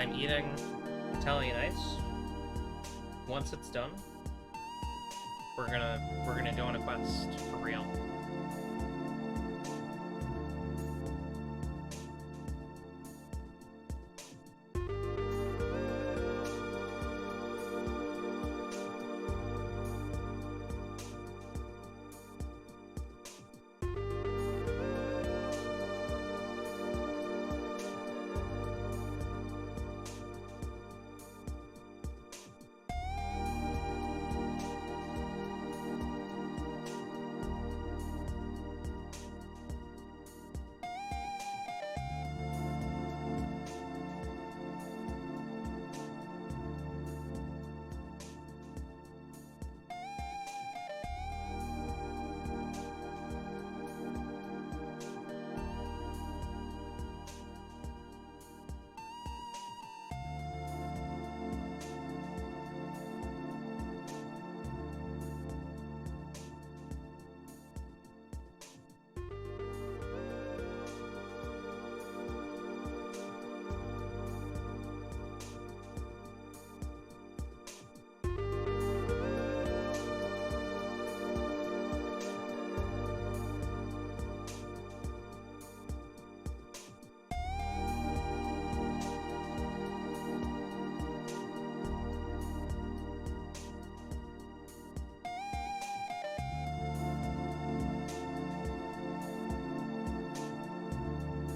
I'm eating Italian ice. Once it's done, we're gonna go on a quest for real.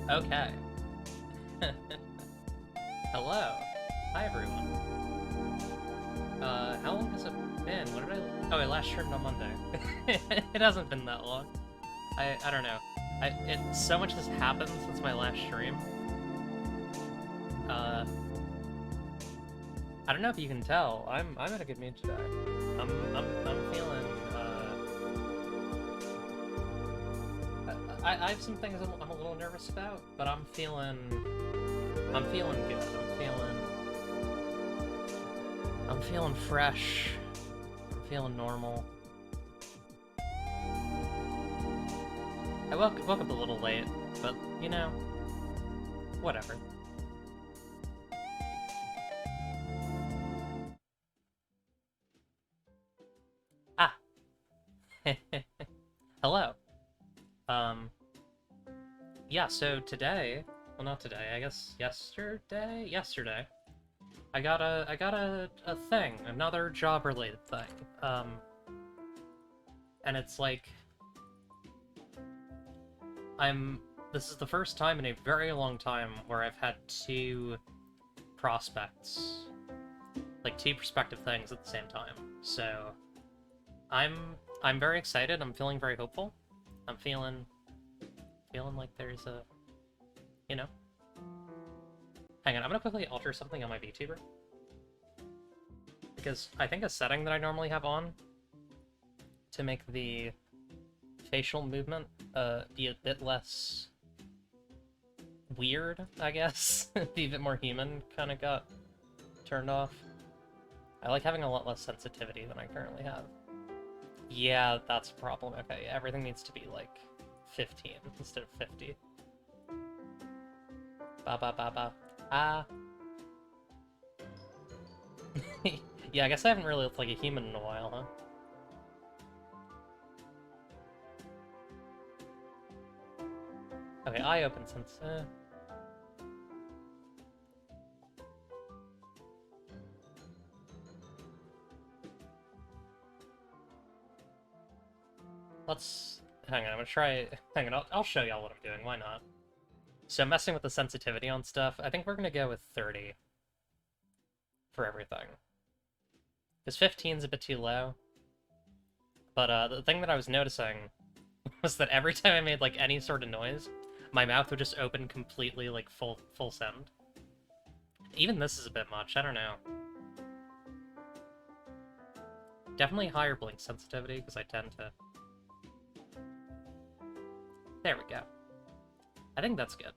Okay. Hello. Hi, everyone. How long has it been? What did I... Oh, I last streamed on Monday. It hasn't been that long. I don't know. So much has happened since my last stream. I don't know if you can tell. I'm in a good mood today. I'm feeling, I have some things I'm a little nervous about, but I'm feeling good. I'm feeling fresh. I'm feeling normal. I woke up a little late, but, you know, whatever. Ah! Hello. Yeah, so today, well, not today, I guess yesterday, I got a thing, another job-related thing, and it's like, this is the first time in a very long time where I've had two prospects, like two prospective things at the same time, so I'm very excited, I'm feeling very hopeful, I'm feeling like there's a, you know. Hang on, I'm gonna quickly alter something on my VTuber. Because I think a setting that I normally have on to make the facial movement be a bit less weird, I guess, be a bit more human, kind of got turned off. I like having a lot less sensitivity than I currently have. Yeah, that's a problem. Okay, yeah, everything needs to be like 15 instead of 50. Ba ba ba ba. Ah. Yeah, I guess I haven't really looked like a human in a while, huh? Okay, eye open since... Let's... Hang on, I'm gonna try... Hang on, I'll show y'all what I'm doing, why not? So messing with the sensitivity on stuff, I think we're gonna go with 30 for everything. Because 15's a bit too low. But the thing that I was noticing was that every time I made like any sort of noise, my mouth would just open completely, like full send. Even this is a bit much, I don't know. Definitely higher blink sensitivity, because I tend to... There we go. I think that's good.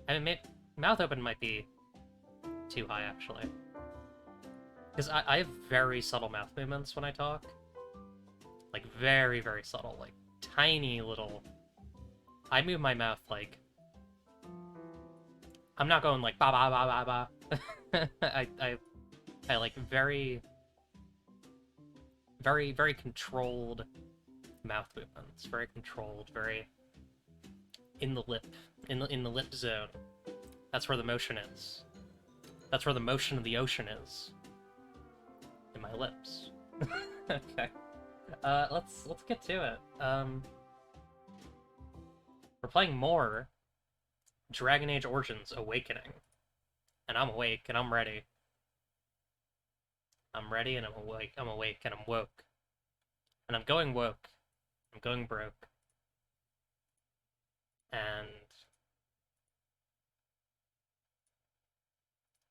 I mean, mouth open might be too high, actually. Because I have very subtle mouth movements when I talk. Like, very, very subtle. Like, tiny little... I move my mouth like... I'm not going like ba ba ba ba ba. I like very, very, very controlled mouth movements. Very controlled, very in the lip, in the lip zone. That's where the motion is. That's where the motion of the ocean is. In my lips. Okay. Let's get to it. We're playing more Dragon Age Origins Awakening. And I'm awake and I'm ready. I'm ready and I'm awake and I'm woke. And I'm going woke. I'm going broke. And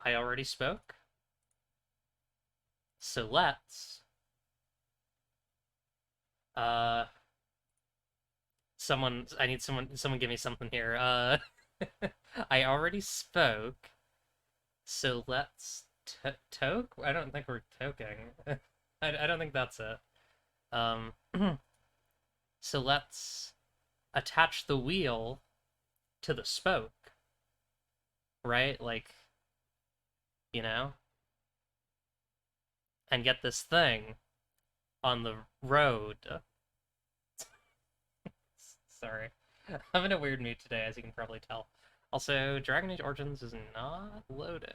I already spoke. So let's I need someone give me something here. I already spoke. So let's toke? I don't think we're toking. I don't think that's it. Um so let's attach the wheel to the spoke. Right? Like, you know? And get this thing on the road. Sorry. I'm in a weird mood today, as you can probably tell. Also, Dragon Age Origins is not loading.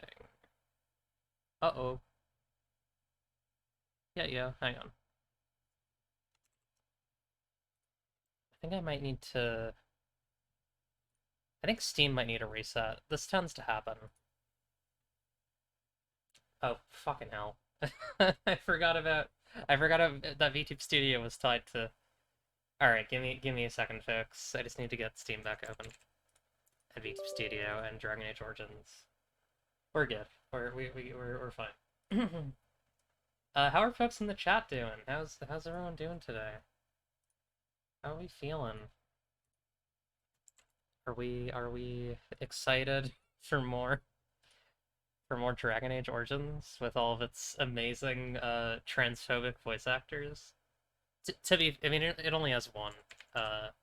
Uh-oh. Yeah, hang on. I think I might need to... I think Steam might need a reset. This tends to happen. Oh, fucking hell. I forgot about that VTube Studio was tied to... Alright, give me a second, folks. I just need to get Steam back open. And VTube Studio and Dragon Age Origins. We're good. We're fine. How are folks in the chat doing? How's everyone doing today? How are we feeling? Are we excited for more Dragon Age Origins with all of its amazing transphobic voice actors? I mean, it only has one, but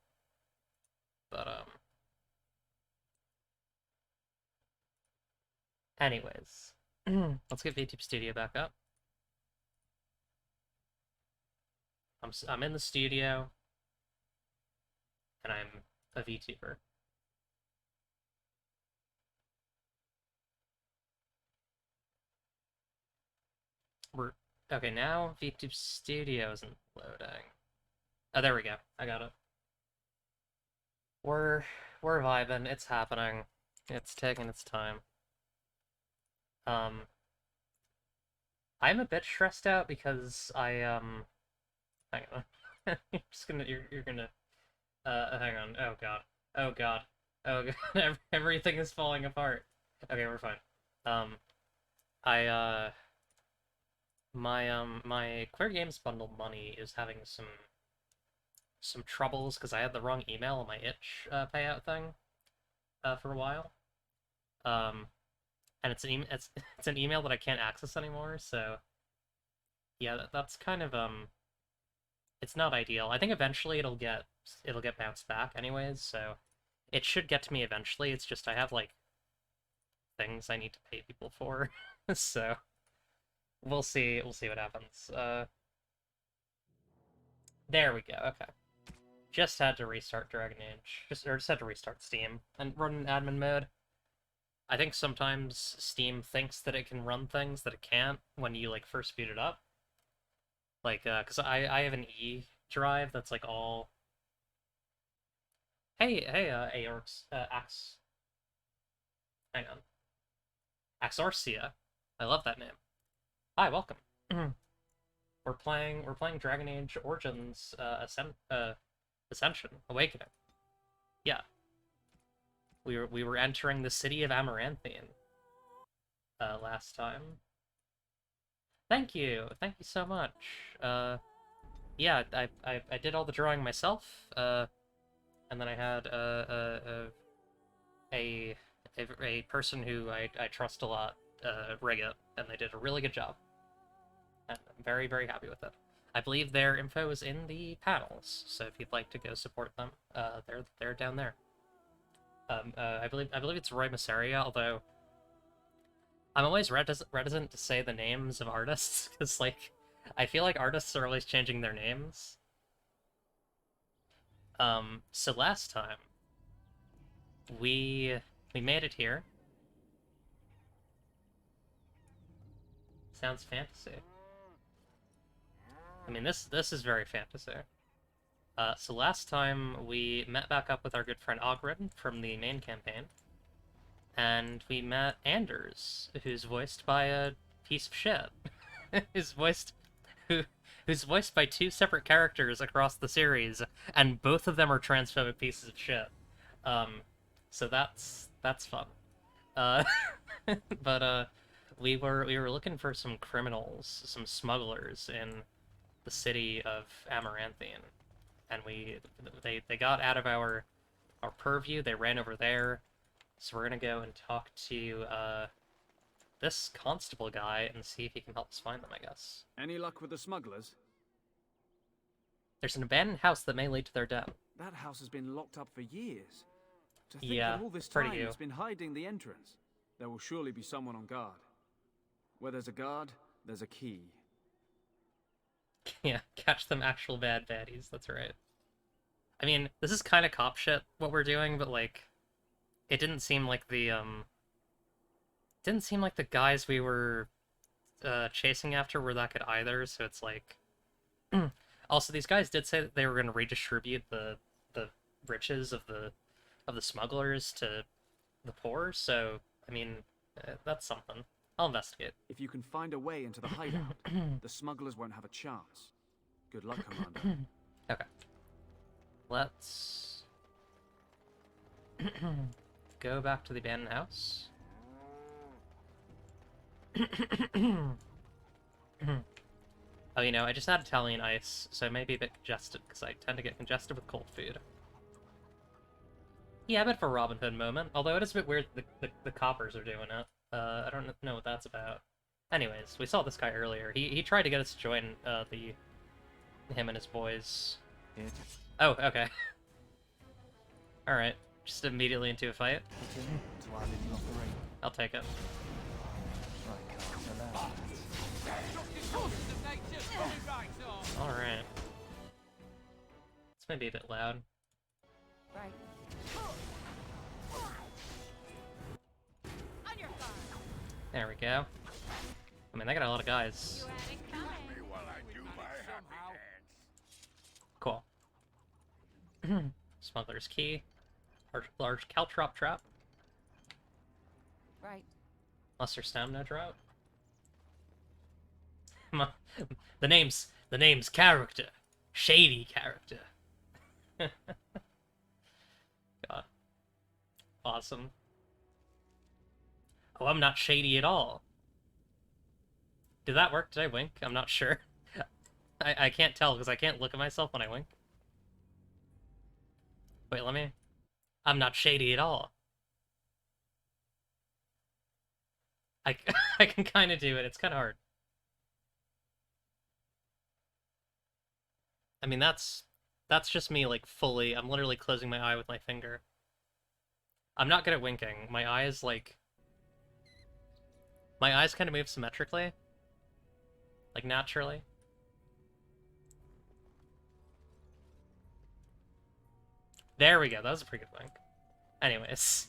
anyways, let's get VTube Studio back up. I'm in the studio, and I'm a VTuber. Okay, now VTube Studio isn't loading. Oh, there we go. I got it. We're vibing. It's happening. It's taking its time. I'm a bit stressed out because hang on. You're gonna hang on. Oh god. Oh god. Oh god. Everything is falling apart. Okay, we're fine. I my Queer Games bundle money is having some troubles because I had the wrong email on my itch payout thing for a while. And it's an email that I can't access anymore, so yeah, that's kind of it's not ideal. I think eventually it'll get bounced back anyways, so it should get to me eventually. It's just I have like things I need to pay people for. So we'll see what happens. There we go. Okay. Just had to restart Dragon Age. Just had to restart Steam and run in admin mode. I think sometimes Steam thinks that it can run things that it can't when you like first boot it up. Like, cause I have an E drive that's like all. Hey, Aorx, Ax. Hang on. Axorcia. I love that name. Hi, welcome. We're playing Dragon Age Origins Ascension Awakening. Yeah. We were entering the city of Amaranthine last time. Thank you so much. Yeah, I did all the drawing myself. And then I had a person who I trust a lot rig it, and they did a really good job. And I'm very, very happy with it. I believe their info is in the panels, so if you'd like to go support them, they're down there. I believe it's Roy Masseria, although I'm always reticent to say the names of artists, because, like, I feel like artists are always changing their names. So last time, we made it here. Sounds fantasy. I mean, this is very fantasy. So last time, we met back up with our good friend Ogren from the main campaign. And we met Anders, who's voiced by a piece of shit. who's voiced by two separate characters across the series, and both of them are transphobic pieces of shit. So that's fun. But we were looking for some criminals, some smugglers in the city of Amaranthine, and they got out of our purview. They ran over there. So we're gonna go and talk to this constable guy and see if he can help us find them, I guess. Any luck with the smugglers? There's an abandoned house that may lead to their den. That house has been locked up for years. To think Yeah, that all this pretty time you. it's been hiding the entrance. There will surely be someone on guard. Where there's a guard, there's a key. Yeah, catch them actual bad baddies, that's right. I mean, this is kind of cop shit, what we're doing, but, like, it didn't seem like the guys we were chasing after were that good either, so it's like... Also, these guys did say that they were going to redistribute the riches of the smugglers to the poor, so, I mean, that's something. I'll investigate. If you can find a way into the hideout, the smugglers won't have a chance. Good luck, Commander. Okay. Let's... go back to the abandoned house. Oh, you know, I just had Italian ice, so it may be a bit congested, because I tend to get congested with cold food. Yeah, a bit of a Robin Hood moment, although it is a bit weird the coppers are doing it. I don't know what that's about. Anyways, we saw this guy earlier. He tried to get us to join him and his boys. Oh, okay. Alright, just immediately into a fight. I'll take it. Alright. It's maybe a bit loud. Right. There we go. I mean, they got a lot of guys. Cool. Smuggler's key. Large caltrop trap. Right. Lesser stamina drop. The name's character. Shady character. God. Awesome. Oh, I'm not shady at all. Did that work? Did I wink? I'm not sure. I can't tell because I can't look at myself when I wink. Wait, let me... I'm not shady at all. I can kind of do it. It's kind of hard. I mean, that's just me, like, fully... I'm literally closing my eye with my finger. I'm not good at winking. My eyes, like... My eyes kind of move symmetrically. Like, naturally. There we go, that was a pretty good wink. Anyways.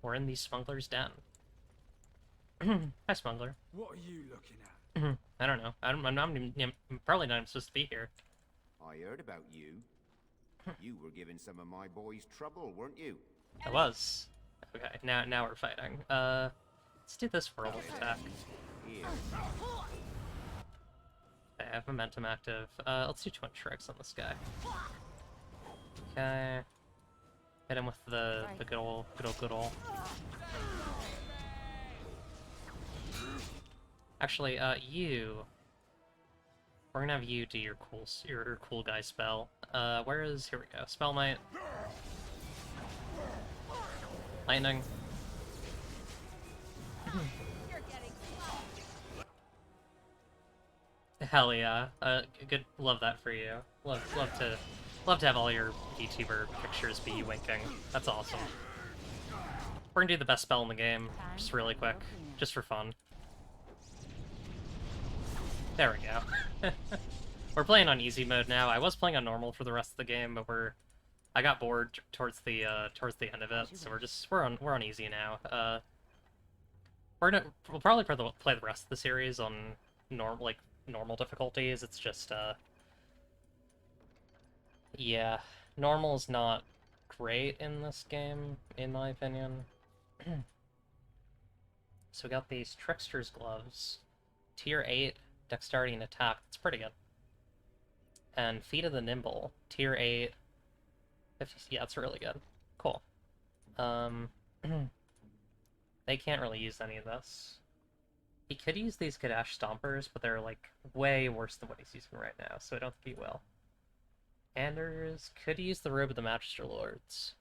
We're in the smuggler's den. Hi, smuggler. What are you looking at? I don't know. I'm probably not even supposed to be here. I heard about you. You were giving some of my boys trouble, weren't you? I was. Okay, now we're fighting. Let's do this for a little attack. Here. Okay, I have momentum active. Let's do 20 strikes on this guy. Okay. Hit him with the good ol'. Actually, you. We're gonna have you do your cool guy spell. Where is... Here we go. Spell Knight. Lightning. Hell yeah. Good. Love that for you. Love to have all your VTuber pictures be you winking. That's awesome. We're gonna do the best spell in the game, just really quick, just for fun. There we go. We're playing on easy mode now. I was playing on normal for the rest of the game, but I got bored towards the end of it, so we're on easy now. We'll probably play the rest of the series on normal difficulties. It's just yeah, normal is not great in this game, in my opinion. So we got these Trickster's Gloves. Tier 8, Dexterity and Attack. That's pretty good. And Feet of the Nimble. Tier 8. 50, yeah, that's really good. Cool. They can't really use any of this. He could use these Kadash Stompers, but they're, like, way worse than what he's using right now, so I don't think he will. Anders could use the Robe of the Magister Lords.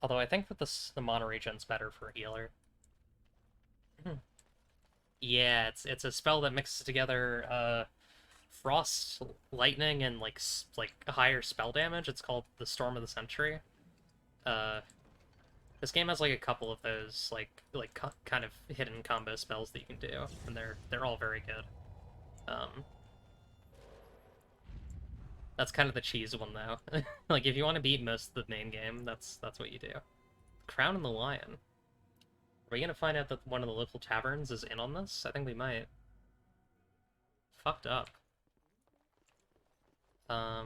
Although I think that the Mana Regen's better for a healer. Yeah, it's a spell that mixes together frost, lightning, and like higher spell damage. It's called the Storm of the Century. This game has like a couple of those kind of hidden combo spells that you can do, and they're all very good. That's kind of the cheese one though. Like if you want to beat most of the main game, that's what you do. Crown and the Lion. Are we gonna find out that one of the local taverns is in on this? I think we might. Fucked up. I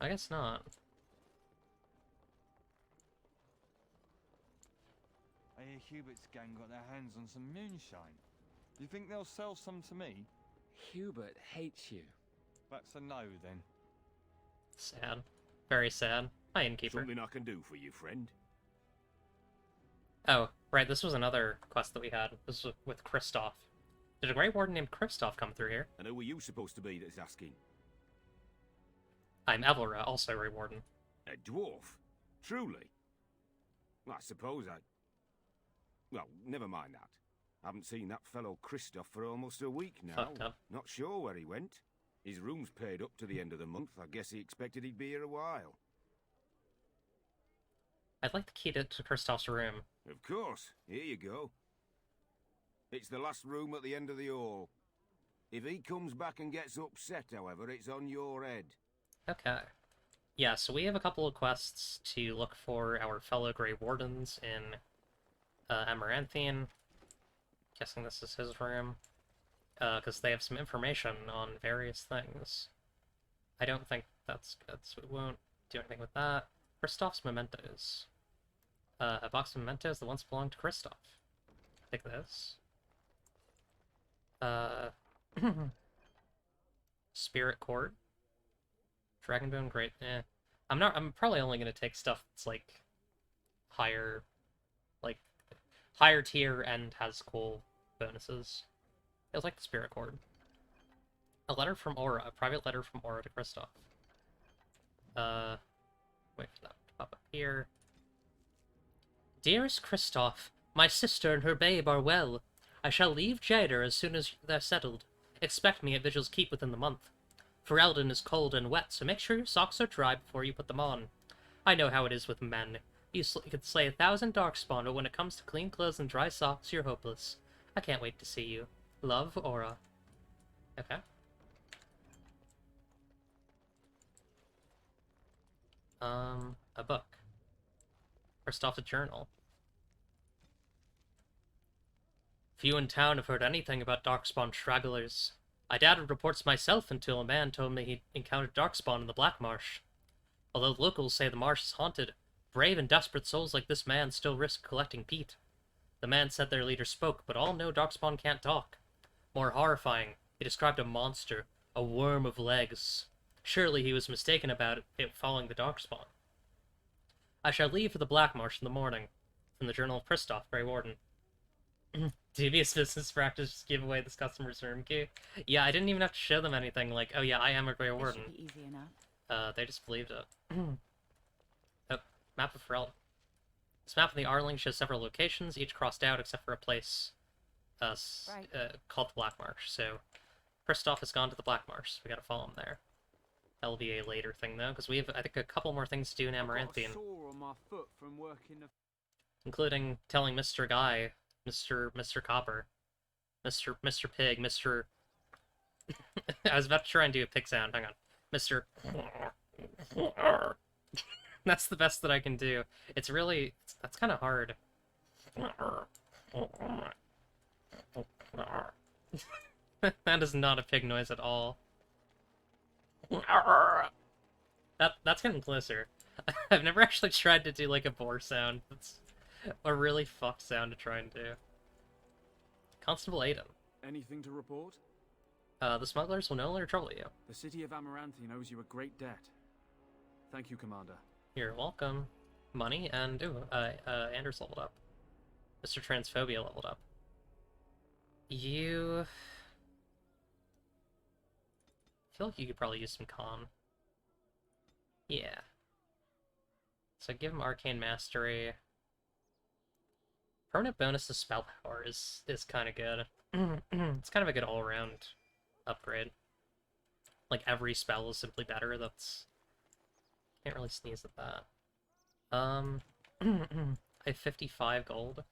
guess not. I hear Hubert's gang got their hands on some moonshine. You think they'll sell some to me? Hubert hates you. That's a no, then. Sad. Very sad. Hi, Innkeeper. Something I can do for you, friend. Oh, right, this was another quest that we had. This was with Kristoff. Did a Grey Warden named Kristoff come through here? And who are you supposed to be that's asking? I'm Evelra, also Grey Warden. A dwarf? Truly? Well, I suppose I... Well, never mind that. Haven't seen that fellow Kristoff for almost a week now. Fucked up. Not sure where he went. His room's paid up to the end of the month. I guess he expected he'd be here a while. I'd like the key to Kristoff's room. Of course. Here you go. It's the last room at the end of the hall. If he comes back and gets upset, however, it's on your head. Okay. Yeah, so we have a couple of quests to look for our fellow Grey Wardens in Amaranthine. Guessing this is his room. Because they have some information on various things. I don't think that's good, so we won't do anything with that. Kristoff's mementos. A box of mementos that once belonged to Kristoff. Take this. Spirit Court. Dragonbone, great. I'm probably only gonna take stuff that's like higher tier and has cool bonuses. It was like the Spirit Chord. A letter from Aura, a private letter from Aura to Kristoff. Wait for that to pop up here. Dearest Kristoff, my sister and her babe are well. I shall leave Jadar as soon as they're settled. Expect me at Vigil's Keep within the month. Ferelden is cold and wet, so make sure your socks are dry before you put them on. I know how it is with men. You could slay 1,000 Darkspawn, but when it comes to clean clothes and dry socks, you're hopeless. I can't wait to see you. Love, Aura. Okay. A book. Kristoff's journal. Few in town have heard anything about Darkspawn stragglers. I doubted reports myself until a man told me he'd encountered Darkspawn in the Black Marsh. Although locals say the marsh is haunted, brave and desperate souls like this man still risk collecting peat. The man said their leader spoke, but all know Darkspawn can't talk. More horrifying, he described a monster, a worm of legs. Surely he was mistaken about it following the Darkspawn. I shall leave for the Black Marsh in the morning. From the Journal of Kristoff, Grey Warden. Devious business practice, just give away this customer's room key. Yeah, I didn't even have to show them anything like, oh yeah, I am a Grey Warden. This should be easy enough. They just believed it. Oh, map of Ferelden. This map of the Arling shows several locations, each crossed out except for a place called the Black Marsh. So, Kristoff has gone to the Black Marsh, so we gotta follow him there. LVA later thing, though, because we have, I think, a couple more things to do in I've got a Amaranthine, sore on my foot from working the... including telling Mr. Guy, Mr. Copper, Mr. Pig, Mr. I was about to try and do a pig sound. Hang on, Mr. That's the best that I can do. It's really, that's kind of hard. That is not a pig noise at all. That's getting closer. I've never actually tried to do like a boar sound. That's a really fucked sound to try and do. Constable Aiden. Anything to report? The smugglers will no longer trouble you. The city of Amaranthine owes you a great debt. Thank you, Commander. You're welcome. Money and Anders leveled up. Mr. Transphobia leveled up. You... I feel like you could probably use some con. Yeah. So give him Arcane Mastery. Permanent bonus to spell power is kind of good. It's kind of a good all-around upgrade. Like, every spell is simply better, that's... Can't really sneeze at that. I have 55 gold.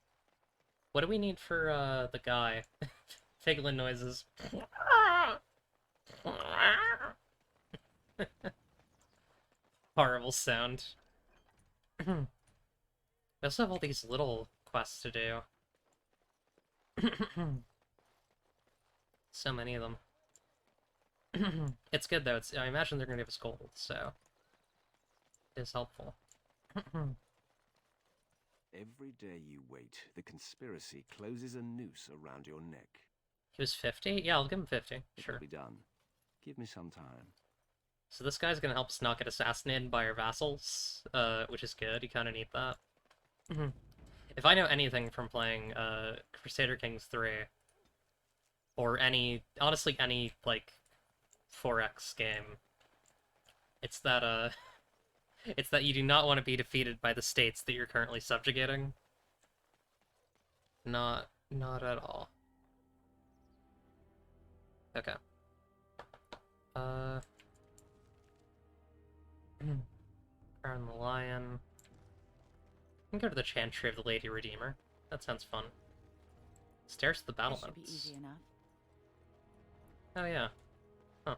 What do we need for, the guy? Piglin noises. Horrible sound. We also have all these little quests to do. So many of them. It's good though. I imagine they're gonna give us gold, so it is helpful. Every day you wait, the conspiracy closes a noose around your neck. He was 50? Yeah, I'll give him 50. Sure. It'll be done. Give me some time. So this guy's gonna help us not get assassinated by our vassals, which is good. You kind of need that. If I know anything from playing Crusader Kings 3, or honestly any, like, 4X game, it's that, it's that you do not want to be defeated by the states that you're currently subjugating. Not at all. Okay. Crown the Lion. We can go to the Chantry of the Lady Redeemer. That sounds fun. Stairs to the That should be battlements. easy enough. Oh yeah. Huh.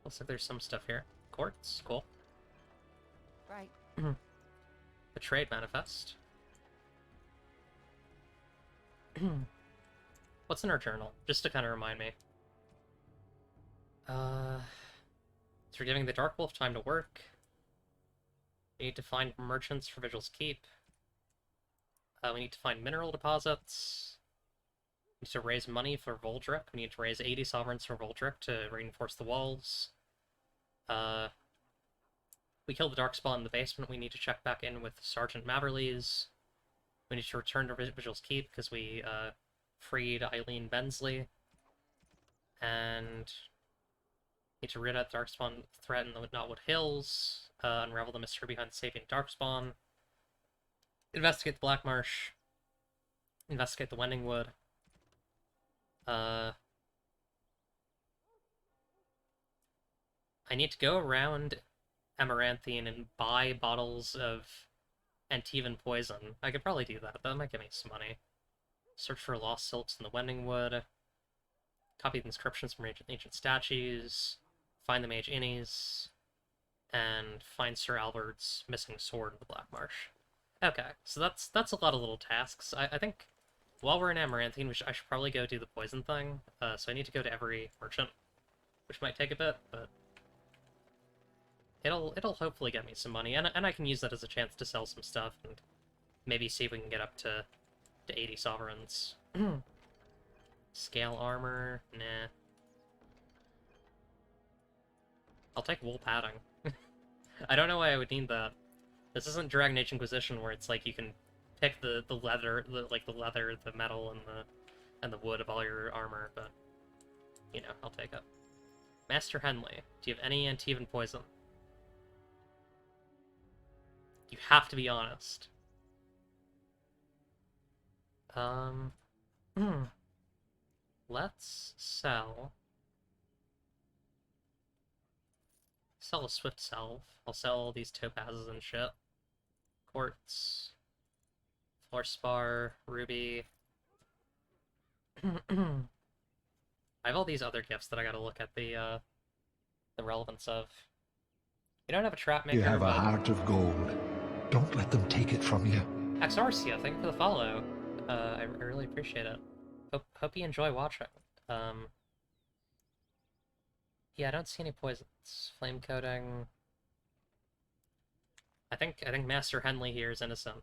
Looks like there's some stuff here. Quartz, cool. Right. The Trade Manifest. What's in our journal? Just to kind of remind me. So we're giving the Dark Wolf time to work. We need to find merchants for Vigil's Keep. We need to find mineral deposits. We need to raise money for Voldrick. We need to raise 80 sovereigns for Voldrick to reinforce the walls. We killed the Darkspawn in the basement. We need to check back in with Sergeant Maverleys. We need to return to Vigil's Keep because we freed Eileen Bensley. And need to rid out Darkspawn threat in the Knotwood Hills. Unravel the mystery behind Sapient Darkspawn. Investigate the Black Marsh. Investigate the Wending Wood. I need to go around Amaranthine and buy bottles of Antivan poison. I could probably do that. That might give me some money. Search for lost silks in the Wending Wood. Copy the inscriptions from ancient statues. Find the Mage Innies. And find Sir Albert's missing sword in the Black Marsh. Okay, so that's a lot of little tasks. I think while we're in Amaranthine, I should probably go do the poison thing. So I need to go to every merchant, which might take a bit, but it'll hopefully get me some money, and I can use that as a chance to sell some stuff and maybe see if we can get up to 80 sovereigns. Scale armor, nah. I'll take wool padding. I don't know why I would need that. This isn't Dragon Age Inquisition where it's like you can pick the leather, the leather, the metal, and the wood of all your armor, but you know, I'll take it. Master Henley, do you have any Antivan poison? You have to be honest. Let's sell sell a Swift Salve. I'll sell all these topazes and shit. Quartz. Fluorspar. Ruby. I have all these other gifts that I gotta look at the relevance of. You don't have a trap maker, You have a but... heart of gold. Don't let them take it from you. Axarcia, thank you for the follow. I really appreciate it. Hope you enjoy watching. Yeah, I don't see any poisons. Flame coating. I think Master Henley here is innocent.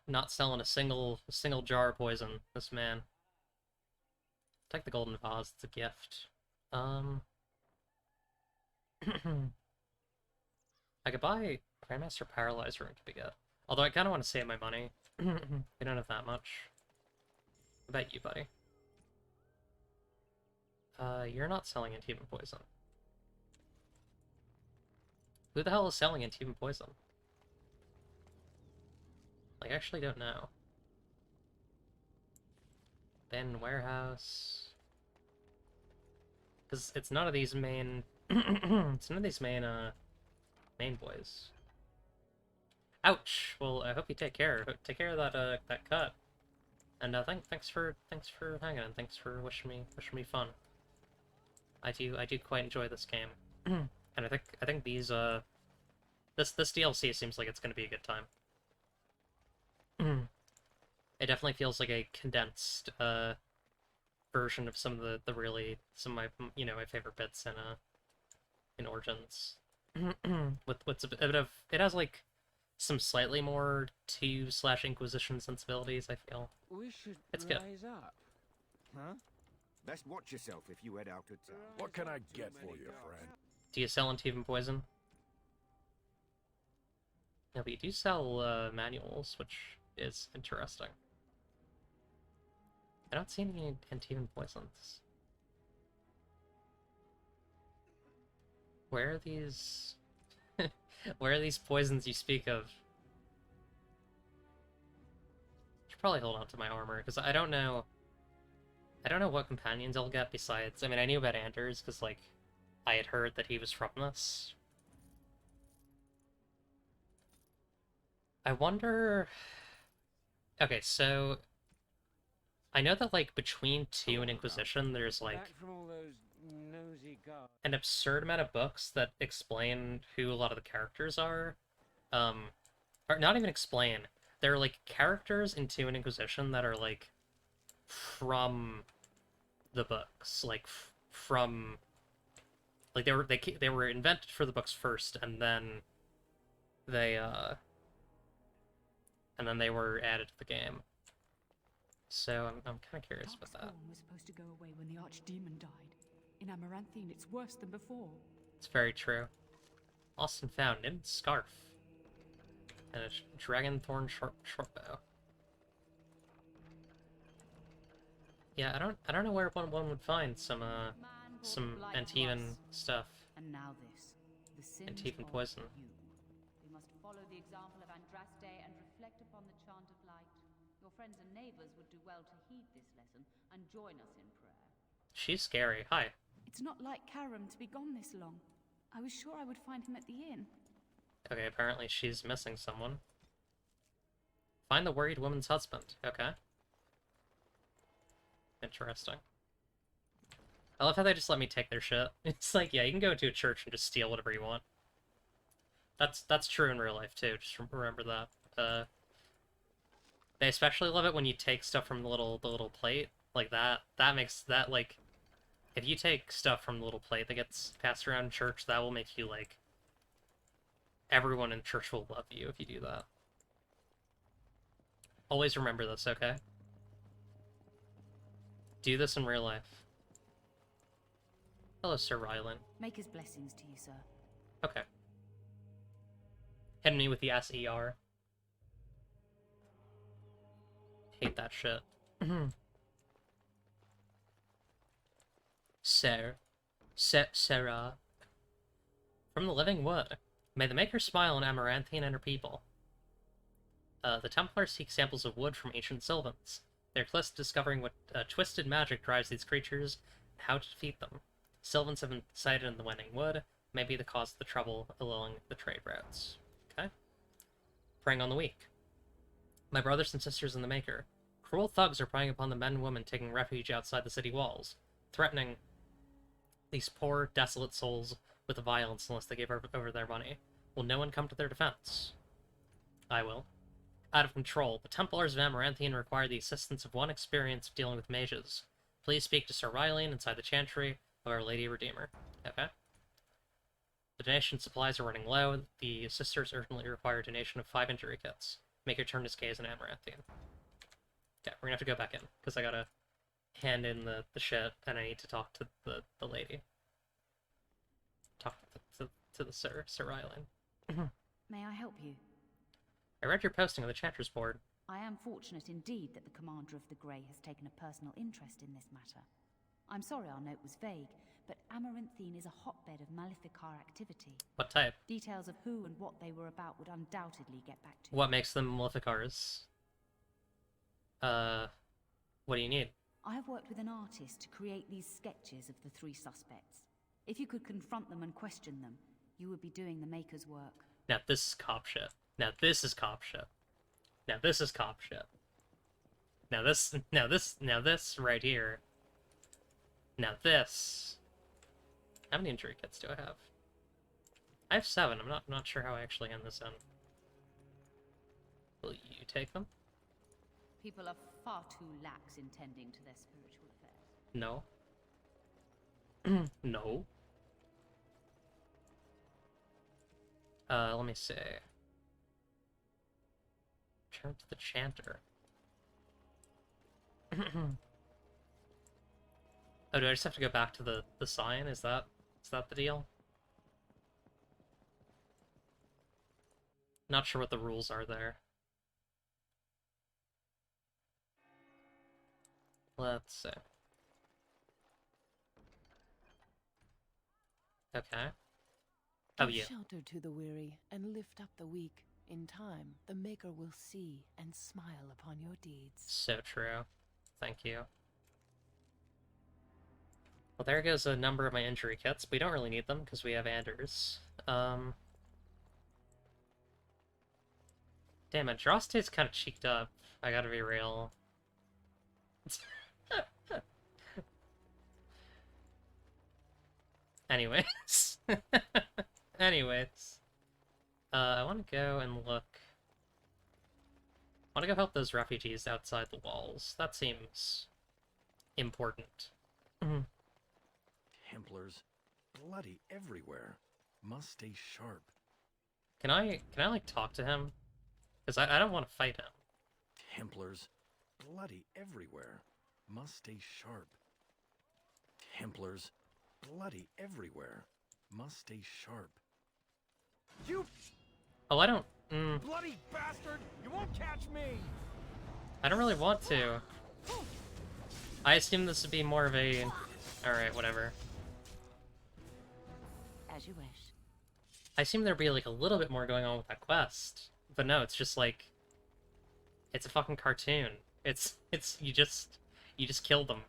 Not selling a single jar of poison, this man. Take the golden vase, it's a gift. I could buy Grandmaster Paralyzed Rune to be good. Although I kind of want to save my money. We don't have that much. I bet you, buddy. You're not selling Antivan Poison. Who the hell is selling Antivan Poison? Like, I actually don't know. Abandoned Warehouse. Because it's none of these main... it's none of these main boys. Ouch! Well, I hope you take care. Take care of that, that cut. And, thanks for hanging, and thanks for wishing me fun. I do quite enjoy this game. And I think these, this DLC seems like it's gonna be a good time. It definitely feels like a condensed, version of some of some of my, you know, my favorite bits in Origins. with a bit of, it has like some slightly more 2/Inquisition sensibilities, I feel. We should It's good. rise up. Huh? Best watch yourself if you head out to town. What can I get for you, friend? Do you sell Antivan Poison? No, but you do sell manuals, which is interesting. I don't see any Antivan Poisons. Where are these... Where are these poisons you speak of? Should probably hold on to my armor, because I don't know what companions I'll get besides... I mean, I knew about Anders, because, like, I had heard that he was from this. I wonder... Okay, so... I know that, like, between 2 and Inquisition, there's, like, Back from all those nosy guards. an absurd amount of books that explain who a lot of the characters are. Or not even explain. They're, like, characters in 2 and Inquisition that are, like, from the books. Like, from... Like, they were invented for the books first, and then they were added to the game. So I'm kind of curious about that. Darkspawn was supposed to go away when the Archdemon died. In Amaranthine, it's worse than before. It's very true. Lost and found, knitted scarf, and a dragon thorn shortbow. Yeah, I don't know where one would find some Antivan stuff. And now this. The sins Antivan of poison. you. We must follow the example of Andraste and reflect upon the chant of light. Your friends and neighbors would do well to heed this lesson and join us in prayer. She's scary. Hi. It's not like Karam to be gone this long. I was sure I would find him at the inn. Okay, apparently she's missing someone. Find the worried woman's husband. Okay. Interesting. I love how they just let me take their shit. It's like, yeah, you can go into a church and just steal whatever you want. That's true in real life too. Just remember that. They especially love it when you take stuff from the little plate like that. That makes that, like, if you take stuff from the little plate that gets passed around in church, that will make you, like, everyone in church will love you if you do that. Always remember this, okay? Do this in real life. Hello, Sir Rylan. Maker's blessings to you, sir. Okay. Hit me with the SER. Hate that shit. Sarah. From the living wood. May the Maker smile on Amaranthine and her people. The Templars seek samples of wood from ancient Sylvans. They're close to discovering what twisted magic drives these creatures how to defeat them. Sylvans have been sighted in the Wending Wood, may be the cause of the trouble along the trade routes. Okay? Preying on the weak. My brothers and sisters in the Maker. Cruel thugs are preying upon the men and women taking refuge outside the city walls, threatening these poor, desolate souls with violence unless they give over their money. Will no one come to their defense? I will. Out of control, the Templars of Amaranthine require the assistance of one experienced dealing with mages. Please speak to Sir Rylian inside the Chantry of Our Lady Redeemer. Okay. The donation supplies are running low. The sisters urgently require a donation of 5 injury kits. Make your turn to Skaze and Amaranthine. Okay, we're gonna have to go back in, because I gotta hand in the shit, and I need to talk to the lady. Talk to the Sir Rylian. May I help you? I read your posting on the Chantry's board. I am fortunate indeed that the Commander of the Grey has taken a personal interest in this matter. I'm sorry our note was vague, but Amaranthine is a hotbed of Maleficar activity. What type? Details of who and what they were about would undoubtedly get back to you. What makes them Maleficars? What do you need? I have worked with an artist to create these sketches of the 3 suspects. If you could confront them and question them, you would be doing the Maker's work. Now this is cop shit. Now this is cop shit. Now this is cop shit. Now this right here. Now this. How many injury kits do I have? I have 7. I'm not sure how I actually end this in. Will you take them? People are far too lax in tending to their spiritual affairs. No. No. Let me see. Turn to the Chanter. Oh, do I just have to go back to the sign? Is that the deal? Not sure what the rules are there. Let's see. Okay. Oh, Give yeah. shelter to the weary and lift up the weak. In time, the Maker will see and smile upon your deeds. So true. Thank you. Well, there goes a number of my injury kits. We don't really need them because we have Anders. Damn, Andraste's kind of cheeked up. I gotta be real. Anyways. Anyways. I want to go and look. I want to go help those refugees outside the walls. That seems important. Templars, bloody everywhere. Must stay sharp. Can I like talk to him? Because I don't want to fight him. Templars, bloody everywhere. Must stay sharp. Templars, bloody everywhere. Must stay sharp. You Oh, I don't. bloody bastard! You won't catch me! I don't really want to. I assume this would be more of a. Alright, whatever. As you wish. I assume there'd be like a little bit more going on with that quest. But no, it's just like. It's a fucking cartoon. It's you just kill them.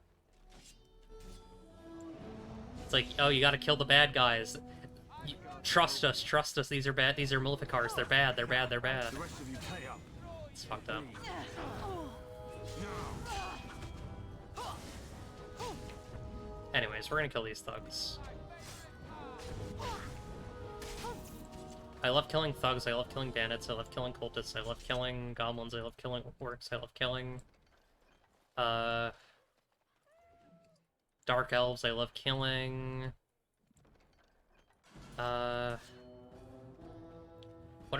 It's like, oh, you gotta kill the bad guys. Trust us, these are bad, these are Maleficars, they're bad. The rest of you pay up. It's fucked up. Anyways, we're gonna kill these thugs. I love killing thugs, I love killing bandits, I love killing cultists, I love killing goblins, I love killing orcs, I love killing dark elves, I love killing what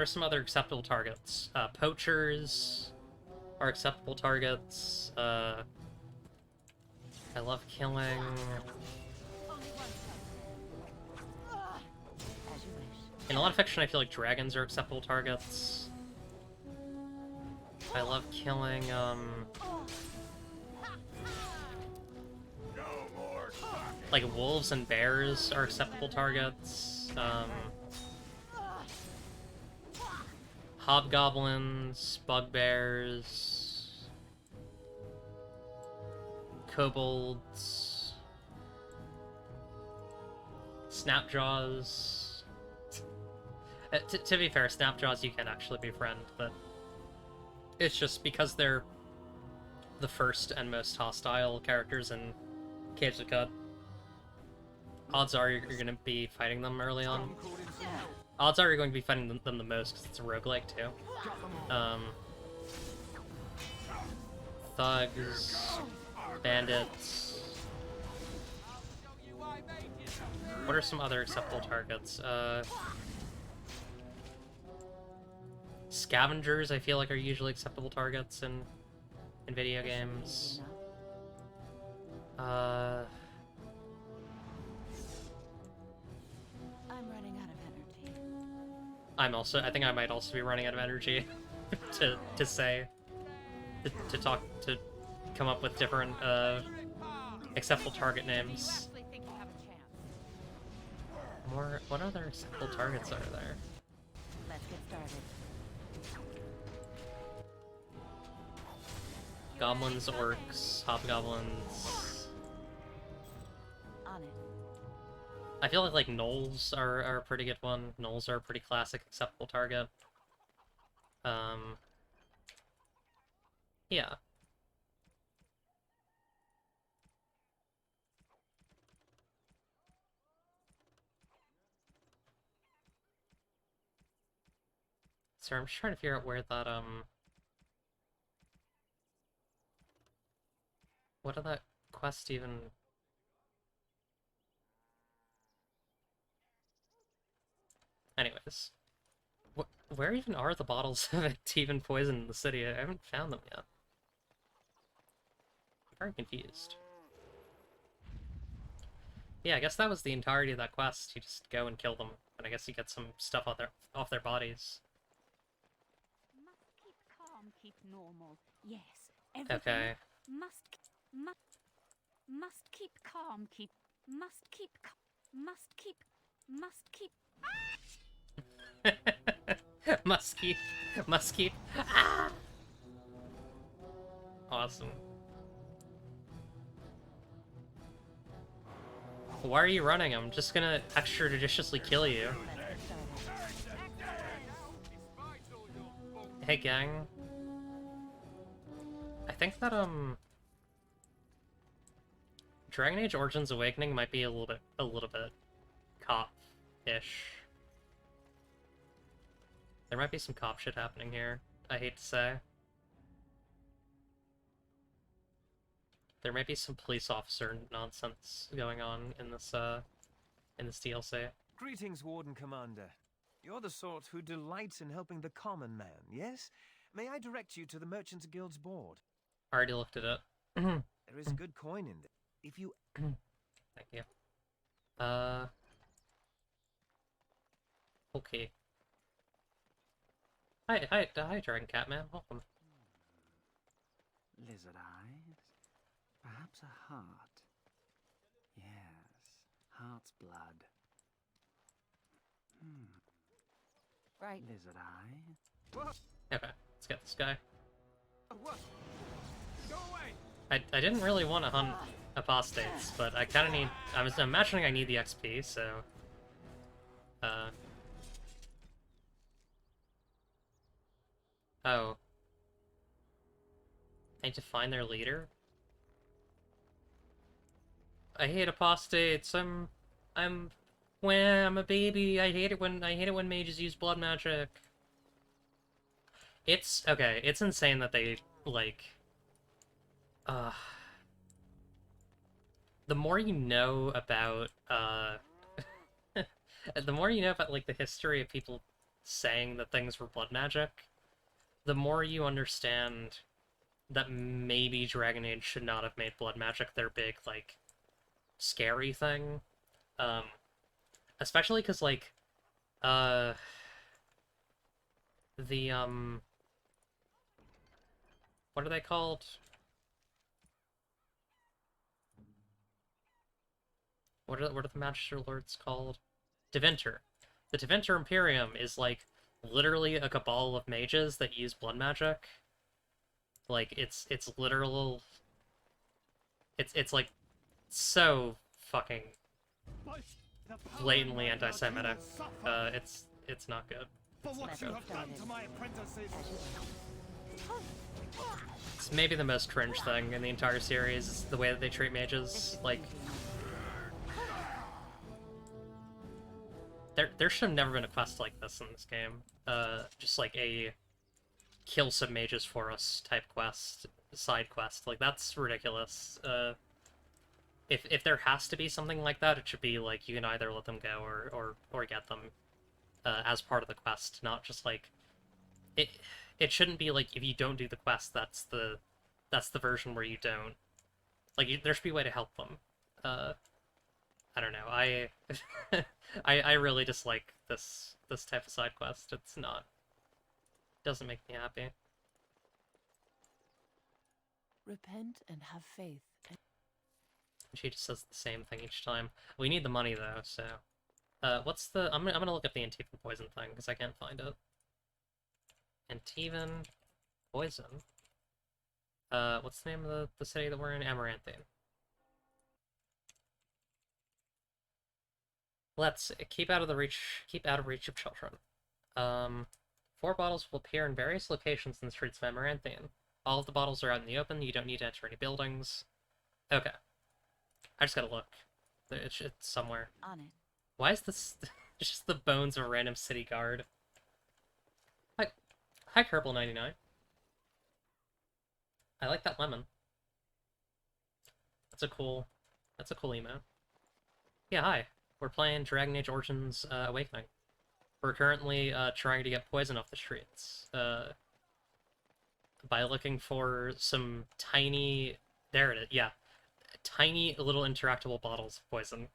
are some other acceptable targets? Poachers are acceptable targets. I love killing in a lot of fiction, I feel like dragons are acceptable targets. I love killing, like, wolves and bears are acceptable targets. Hobgoblins, bugbears, kobolds, Snapjaws. To be fair, Snapjaws you can actually befriend, but it's just because they're the first and most hostile characters in Caves of Qud. Odds are you're going to be fighting them early on. Odds are you're going to be fighting them the most because it's a roguelike too. Thugs, bandits. What are some other acceptable targets? Scavengers, I feel like, are usually acceptable targets in video games. I'm running out of energy. I think I might also be running out of energy to come up with different acceptable target names. What other acceptable targets are there? Let's get started. Goblins, orcs, hobgoblins. On it. I feel like gnolls are a pretty good one. Gnolls are a pretty classic acceptable target. Yeah. Sorry, I'm just trying to figure out where that, what did that quest even... Anyways. Where even are the bottles of Activan poison in the city? I haven't found them yet. I'm very confused. Yeah, I guess that was the entirety of that quest. You just go and kill them, and I guess you get some stuff off their bodies. Must keep calm, keep normal. Yes, everything Okay. must keep calm, must keep Must keep. Ah! Awesome. Why are you running? I'm just gonna extrajudiciously kill you. Hey gang. I think that Dragon Age Origins Awakening might be a little bit cop-ish. There might be some cop shit happening here, I hate to say. There might be some police officer nonsense going on in this DLC. Greetings, Warden Commander. You're the sort who delights in helping the common man, yes? May I direct you to the Merchants Guild's board? I already looked at it. There is good coin in there. If you... Thank you. Okay. Hi, Dragon Cat Man. Welcome. Lizard eyes? Perhaps a heart? Yes, heart's blood. Right. Lizard eye? Okay, let's get this guy. What? Go away! I didn't really want to hunt apostates, but I kind of need... I was imagining I need the XP, so... Oh. I need to find their leader? I hate apostates. I'm a baby. I hate it when mages use blood magic. It's okay. It's insane that they like. The more you know about the more you know about like the history of people saying that things were blood magic, the more you understand that maybe Dragon Age should not have made blood magic their big like scary thing. Especially because like the what are they called? What are the Magister Lords called? Tevinter. The Tevinter Imperium is like literally a cabal of mages that use blood magic. Like it's literal. It's like so fucking blatantly anti-Semitic. It's not good. For It's what not you good. have done to my apprentices. It's maybe the most cringe thing in the entire series, is the way that they treat mages. Like, there should have never been a quest like this in this game. Just like a kill some mages for us type quest, side quest. Like, that's ridiculous. If there has to be something like that, it should be like you can either let them go or get them as part of the quest, not just like it shouldn't be like if you don't do the quest, that's the version where you don't. Like, there should be a way to help them. I don't know. I really dislike this type of side quest. It's not. Doesn't make me happy. Repent and have faith. She just says the same thing each time. We need the money though, so. What's the? I'm gonna look up the Antivan poison thing because I can't find it. Antivan poison. What's the name of the city that we're in? Amaranthine. Let's keep out of reach of children. 4 bottles will appear in various locations in the streets of Amaranthine. All of the bottles are out in the open. You don't need to enter any buildings. Okay. I just gotta look. It's somewhere. On it. Why is this just the bones of a random city guard? Hi, Kerbal99. I like that lemon. That's a cool emo. Yeah, hi. We're playing Dragon Age Origins Awakening. We're currently trying to get poison off the streets. By looking for some tiny... There it is, yeah. Tiny little interactable bottles of poison.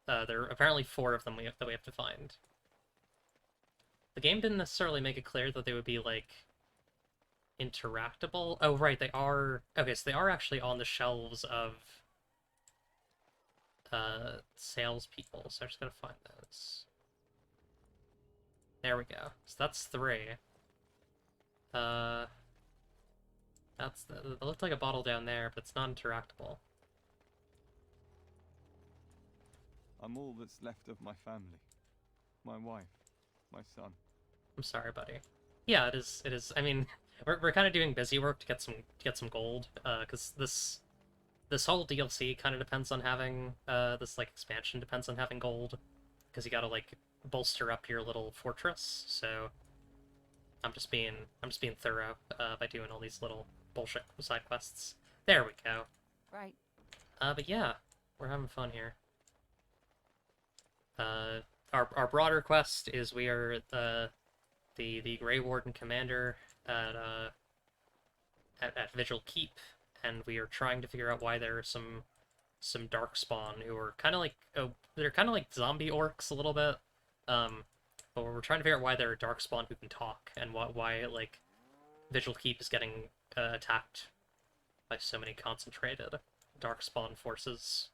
There are apparently 4 of them that we have to find. The game didn't necessarily make it clear that they would be, like, interactable. Oh, right, they are... Okay, so they are actually on the shelves of salespeople, so I just gotta find those. There we go. So that's 3. That looked like a bottle down there, but it's not interactable. I'm all that's left of my family. My wife, my son. I'm sorry, buddy. Yeah, it is. I mean, we're kind of doing busy work to get some gold, because this whole DLC kind of depends on having this like expansion depends on having gold, because you gotta like bolster up your little fortress. So I'm just being thorough by doing all these little bullshit side quests. There we go. Right. But yeah, we're having fun here. Our broader quest is we are the Grey Warden commander at Vigil Keep, and we are trying to figure out why there are some Darkspawn who are kind of like they're kind of like zombie orcs a little bit. But we're trying to figure out why there are Darkspawn who can talk, and why like Vigil Keep is getting attacked by so many concentrated Darkspawn forces.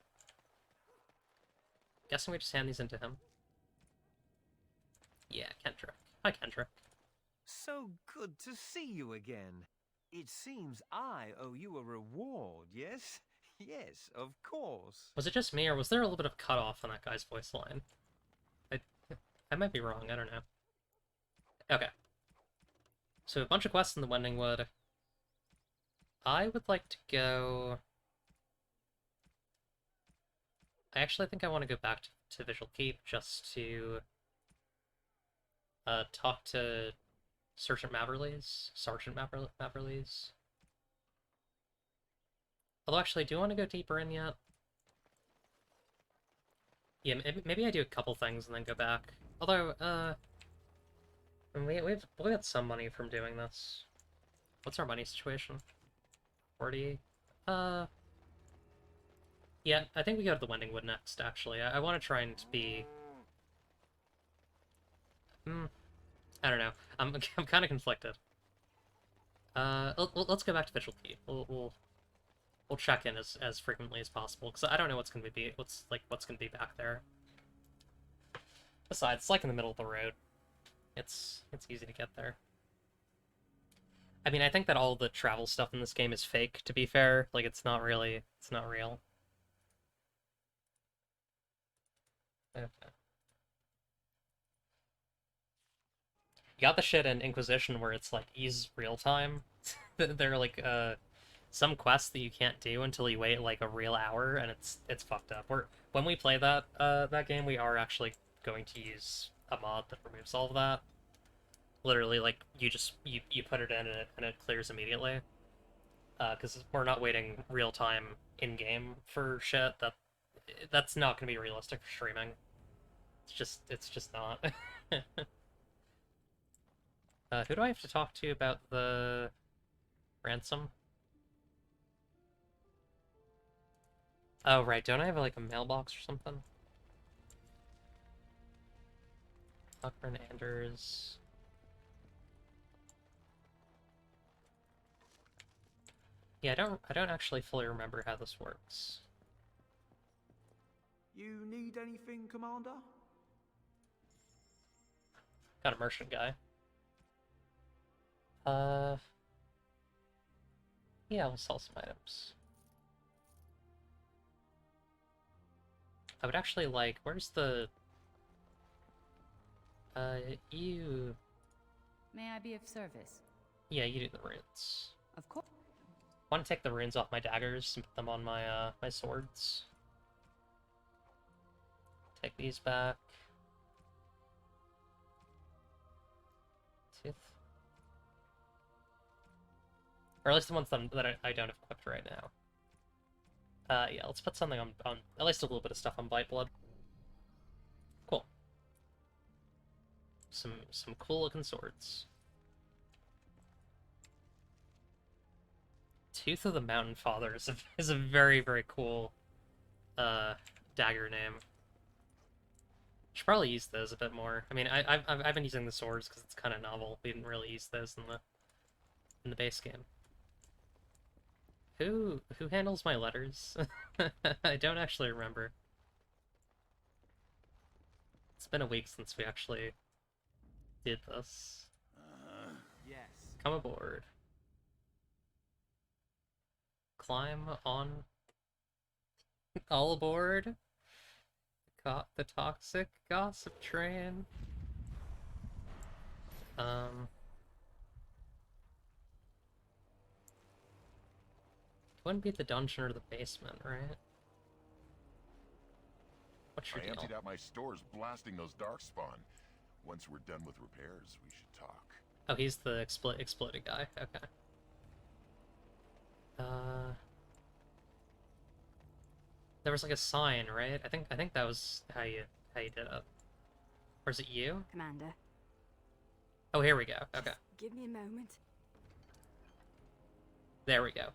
Guessing we just hand these into him. Yeah, Kendrick. Hi, Kendrick. So good to see you again. It seems I owe you a reward, yes? Yes, of course. Was it just me, or was there a little bit of cutoff on that guy's voice line? I might be wrong, I don't know. Okay. So a bunch of quests in the Wending Wood. I would like to go... I actually think I want to go back to Vigil Keep just to talk to Sergeant Maverleys. Although, actually, do you want to go deeper in yet? Yeah, maybe I do a couple things and then go back. Although, we got some money from doing this. What's our money situation? 40? Yeah, I think we go to the Wending Wood next, actually. I want to try and be... I don't know. I'm kind of conflicted. Let's go back to Vigil Keep. We'll check in as frequently as possible, because I don't know what's gonna be back there. Besides, it's like in the middle of the road. It's easy to get there. I mean, I think that all the travel stuff in this game is fake, to be fair. Like, it's not real. Okay. You got the shit in Inquisition where it's like ease real time. They're like some quests that you can't do until you wait like a real hour, and it's fucked up. When we play that game, we are actually going to use a mod that removes all of that. Literally, like you put it in and it clears immediately. Because we're not waiting real time in game for shit. That's not gonna be realistic for streaming. It's just not. Who do I have to talk to about the ransom? Oh, right. Don't I have, like, a mailbox or something? Cochran Anders. Yeah, I don't actually fully remember how this works. You need anything, Commander? Got a merchant guy. Yeah, we'll sell some items. I would actually like, where's the... you... May I be of service? Yeah, you do the runes. Of course. I want to take the runes off my daggers and put them on my, my swords. Take these back. Tooth. Or at least the ones that I don't have equipped right now. Yeah, let's put something on at least a little bit of stuff on Blightblood. Cool. Some cool looking swords. Tooth of the Mountain Father is a very, very cool dagger name. Should probably use those a bit more. I mean, I've been using the swords because it's kind of novel. We didn't really use those in the base game. Who handles my letters? I don't actually remember. It's been a week since we actually did this. Yes. Come aboard. Climb on. All aboard. The toxic gossip train. Wouldn't be the dungeon or the basement, right? What's your I deal? emptied out my stores blasting those darkspawn. Once we're done with repairs, we should talk. Oh, he's the exploded guy. Okay. There was like a sign, right? I think that was how you did it. Or is it you? Commander. Oh, here we go. Okay. Give me a moment. There we go.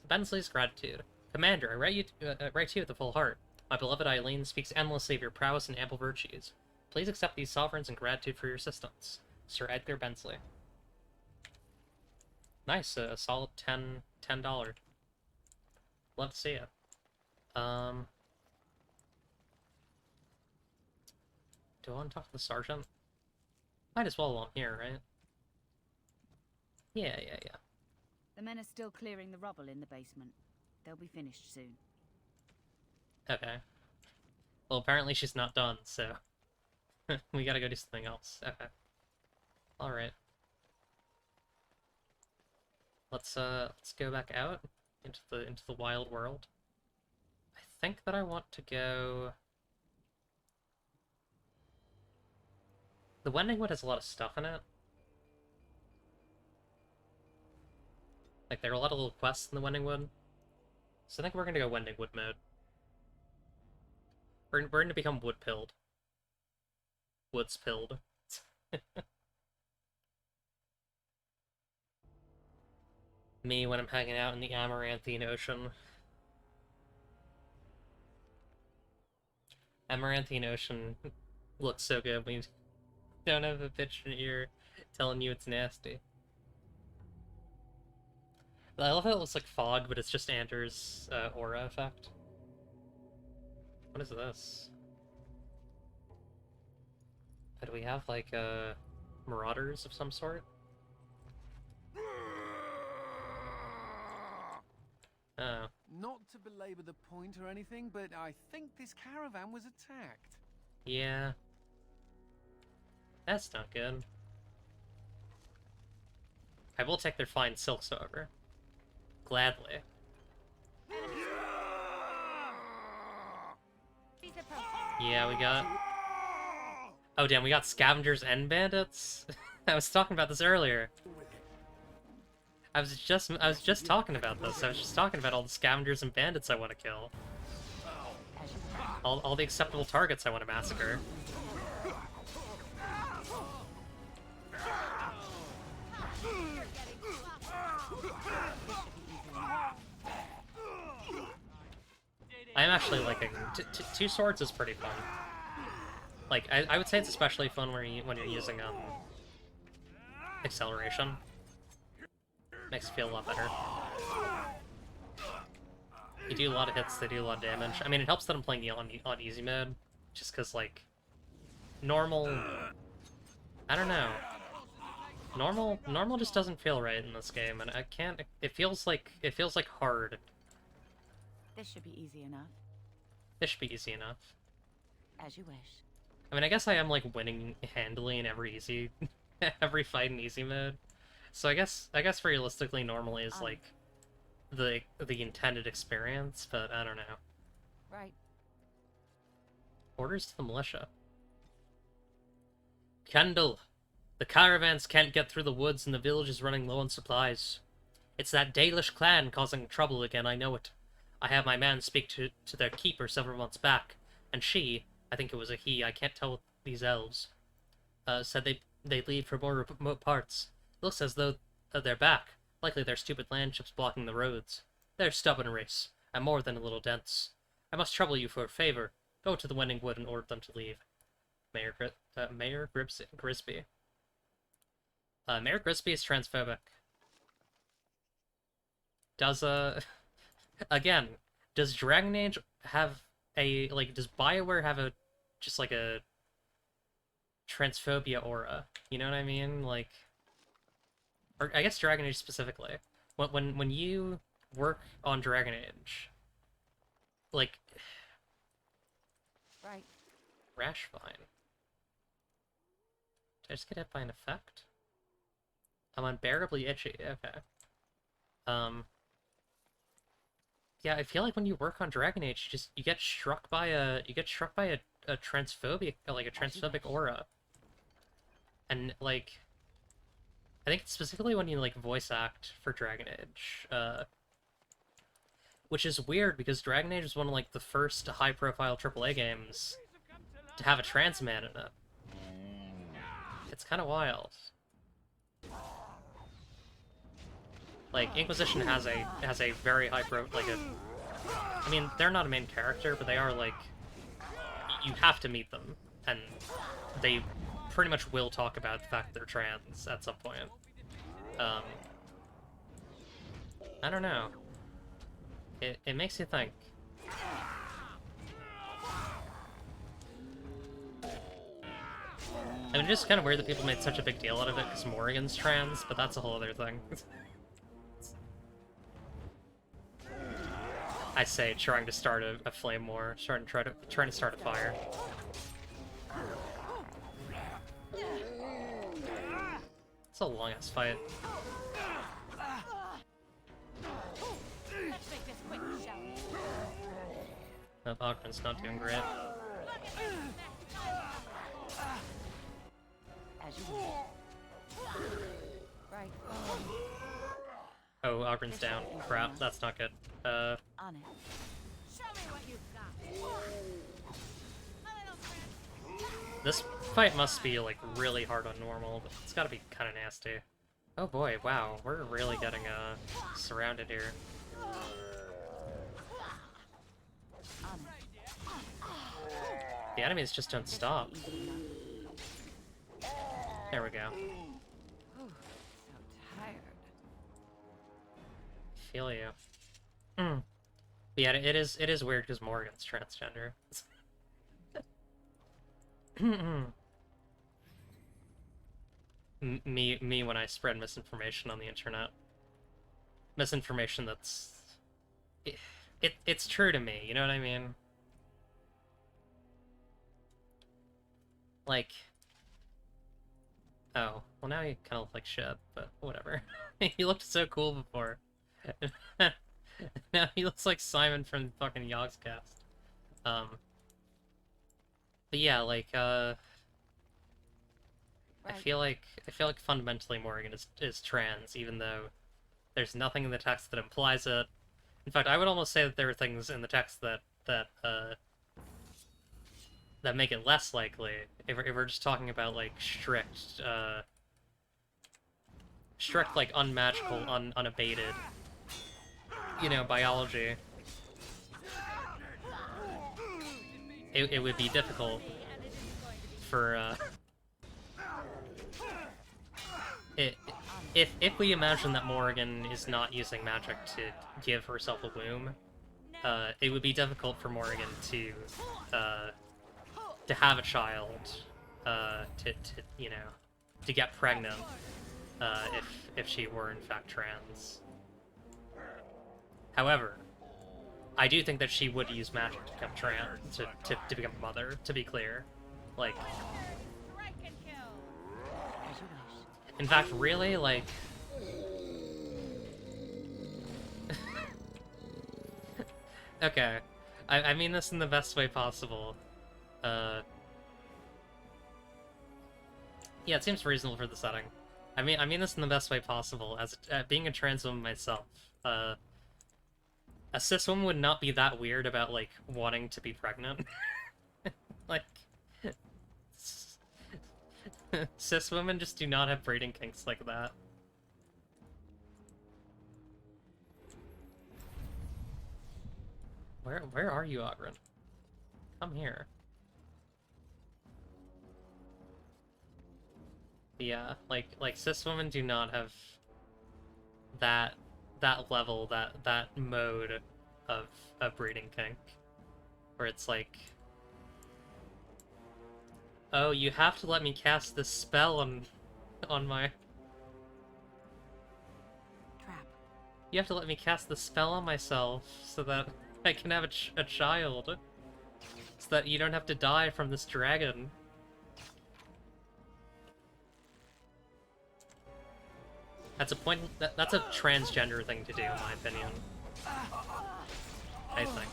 Bensley's gratitude. Commander, I write to you with a full heart. My beloved Eileen speaks endlessly of your prowess and ample virtues. Please accept these sovereigns in gratitude for your assistance. Sir Edgar Bensley. Nice, a solid $10. Love to see it. Do I want to talk to the sergeant? Might as well while I'm here, right? Yeah. The men are still clearing the rubble in the basement. They'll be finished soon. Okay. Well, apparently she's not done, so we gotta go do something else. Okay. Alright. Let's go back out into the wild world. I think that I want to go... The Wending Wood has a lot of stuff in it. Like, there are a lot of little quests in the Wending Wood. So I think we're gonna go Wending Wood mode. We're gonna become wood-pilled. Woods-pilled. Me when I'm hanging out in the Amaranthine Ocean. Amaranthine Ocean looks so good when you don't have a bitch in your ear telling you it's nasty. I love how it looks like fog, but it's just Anders' aura effect. What is this? Do we have, like, marauders of some sort? Oh. Not to belabor the point or anything, but I think this caravan was attacked. Yeah. That's not good. I will take their fine silks, however. Gladly. Yeah, we got... Oh, damn, we got scavengers and bandits? I was talking about this earlier. I was just talking about this. I was just talking about all the scavengers and bandits I want to kill. All the acceptable targets I want to massacre. I am actually liking... Two swords is pretty fun. Like, I would say it's especially fun when you're using, acceleration. Makes it feel a lot better. You do a lot of hits, they do a lot of damage. I mean, it helps that I'm playing on easy mode, just because, like, normal... I don't know. Normal just doesn't feel right in this game, and I can't... It feels like hard. This should be easy enough. This should be easy enough. As you wish. I mean, I guess I am, like, winning handily in every every fight in easy mode. So I guess realistically, normally is, like, the intended experience, but I don't know. Right. Orders to the militia. Kendall, the caravans can't get through the woods and the village is running low on supplies. It's that Dalish clan causing trouble again, I know it. I had my man speak to their keeper several months back, and she, I think it was a he, I can't tell with these elves, said they'd leave for more remote parts. Looks as though they're back. Likely their stupid landships blocking the roads. They're stubborn race, and more than a little dense. I must trouble you for a favor. Go to the Wending Wood and order them to leave. Mayor Grisby. Mayor Grisby is transphobic. Does, again, does Dragon Age have a, like, does BioWare have a, just like a transphobia aura? You know what I mean? Like, or I guess Dragon Age specifically. When you work on Dragon Age, like, right. Rash Vine. Did I just get hit by an effect? I'm unbearably itchy. Okay. Yeah, I feel like when you work on Dragon Age, you get struck by a transphobic, like a transphobic aura. And like, I think specifically when you like voice act for Dragon Age, which is weird because Dragon Age was one of like the first high-profile AAA games to have a trans man in it. It's kind of wild. Like, Inquisition has a very high I mean, they're not a main character, but they are, like, you have to meet them, and they pretty much will talk about the fact that they're trans at some point. I don't know. It makes you think. I mean, it's just kind of weird that people made such a big deal out of it because Morrigan's trans, but that's a whole other thing. I say, trying to start a flame war, trying to start a fire. It's a long ass fight. No, Ogren's not doing great. Right. Oh, Ogren's down. Crap, that's not good. On it. Show me what you've got. This fight must be, like, really hard on normal, but it's gotta be kind of nasty. Oh boy, wow, we're really getting, surrounded here. The enemies just don't stop. There we go. So tired. Feel you. But yeah, it is weird because Morrigan's transgender. me when I spread misinformation on the internet. Misinformation that's... It's true to me, you know what I mean? Like... Oh, well now you kind of look like shit, but whatever. He looked so cool before. Now he looks like Simon from fucking Yogscast. But yeah, like, I feel like fundamentally Morrigan is trans, even though there's nothing in the text that implies it. In fact, I would almost say that there are things in the text that make it less likely. If we're just talking about like strict like unmagical, unabated, you know, biology. It would be difficult for if we imagine that Morrigan is not using magic to give herself a womb, it would be difficult for Morrigan to have a child, to you know, to get pregnant, if she were in fact trans. However, I do think that she would use magic to become trans, to become a mother, to be clear. Like, in fact, really, like... Okay, I mean this in the best way possible. Yeah, it seems reasonable for the setting. I mean this in the best way possible. As being a trans woman myself, a cis woman would not be that weird about, like, wanting to be pregnant. Like, cis women just do not have breeding kinks like that. Where are you, Ogren? Come here. Yeah, like cis women do not have that level, that mode of a breeding kink, where it's like, oh, you have to let me cast this spell on my... Trap. You have to let me cast the spell on myself so that I can have a child, so that you don't have to die from this dragon. That's a point. That's a transgender thing to do, in my opinion. I think.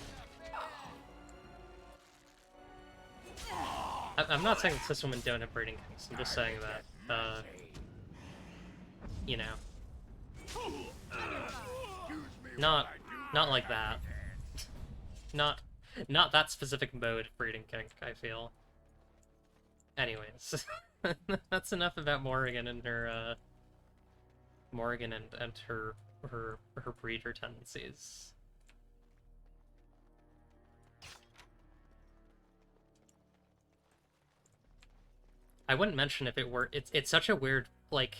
I'm not saying that cis women don't have breeding kinks. I'm just saying that, you know, not like that. Not that specific mode of breeding kink, I feel. Anyways, that's enough about Morrigan and her, Morrigan and her breeder tendencies. I wouldn't mention if it were... It's such a weird, like...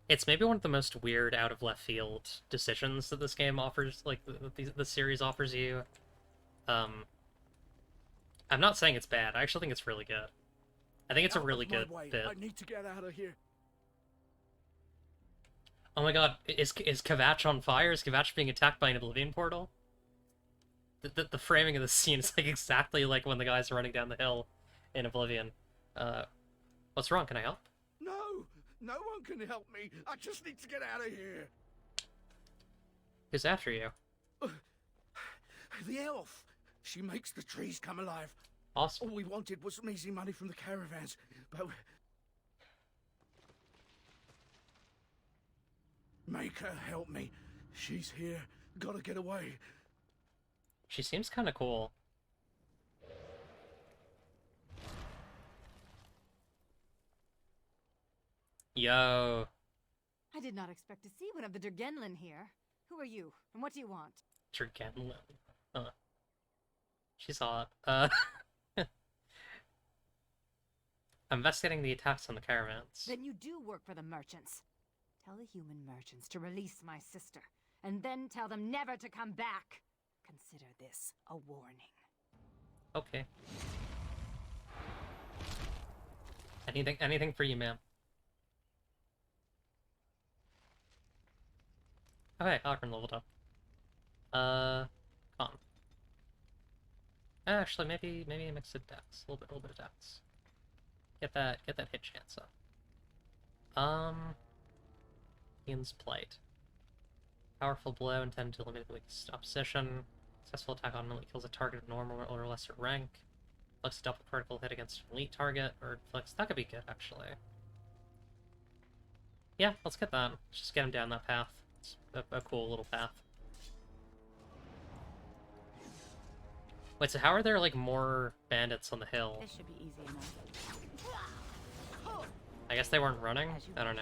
It's maybe one of the most weird, out of left field decisions that this game offers, like, the series offers you. I'm not saying it's bad. I actually think it's really good. I think it's a really good bit. I need to get out of here. Oh my god, is Kvatch on fire? Is Kvatch being attacked by an Oblivion portal? The framing of the scene is like exactly like when the guys are running down the hill in Oblivion. What's wrong? Can I help? No! No one can help me! I just need to get out of here! Who's after you? The elf! She makes the trees come alive. Awesome. All we wanted was some easy money from the caravans, but... Make her help me. She's here. Gotta get away. She seems kind of cool. Yo. I did not expect to see one of the Durgenlin here. Who are you, and what do you want? Durgenlin. She's hot. Investigating the attacks on the caravans. Then you do work for the merchants. Tell the human merchants to release my sister, and then tell them never to come back. Consider this a warning. Okay. Anything for you, ma'am. Okay, Ogren leveled up. Con. Actually, maybe a mix of dex. A little bit of dex. Get that hit chance up. Ian's Plight. Powerful blow intended to eliminate the weakest opposition. Successful attack automatically kills a target of normal or lesser rank. Inflicts a double critical hit against an elite target, or inflicts... That could be good, actually. Yeah, let's get that. Let's just get him down that path. It's a cool little path. Wait, so how are there, like, more bandits on the hill? This should be easy enough. I guess they weren't running? I don't know.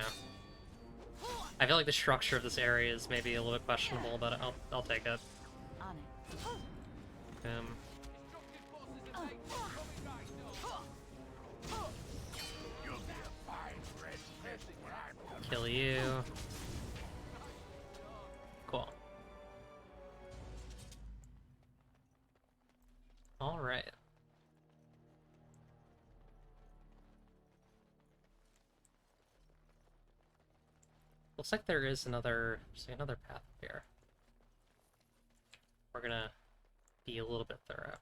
I feel like the structure of this area is maybe a little bit questionable, but I'll take it. On it. Kill you. Cool. Alright. Looks like there is another path here. We're gonna be a little bit thorough.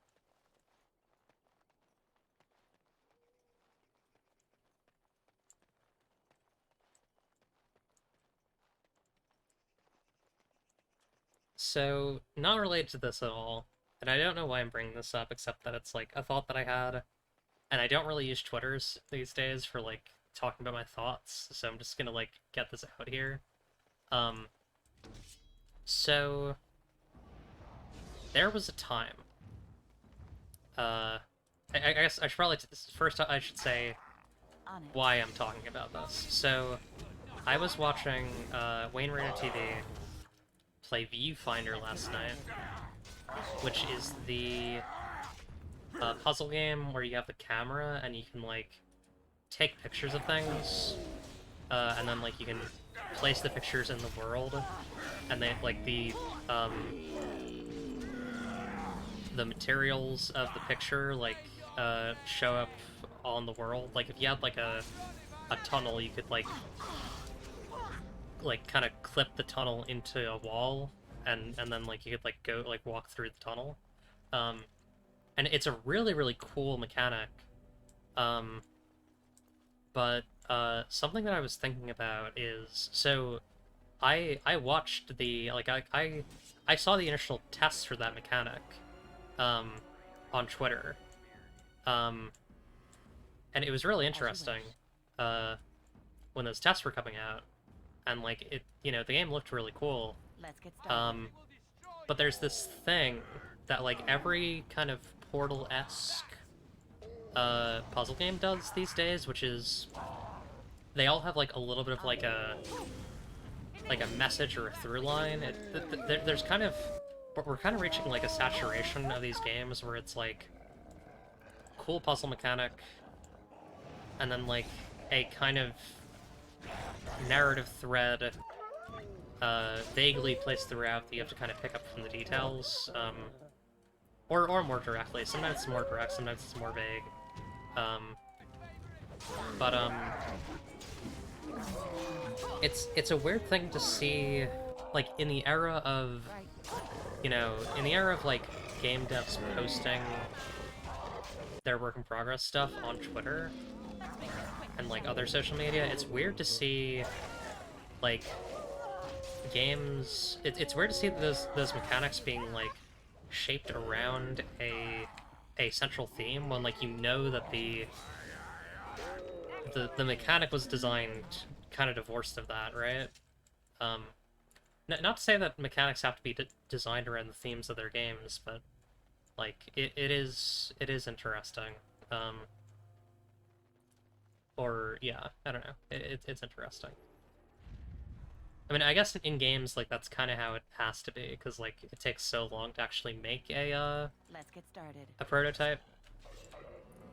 So, not related to this at all, and I don't know why I'm bringing this up, except that it's like a thought that I had, and I don't really use Twitters these days for like talking about my thoughts, so I'm just gonna like get this out here. So there was a time. I guess I should probably first I should say why I'm talking about this. So I was watching Wayne Raider TV play Viewfinder last night, which is the puzzle game where you have the camera and you can like take pictures of things, and then like you can place the pictures in the world, and they like the materials of the picture like show up on the world. Like if you had like a tunnel, you could like kind of clip the tunnel into a wall, and then like you could like go like walk through the tunnel, and it's a really cool mechanic. But something that I was thinking about is, so I watched the like I saw the initial tests for that mechanic on Twitter, and it was really interesting when those tests were coming out. And, like, it, you know, the game looked really cool. Let's get started. But there's this thing that, like, every kind of Portal-esque puzzle game does these days, which is they all have, like, a little bit of, like a message or a through line. There's kind of... We're kind of reaching, like, a saturation of these games where it's, like, cool puzzle mechanic, and then, like, a kind of narrative thread vaguely placed throughout that you have to kind of pick up from the details, or more directly. Sometimes it's more direct, sometimes it's more vague. It's a weird thing to see, like, in the era of, you know, in the era of, like, game devs posting their work in progress stuff on Twitter and like other social media. It's weird to see like games. It's weird to see those mechanics being like shaped around a central theme when like you know that the mechanic was designed kind of divorced of that, right? Not to say that mechanics have to be designed around the themes of their games, but like it is interesting. Or, yeah, I don't know. It's interesting. I mean, I guess in games, like, that's kind of how it has to be, because, like, it takes so long to actually make a prototype.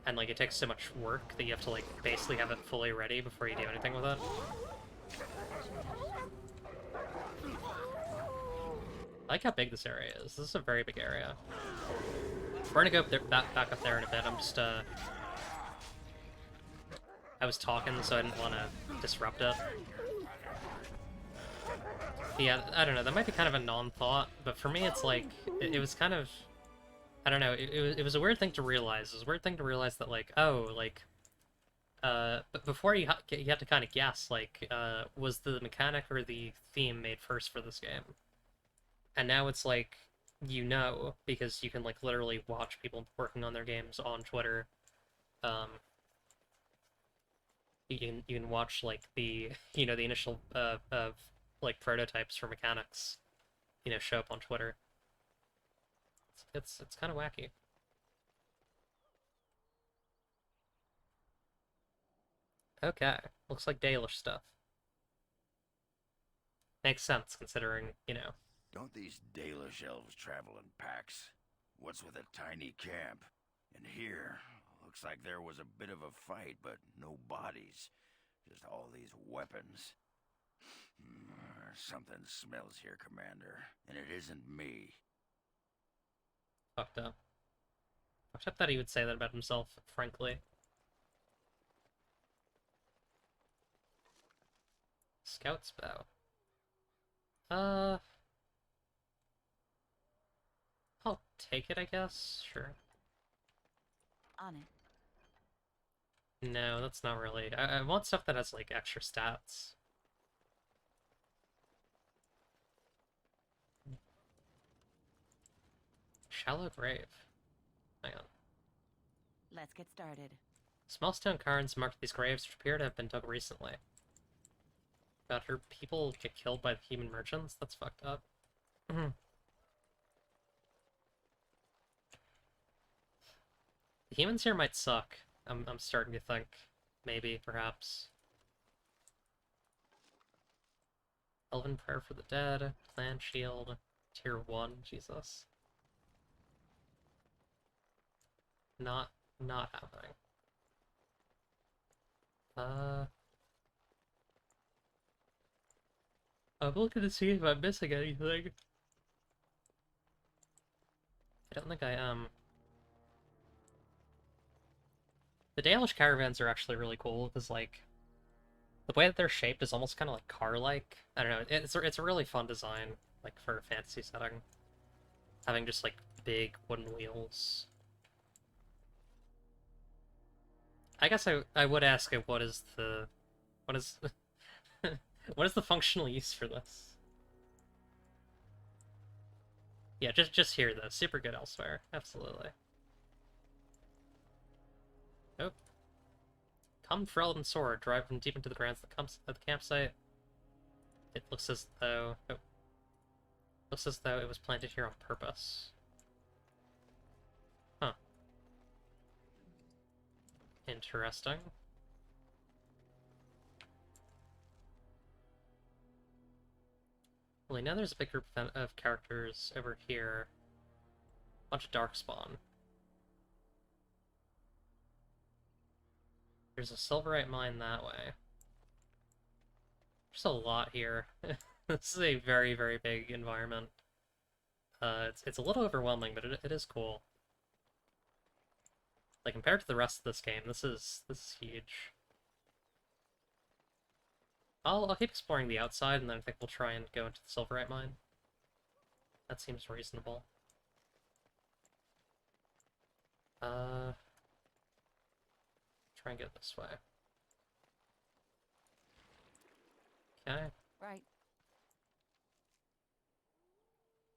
And, like, it takes so much work that you have to, like, basically have it fully ready before you do anything with it. I like how big this area is. This is a very big area. We're gonna go up there, back up there in a bit. I'm just, I was talking, so I didn't want to disrupt it. Yeah, I don't know, that might be kind of a non-thought, but for me it's like, it was kind of, I don't know, it was a weird thing to realize. It was a weird thing to realize that, like, oh, like, But before you had to kind of guess, like, was the mechanic or the theme made first for this game? And now it's like, you know, because you can, like, literally watch people working on their games on Twitter. You can watch, like, the, you know, the initial, like, prototypes for mechanics, you know, show up on Twitter. It's kind of wacky. Okay, looks like Dalish stuff. Makes sense, considering, you know. Don't these Dalish elves travel in packs? What's with a tiny camp? And here, looks like there was a bit of a fight, but no bodies. Just all these weapons. Something smells here, Commander, and it isn't me. Fucked up. Fucked up that he would say that about himself, frankly. Scout's bow. I'll take it, I guess. Sure. On it. No, that's not really. I want stuff that has, like, extra stats. Shallow grave. Hang on. Let's get started. Small stone cairns mark these graves, which appear to have been dug recently. About her people get killed by the human merchants? That's fucked up. The humans here might suck. I'm starting to think. Maybe, perhaps. Elven Prayer for the Dead, Clan Shield, Tier 1, Jesus. Not happening. I'm looking to see if I'm missing anything. I don't think I am. The Dalish caravans are actually really cool, because, like, the way that they're shaped is almost kind of like car-like. I don't know, it's a really fun design, like, for a fantasy setting. Having just, like, big wooden wheels. I guess I would ask what is the functional use for this? Yeah, just here though. Super good elsewhere. Absolutely. Oh. Come for Elven Sword. Drive from deep into the grounds of the campsite. It looks as though it was planted here on purpose. Huh. Interesting. Well, now there's a big group of characters over here. Bunch of Darkspawn. There's a Silverite mine that way. There's a lot here. This is a very, very big environment. It's a little overwhelming, but it is cool. Like, compared to the rest of this game, this is huge. I'll keep exploring the outside, and then I think we'll try and go into the Silverite mine. That seems reasonable. Try and get this way. Okay. Right.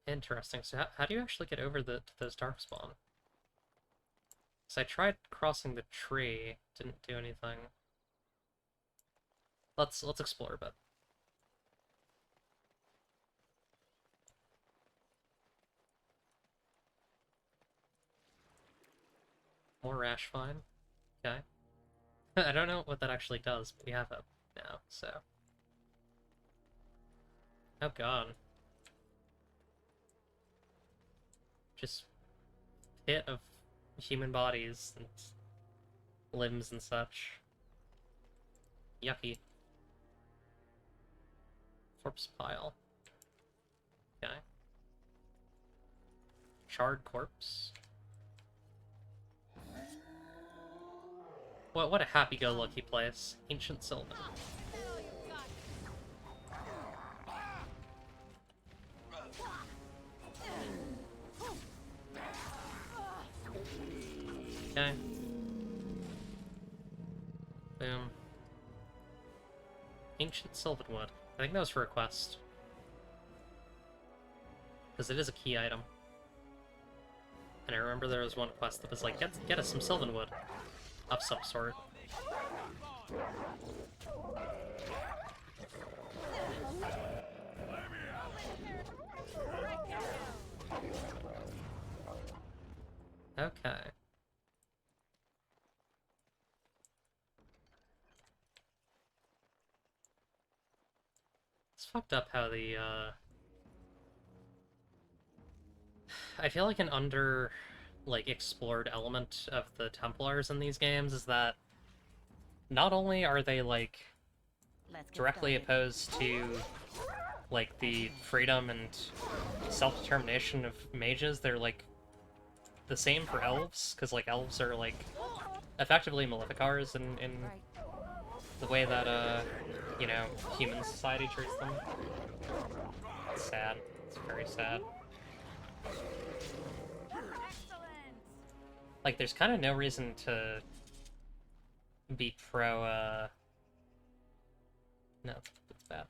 Interesting. So how do you actually get over to those Darkspawn? Because I tried crossing the tree, didn't do anything. Let's explore a bit. More Rashvine. Okay. I don't know what that actually does, but we have it now, so. Oh god. Just pit of human bodies and limbs and such. Yucky. Corpse pile. Okay. Charred corpse. What a happy-go-lucky place. Ancient Sylvan. Okay. Boom. Ancient Sylvanwood. I think that was for a quest. Because it is a key item. And I remember there was one quest that was like, get us some Sylvanwood. Of some sort. Okay. It's fucked up how the, I feel like an explored element of the Templars in these games is that not only are they, like, directly opposed to, like, the freedom and self-determination of mages, they're, like, the same for elves, because, like, elves are, like, effectively Maleficars in the way that, you know, human society treats them. It's sad. It's very sad. Like, there's kind of no reason to be pro, no, that's bad.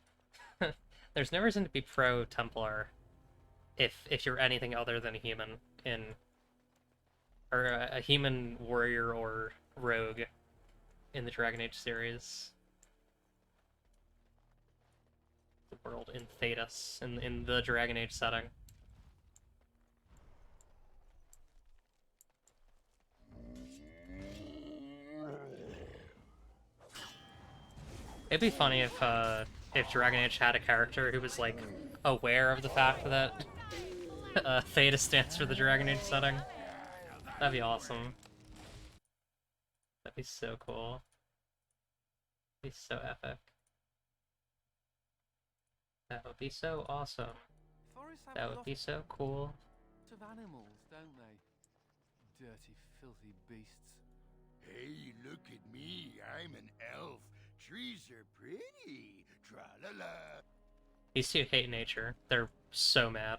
There's no reason to be pro Templar if you're anything other than a human or a human warrior or rogue in the Dragon Age series. The world in Thedas, in the Dragon Age setting. It'd be funny if Dragon Age had a character who was, like, aware of the fact that Theta stands for the Dragon Age setting. That'd be awesome. That'd be so cool. That'd be so epic. That would be so awesome. That would be so cool. Of animals, don't they? Dirty, filthy beasts. Hey, look at me. I'm an elf. Trees are pretty. Tra-la-la. These two hate nature. They're so mad.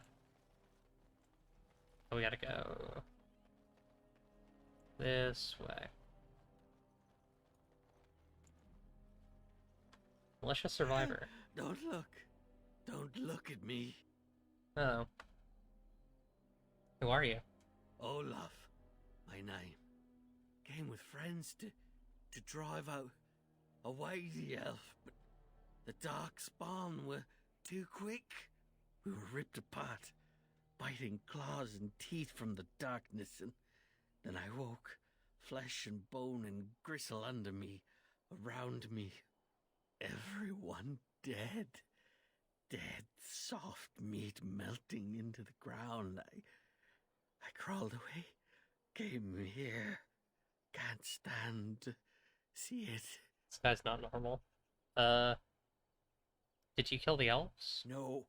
Oh, we gotta go this way. Malicious Survivor. Don't look. Don't look at me. Oh. Who are you? Olaf, my name. Came with friends to drive out away the elf, but the dark spawn were too quick. We were ripped apart, biting claws and teeth from the darkness, and then I woke, flesh and bone and gristle under me, around me. Everyone dead. Dead, soft meat melting into the ground. I crawled away, came here. Can't stand to see it. This guy's not normal. Did you kill the elves? No.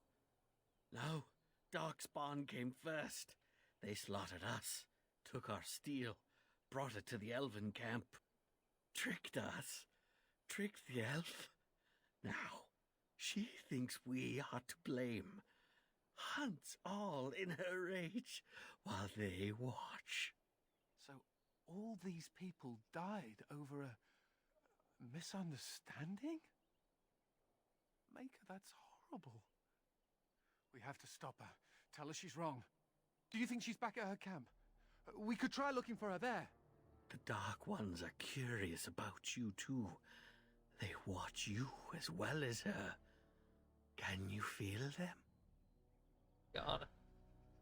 No. Darkspawn came first. They slaughtered us, took our steel, brought it to the elven camp. Tricked us. Tricked the elf. Now, she thinks we are to blame. Hunts all in her rage while they watch. So all these people died over a misunderstanding? Maker, that's horrible. We have to stop her. Tell her she's wrong. Do you think she's back at her camp? We could try looking for her there. The Dark Ones are curious about you too. They watch you as well as her. Can you feel them? God.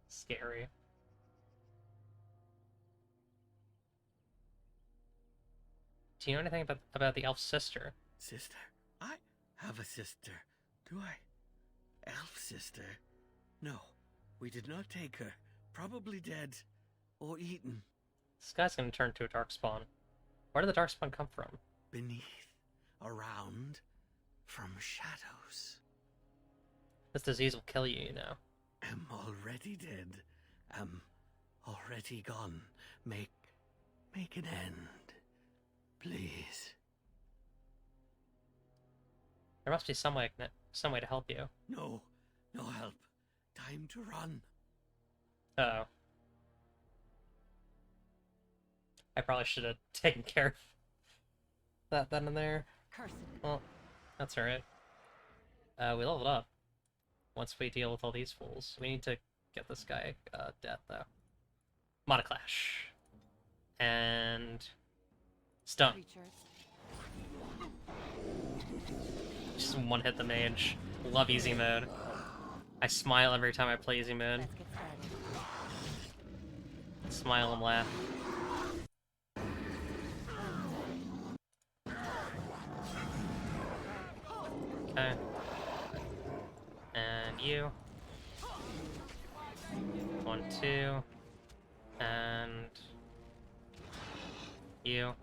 Scary. Do you know anything about the elf sister? Sister? I have a sister. Do I? Elf sister? No, we did not take her. Probably dead. Or eaten. This guy's gonna turn to a darkspawn. Where did the darkspawn come from? Beneath. Around. From shadows. This disease will kill you, you know. Am already dead. Am already gone. Make an end. Please. There must be some way to help you. No help. Time to run. Uh-oh. I probably should have taken care of that in there. Curse it. Well, that's alright. We leveled up. Once we deal with all these fools. We need to get this guy dead, though. Monoclash. And... stun. Just one-hit the mage. Love easy mode. I smile every time I play easy mode. Smile and laugh. Okay. And you. 1, 2. And... you.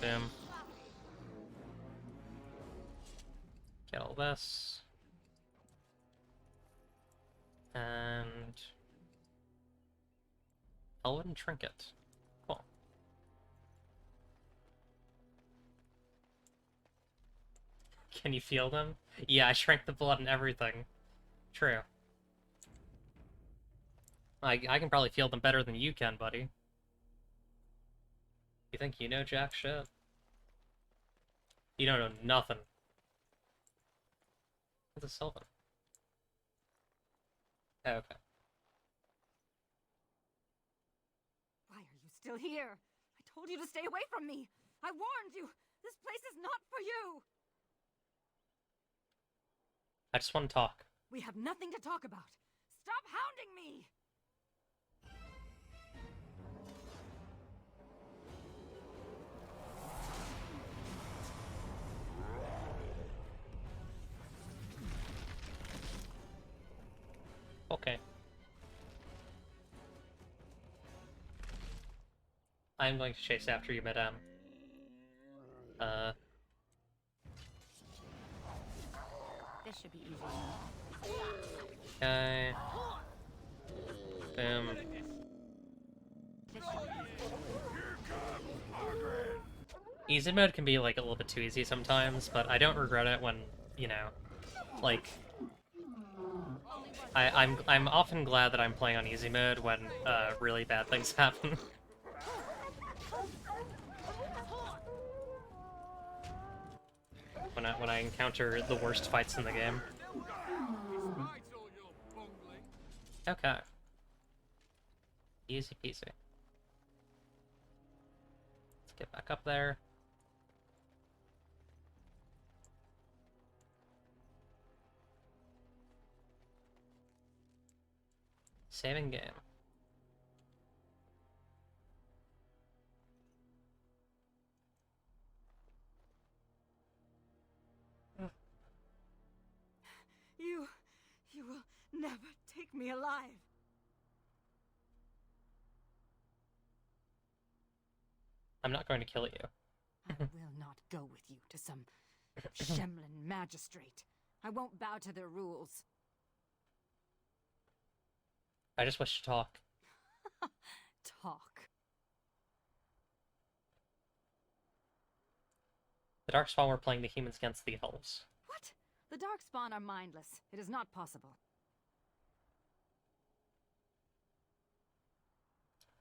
Boom. Get all this. And... Elven Trinket. Cool. Can you feel them? Yeah, I shrank the blood and everything. True. I can probably feel them better than you can, buddy. You think you know jack shit? You don't know nothing. What's a Sylvan? Oh, okay. Why are you still here? I told you to stay away from me. I warned you. This place is not for you. I just want to talk. We have nothing to talk about. Stop hounding me. Okay. I'm going to chase after you, madame. This should be easy. Okay. Boom. This should be Easy mode can be like a little bit too easy sometimes, but I don't regret it when, you know, like I'm often glad that I'm playing on easy mode when really bad things happen. when I encounter the worst fights in the game. Okay. Easy peasy. Let's get back up there. Saving game. You will never take me alive. I'm not going to kill you. I will not go with you to some Shemlin magistrate. I won't bow to their rules. I just wish to talk. Talk. The Darkspawn were playing the humans against the elves. What? The Darkspawn are mindless. It is not possible.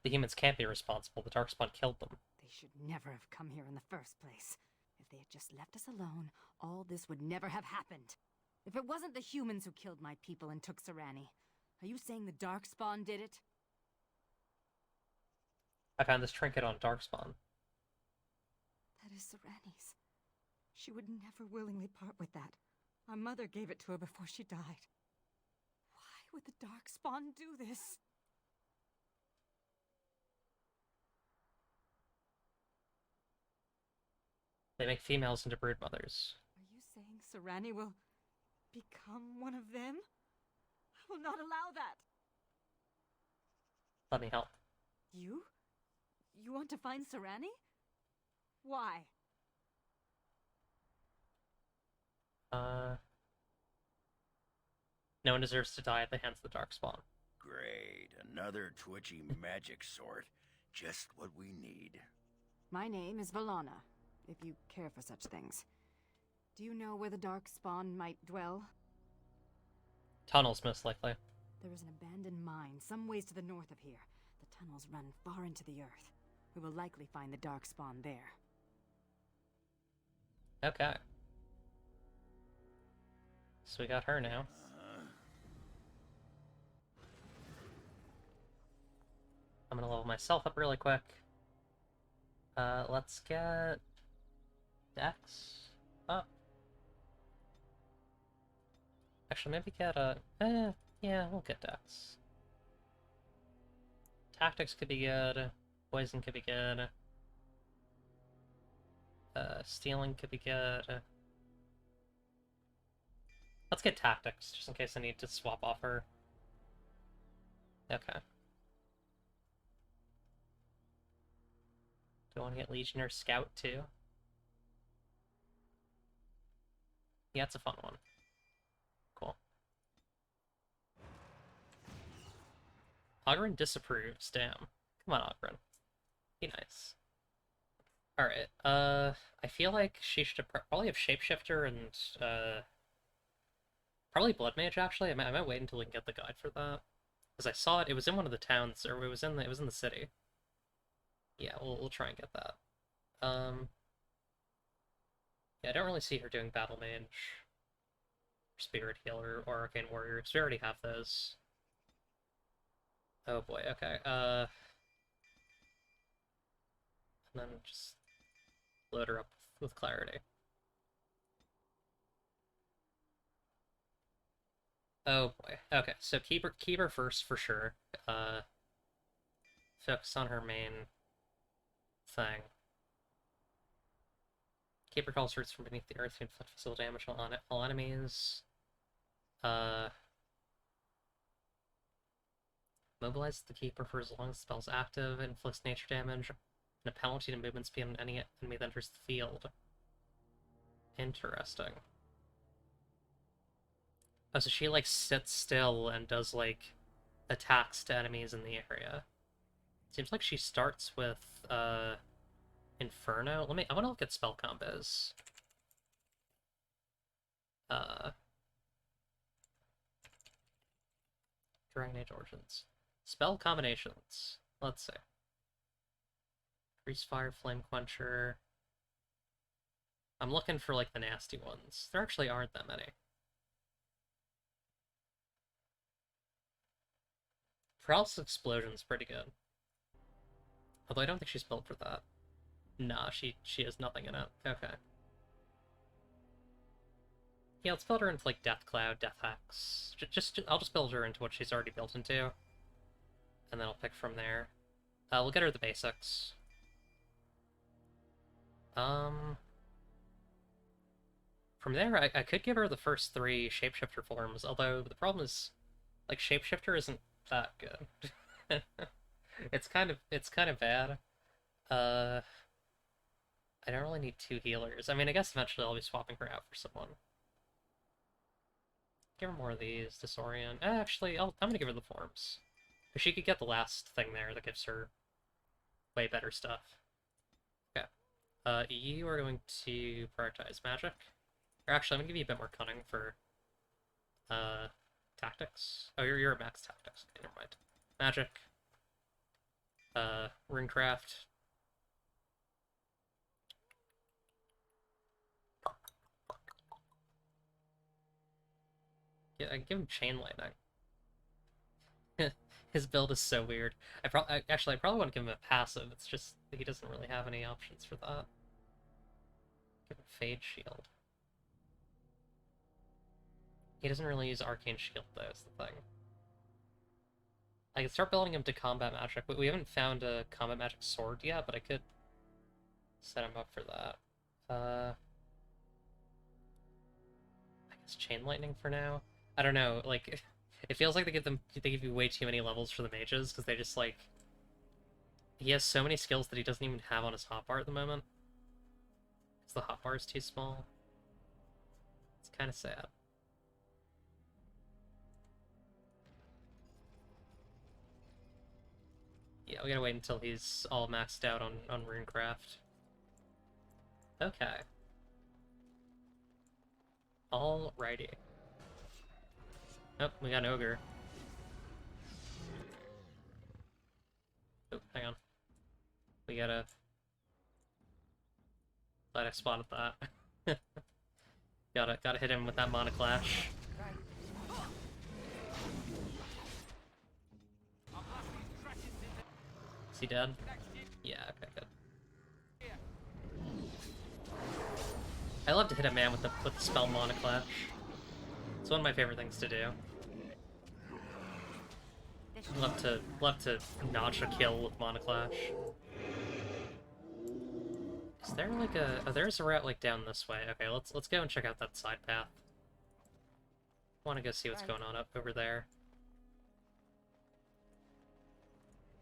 The humans can't be responsible. The Darkspawn killed them. They should never have come here in the first place. If they had just left us alone, all this would never have happened. If it wasn't the humans who killed my people and took Serani, are you saying the Darkspawn did it? I found this trinket on Darkspawn. That is Serani's. She would never willingly part with that. Our mother gave it to her before she died. Why would the Darkspawn do this? They make females into brood mothers. Are you saying Serani will become one of them? I will not allow that. Let me help. You? You want to find Serani? Why? No one deserves to die at the hands of the Darkspawn. Great. Another twitchy magic sort. Just what we need. My name is Valana, if you care for such things. Do you know where the Darkspawn might dwell? Tunnels, most likely. There is an abandoned mine some ways to the north of here. The tunnels run far into the earth. We will likely find the Darkspawn there. Okay. So we got her now. I'm gonna level myself up really quick. Let's get Dex up. Actually, maybe get a... yeah, we'll get Dex. Tactics could be good. Poison could be good. Stealing could be good. Let's get Tactics, just in case I need to swap off her. Okay. Do I want to get Legion or Scout, too? Yeah, it's a fun one. Cool. Oghren disapproves, damn. Come on, Oghren. Be nice. Alright, I feel like she should probably have Shapeshifter and, probably Blood Mage, actually. I might wait until we can get the guide for that. Because I saw it, it was in one of the towns, or it was in the city. Yeah, we'll try and get that. Yeah, I don't really see her doing Battle Mage, Spirit Healer, or Arcane Warrior, because we already have those. Oh boy, okay, and then just load her up with Clarity. Oh boy, okay, so keep her first for sure. Focus on her main thing. Keep her calls roots from beneath the earth to inflict physical damage on all enemies. Mobilize the Keeper for as long as the spell's active, inflicts nature damage, and a penalty to movement speed on any enemy that enters the field. Interesting. Oh, so she, like, sits still and does, like, attacks to enemies in the area. Seems like she starts with, Inferno. I want to look at spell combos. Dragon Age Origins. Spell combinations. Let's see. Grease Fire, Flame Quencher. I'm looking for, like, the nasty ones. There actually aren't that many. Paralysis Explosion's pretty good. Although I don't think she's built for that. Nah, she has nothing in it. Okay. Yeah, let's build her into, like, Death Cloud, Death Hex. I'll just build her into what she's already built into. And then I'll pick from there. We'll get her the basics. From there, I could give her the first 3 Shapeshifter forms, although the problem is, like, Shapeshifter isn't that good. It's kind of bad. I don't really need 2 healers. I mean, I guess eventually I'll be swapping her out for someone. Give her more of these, Disorient. Actually, I'm gonna give her the forms. Because she could get the last thing there that gives her way better stuff. Okay. You are going to prioritize magic. Or actually, I'm gonna give you a bit more cunning for, tactics. Oh, you're at max tactics. Okay, never mind. Magic. Runecraft. Yeah, I can give him Chain Lightning. His build is so weird. I probably want to give him a passive. It's just he doesn't really have any options for that. Give him Fade Shield. He doesn't really use Arcane Shield, though, is the thing. I could start building him to combat magic, but we haven't found a combat magic sword yet, but I could set him up for that. I guess Chain Lightning for now? I don't know, like, it feels like they give you way too many levels for the mages, because they just, like... He has so many skills that he doesn't even have on his hotbar at the moment. Because the hotbar is too small. It's kind of sad. Yeah, we gotta wait until he's all maxed out on Runecraft. Okay. Alrighty. Oh, we got an Ogre. Oh, hang on. We gotta... Glad I spotted that. Gotta hit him with that Mana Clash. Is he dead? Yeah, okay, good. I love to hit a man with the spell Mana Clash. It's one of my favorite things to do. Love to notch a kill with Mana Clash. Is there like a... Oh, there's a route like down this way. Okay, let's go and check out that side path. I want to go see what's going on up over there.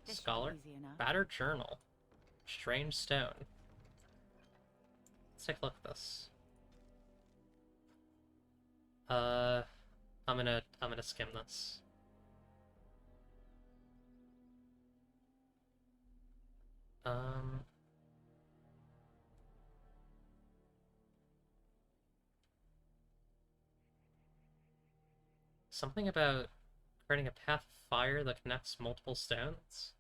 Scholar? Battered Journal. Strange Stone. Let's take a look at this. I'm gonna skim this. Something about creating a path of fire that connects multiple stones?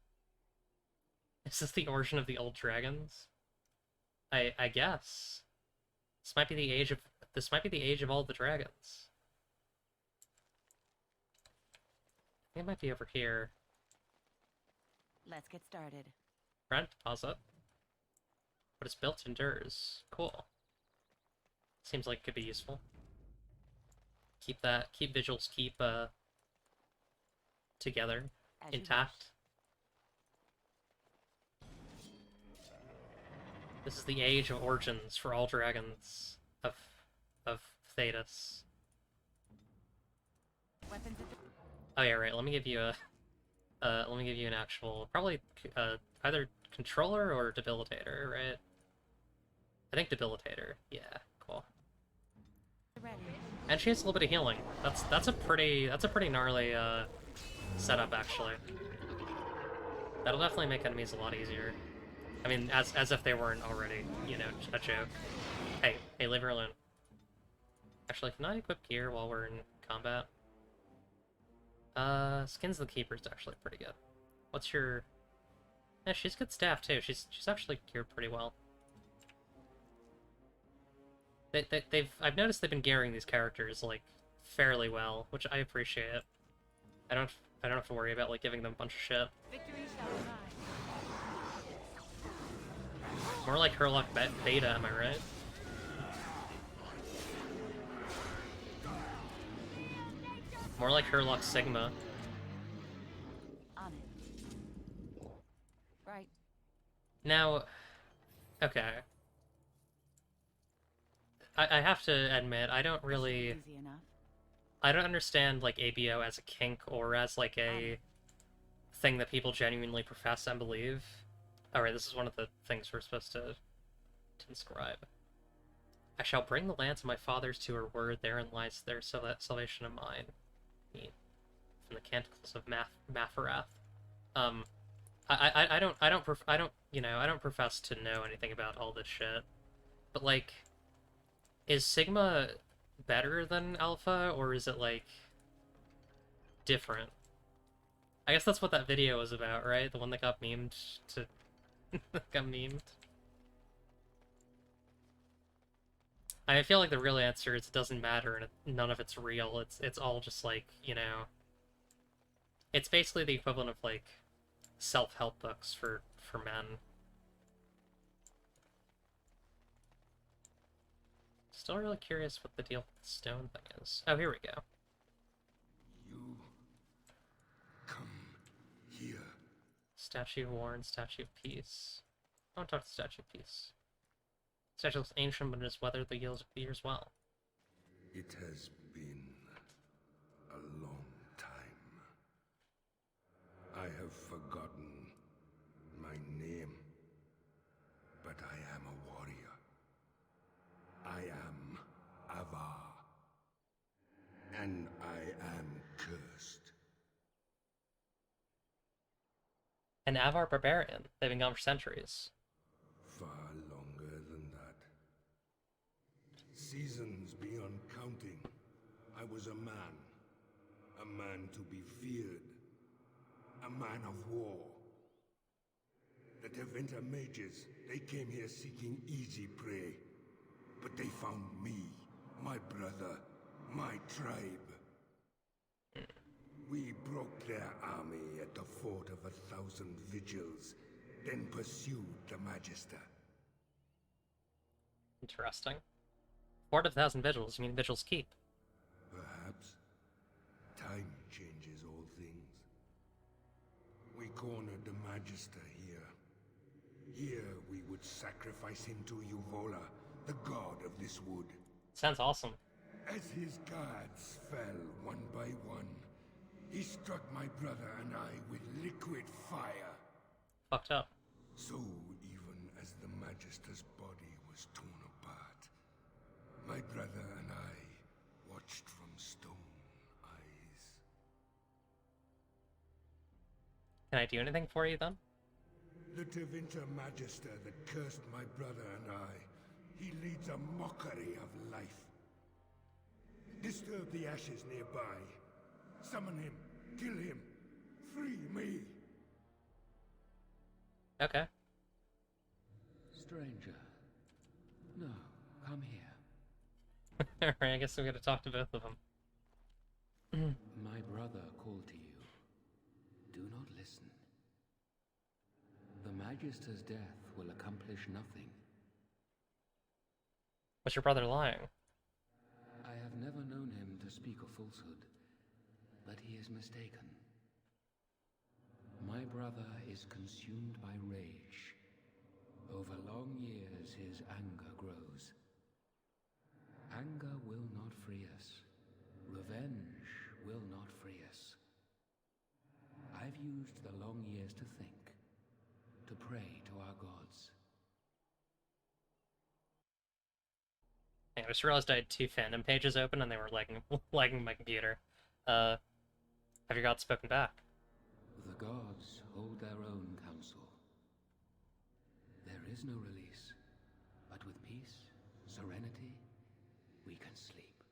Is this the origin of the old dragons? I guess. This might be the age of all the dragons. I think it might be over here. Let's get started. Rent deposit. What is built endures. Cool. Seems like it could be useful. Keep vigils together, intact. This is the age of origins for all dragons of Thedas. Oh yeah, right. Let me give you an actual, probably either controller or debilitator, right? I think debilitator. Yeah, cool. And she has a little bit of healing. That's a pretty gnarly setup actually. That'll definitely make enemies a lot easier. I mean, as if they weren't already, you know, a joke. Hey, leave her alone. Actually, can I equip gear while we're in combat? Skins of the Keeper is actually pretty good. What's your... Yeah, she's good staff too. She's actually geared pretty well. I've noticed they've been gearing these characters like fairly well, which I appreciate. I don't have to worry about like giving them a bunch of shit. More like Herlock Beta, am I right? More like Herlock Sigma. On it. Right. Now, okay. I have to admit, I don't really... Easy enough. I don't understand, like, ABO as a kink or as, like, a thing that people genuinely profess and believe. Alright, this is one of the things we're supposed to inscribe. I shall bring the lands of my fathers to her word, therein lies their salvation of mine. From the Canticles of Mafarath. I don't profess to know anything about all this shit. But, like, is Sigma better than Alpha, or is it, like, different? I guess that's what that video was about, right? The one that got memed to... got memed. I feel like the real answer is it doesn't matter and none of it's real. It's all just, like, you know... It's basically the equivalent of, like, self-help books for men. Still really curious what the deal with the stone thing is. Oh, here we go. You come here. Statue of War and Statue of Peace. I want to talk to Statue of Peace. Statue looks ancient, but it has weathered the years well. It has been a long time. I have forgotten my name, but I am a warrior. I am Avar, and I am cursed. An Avar barbarian. They've been gone for centuries. Far longer than that. Seasons beyond counting. I was a man to be feared, a man of war. The Tevinter mages, they came here seeking easy prey. But they found me, my brother, my tribe. We broke their army at the Fort of 1,000 Vigils, then pursued the Magister. Interesting. Fort of 1,000 Vigils, you mean Vigils Keep? Perhaps. Time changes all things. We cornered the Magister here. Here we would sacrifice him to Yuvola, the god of this wood. Sounds awesome. As his guards fell one by one, he struck my brother and I with liquid fire. Fucked up. So even as the Magister's body was torn apart, my brother and I watched from stone eyes. Can I do anything for you then? The Tevinter Magister that cursed my brother and I, he leads a mockery of life. Disturb the ashes nearby. Summon him. Kill him. Free me. Okay. Stranger. No, come here. Alright, I guess we gotta talk to both of them. My brother called to you. Do not listen. The Magister's death will accomplish nothing. Was your brother lying? I have never known him to speak a falsehood, but he is mistaken. My brother is consumed by rage. Over long years, his anger grows. Anger will not free us. Revenge will not free us. I've used the long years to think, to pray to our gods. I just realized I had 2 fandom pages open and they were lagging my computer. Have your gods spoken back? The gods hold their own counsel. There is no release, but with peace, serenity, we can sleep.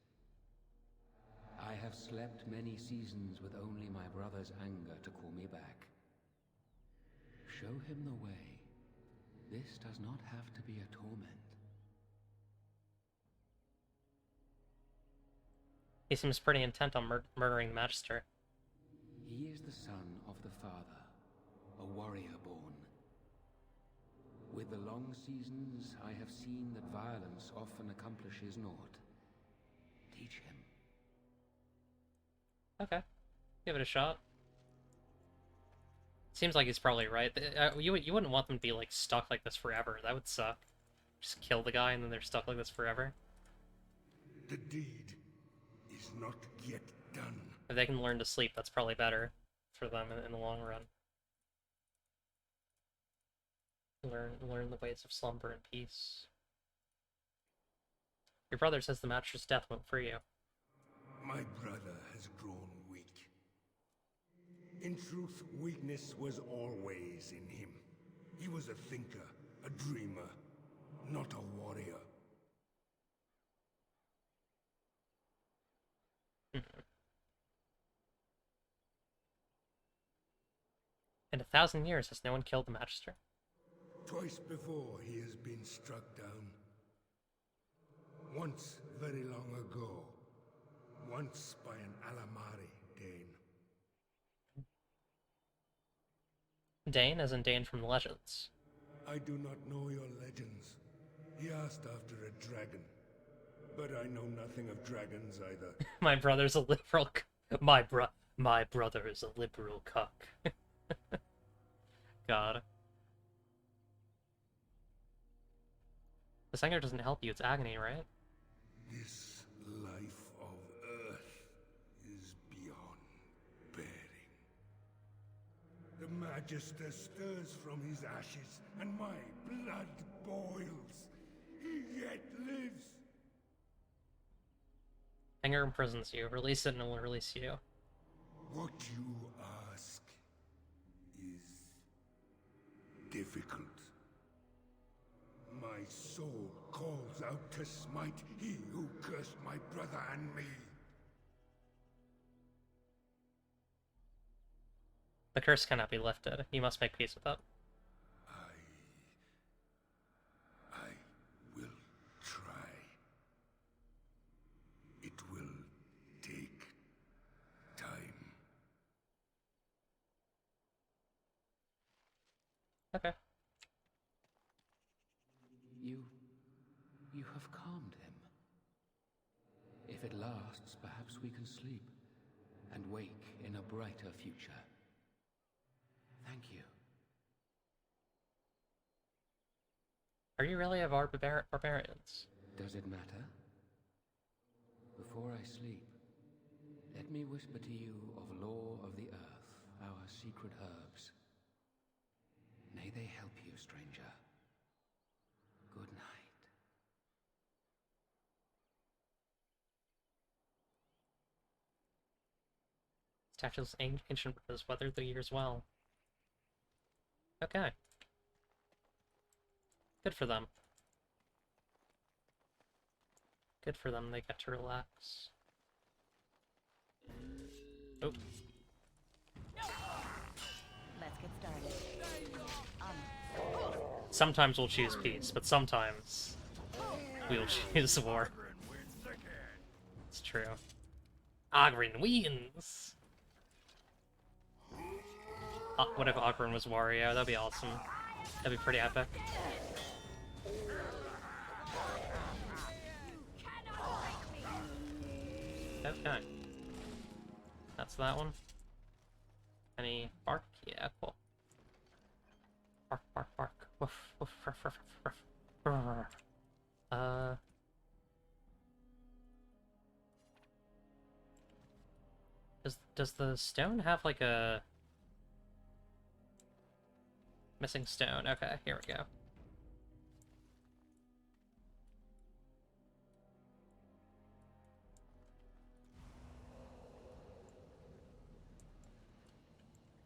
I have slept many seasons with only my brother's anger to call me back. Show him the way. This does not have to be a torment. He seems pretty intent on murdering the Magister. He is the son of the Father, a warrior born. With the long seasons, I have seen that violence often accomplishes naught. Teach him. Okay. Give it a shot. Seems like he's probably right. You wouldn't want them to be, like, stuck like this forever. That would suck. Just kill the guy and then they're stuck like this forever. The deed is not yet done. If they can learn to sleep, that's probably better for them in the long run. Learn the ways of slumber and peace. Your brother says the Magister's death won't free you. My brother has grown weak. In truth, weakness was always in him. He was a thinker, a dreamer, not a warrior. In 1,000 years, has no one killed the Magister? Twice before he has been struck down. Once very long ago. Once by an Alamari Dane. Dane, as in Dane from the Legends. I do not know your legends. He asked after a dragon. But I know nothing of dragons either. My brother's a liberal my brother is a liberal cuck. God. This anger doesn't help you, it's agony, right? This life of Earth is beyond bearing. The Magister stirs from his ashes, and my blood boils. He yet lives. Anger imprisons you. Release it and it will release you. What you ask is difficult. My soul calls out to smite he who cursed my brother and me. The curse cannot be lifted. You must make peace with it. I Okay. You have calmed him. If it lasts, perhaps we can sleep and wake in a brighter future. Thank you. Are you really a barbarians? Does it matter? Before I sleep, let me whisper to you of lore of the earth, our secret herbs. May they help you, stranger. Good night. Statue's ancient has weathered the years well. Okay. Good for them. Good for them, they get to relax. Oh. Let's get started. Sometimes we'll choose peace, but sometimes we'll choose war. It's true. Oghren wins! What if Oghren was Wario? That'd be awesome. That'd be pretty epic. Okay. That's that one. Any bark? Yeah, cool. Bark, bark, bark. Woof, woof, ruff, ruff, ruff, ruff. Does the stone have like a missing stone? Okay, here we go.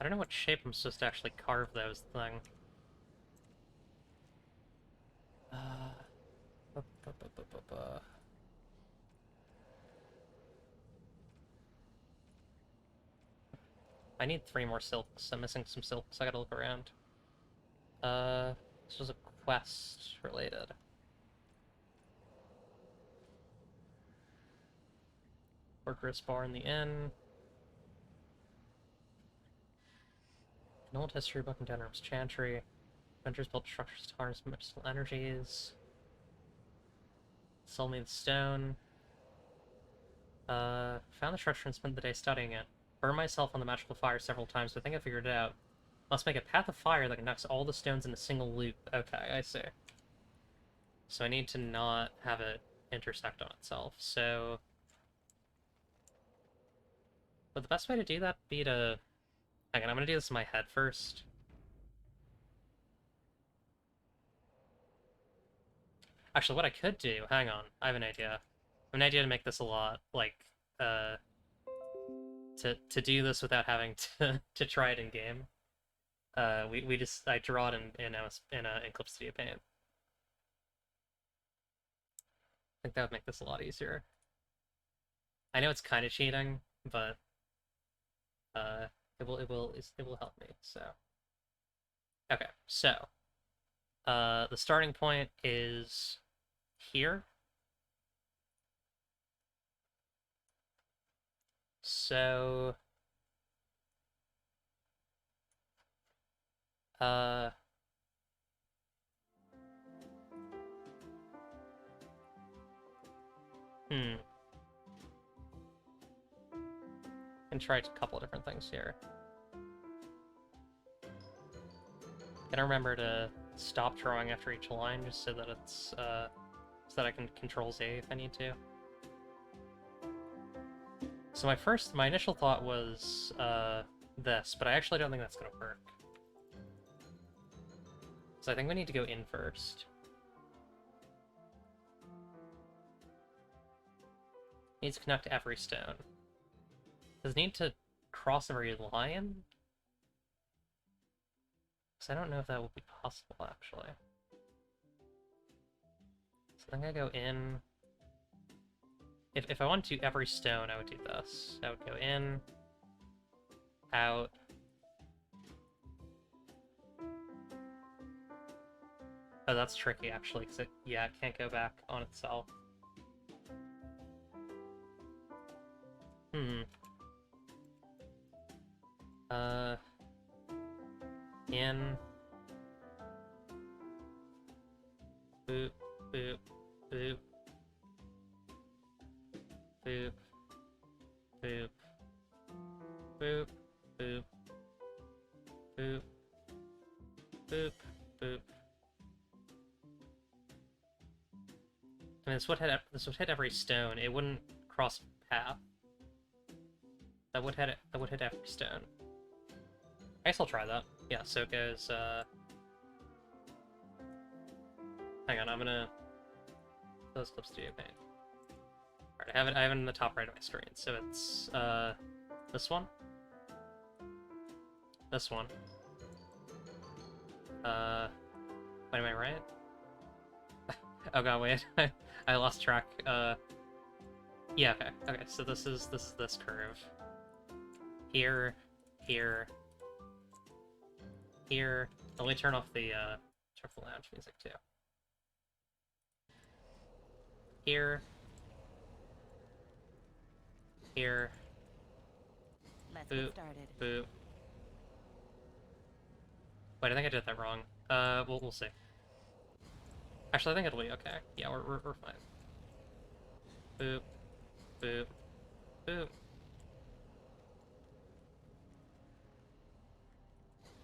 I don't know what shape I'm supposed to actually carve those thing. I need 3 more silks. I'm missing some silks. I gotta look around. This was a quest related. Workers bar in the inn. An old history book in Denram's Chantry. Adventures built structures to harness medicinal energies. Sold me the stone. Found the structure and spent the day studying it. Burned myself on the magical fire several times, but I think I figured it out. Must make a path of fire that connects all the stones in a single loop. Okay, I see. So I need to not have it intersect on itself, so... Would the best way to do that be to... Hang on, I'm gonna do this in my head first. Actually, what I could do... Hang on, I have an idea. I have an idea to make this a lot, like, to do this without having to try it in game. I draw it in Clip Studio Paint. I think that would make this a lot easier. I know it's kind of cheating, but it will help me. So okay, so the starting point is here. So and try a couple of different things here. Gotta remember to stop drawing after each line just so that it's so that I can Control Z if I need to. So my initial thought was this, but I actually don't think that's gonna work. So I think we need to go in first. Needs to connect to every stone. Does it need to cross every line? Because I don't know if that will be possible, actually. So I'm gonna go in. If I want to do every stone, I would do this. I would go in, out. Oh, that's tricky, actually, because it can't go back on itself. In, Boop, boop, boop, boop, boop. I mean, this would hit every stone. It wouldn't cross path. That would hit every stone. I guess I'll try that. Yeah, so it goes, hang on, I'm gonna close Clip Studio Paint. Alright, I have it in the top right of my screen. So it's, this one. This one. Wait, am I right? Oh god, wait. I lost track. Yeah, okay. Okay, so this is this curve. Here, here, here. Let me turn off the lounge music too. Here. Here. Let's boop, get started. Boop. Wait, I think I did that wrong. We'll see. Actually, I think it'll be okay. Yeah, we're fine. Boop. Boop. Boop.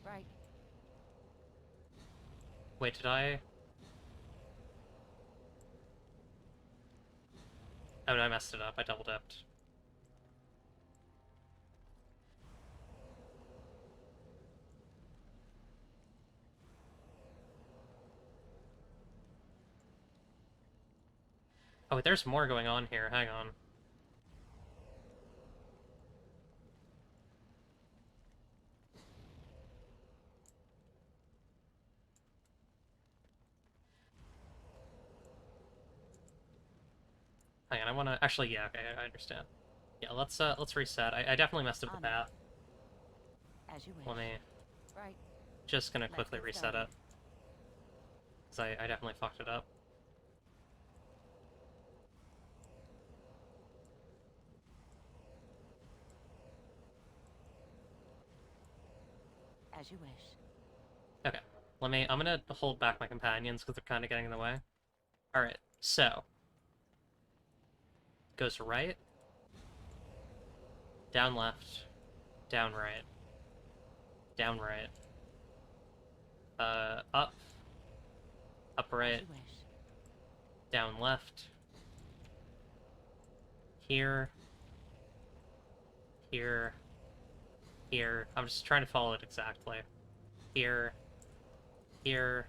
Right. Wait, did I? Oh no, I messed it up. I double dipped. Oh, wait, there's more going on here. Hang on. Hang on, I wanna... Actually, yeah, okay, I understand. Yeah, let's reset. I definitely messed up the path. As you wish. Let me... Right. Just gonna Let's quickly get reset started. it. Because I definitely fucked it up. As you wish. Okay, I'm gonna hold back my companions because they're kind of getting in the way. Alright, so. Goes right. Down left. Down right. Down right. Up. Up right. As you wish. Down left. Here. Here. Here. I'm just trying to follow it exactly. Here. Here.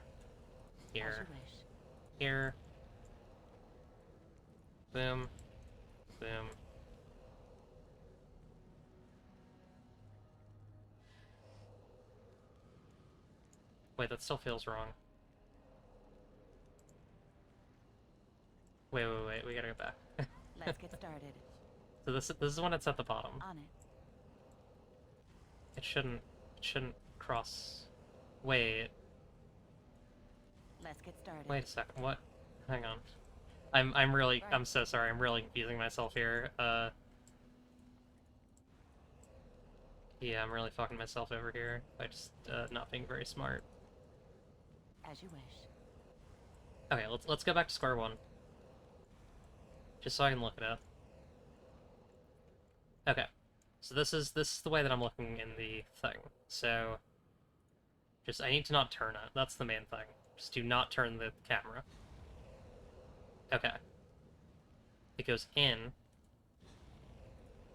Here. As you wish. Here. Boom. Boom. Wait, that still feels wrong. Wait, we gotta go back. Let's get started. So this is when it's at the bottom. On it. It shouldn't cross. Wait. Let's get started. Wait a second. What? Hang on. I'm so sorry. I'm really confusing myself here. Yeah, I'm really fucking myself over here by just not being very smart. As you wish. Okay, let's go back to square one. Just so I can look it up. Okay. So this is the way that I'm looking in the thing. So just I need to not turn it. That's the main thing. Just do not turn the camera. Okay. It goes in,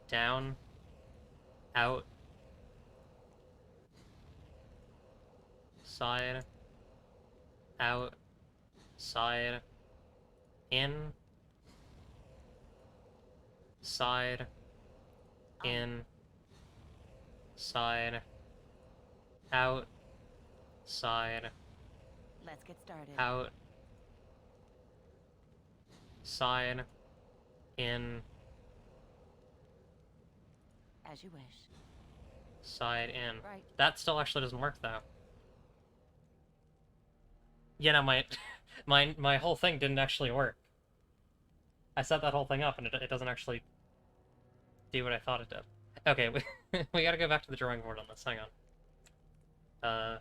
down, out, side, out, side, in, side, in, side, out, side, Let's get started. out, side, in, As you wish. side, in. Right. That still actually doesn't work though. Yeah, no, my whole thing didn't actually work. I set that whole thing up and it doesn't actually do what I thought it did. Okay, we gotta go back to the drawing board on this. Hang on.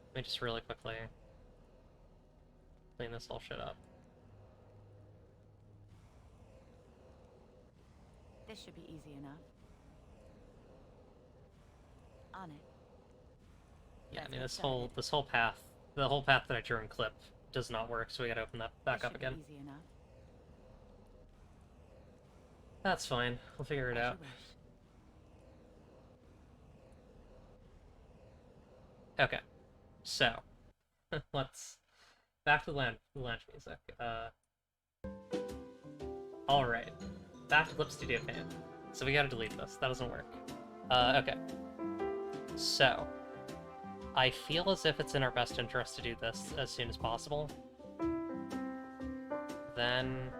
Let me just really quickly clean this whole shit up. This should be easy enough. On it. Yeah, I Let's mean get this whole path, the whole path that I drew in Clip does not work, so we gotta open that back This up should be again. easy enough. That's fine. We'll figure it As you out. wish. Okay, so let's back to the lounge music. All right, back to Clip Studio Paint. So we gotta delete this. That doesn't work. Okay. So I feel as if it's in our best interest to do this as soon as possible. Then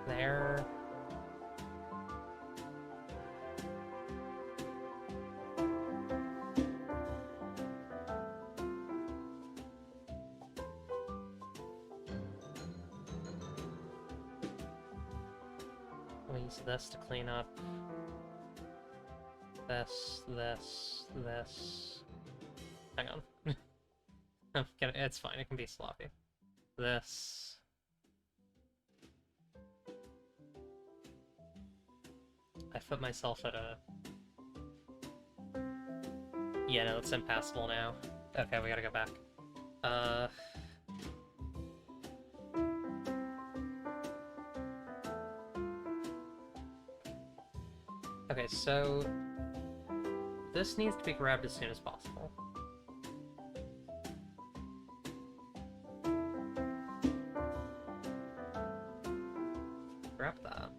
there. We'll use this to clean up. This. Hang on. It's fine, it can be sloppy. This. I put myself at a... Yeah, no, it's impassable now. Okay, we gotta go back. Okay, so... This needs to be grabbed as soon as possible. Grab that.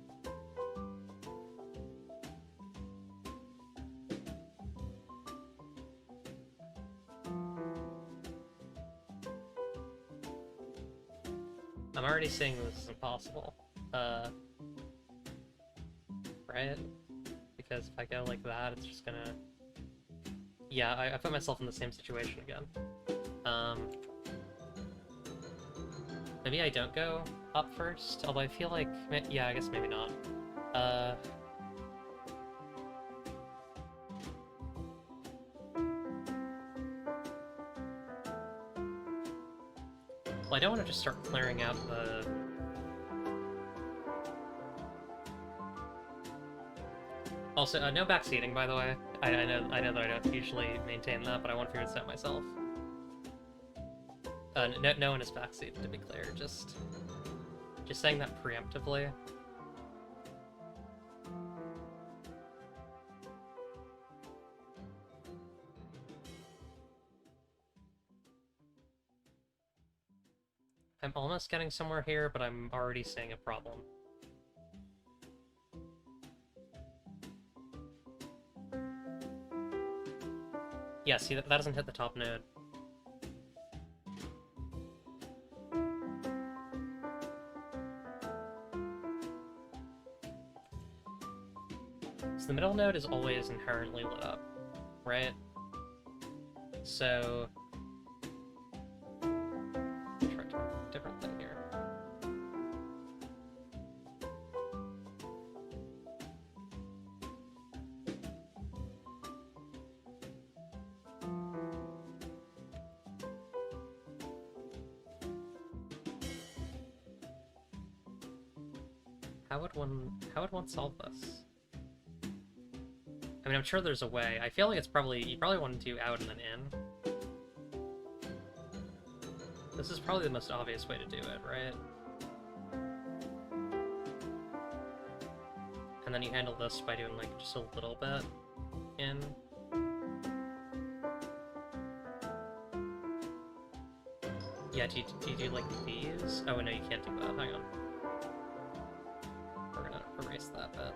I'm already seeing this is impossible. Right? Because if I go like that, it's just gonna... Yeah, I put myself in the same situation again. Maybe I don't go up first, although I feel like... Yeah, I guess maybe not. Well, I don't want to just start clearing out the... Also, no backseating, by the way. I know that I don't usually maintain that, but I want to figure this out myself. No one is backseated, to be clear. Just saying that preemptively. I'm almost getting somewhere here, but I'm already seeing a problem. Yeah, see, that doesn't hit the top node. So the middle node is always inherently lit up, right? So... try a different thing here. How would one solve this? I mean, I'm sure there's a way. I feel like it's probably... You probably want to do out and then in. This is probably the most obvious way to do it, right? And then you handle this by doing, like, just a little bit in. Yeah, do you do, like, these? Oh, no, you can't do that. Hang on. We're gonna erase that bit.